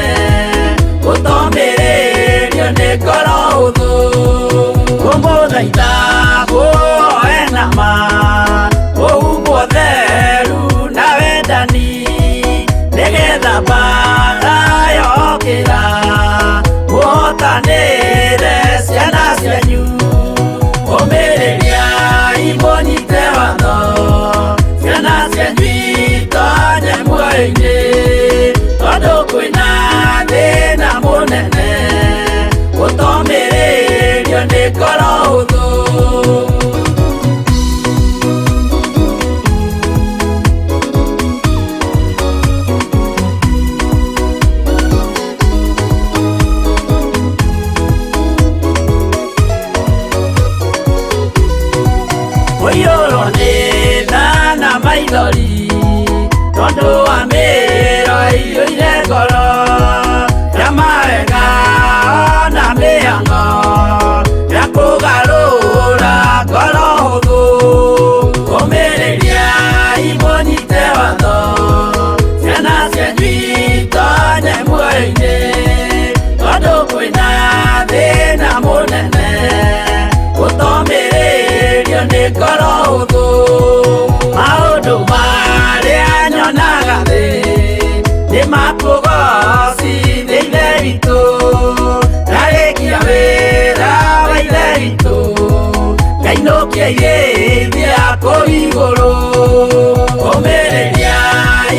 gũtomĩrĩrio nĩ ngoro hũthũ. Ũmũthaitha mũoe nama, mũhumbwo theru na wendani, nĩgetha mbara yokĩra mũhotanĩre ciana cianyu. Ũmĩrĩria imũnyite watho, ciana cianyu itonye muoyo-inĩ, tondũ kwĩna thĩna mũnene, gũtomĩrĩrio nĩ ngoro hũthũ. ngoro hũthũ maũndũ marĩa nyonaga thĩ nĩ makũgocithia ithe witũ ndarĩkia wĩra wa ithe witũ ngainũkia irĩithia kũu igũrũ ũmĩrĩria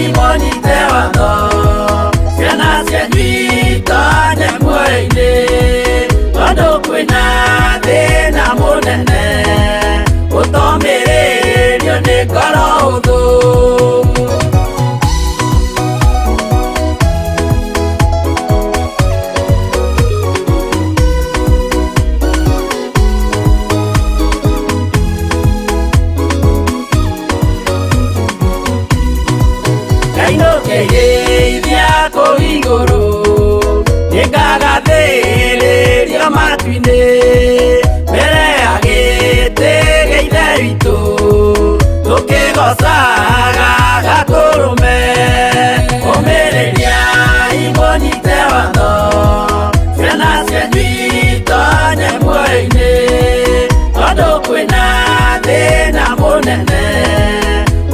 imũnyite watho ciana cianyu itonye muoyo-inĩ tondũ kwĩna thĩna mũnene ũtomĩrĩrio nĩ ngoro hũthũ ngainũkĩirĩithia kũu igũrũ nĩngagathĩrĩrio matu-inĩ mbere ya gĩtĩ gĩa ithe witũ tũkĩgocaga gakũrũme ũmĩrĩria imũnyite watho ciana cianyu itonye muoyo-inĩ tondũ kwĩna thĩna mũnene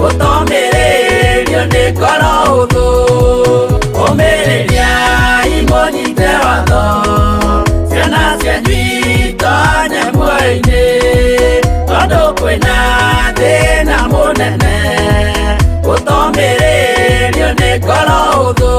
ũtomĩrĩrio nĩ ngoro hũthũ ũmĩrĩria imũnyite watho ciana cianyu itonye muoyo-inĩ tondũ kwĩna thĩna mũnene ũtomĩrĩrio nĩ ngoro hũthũ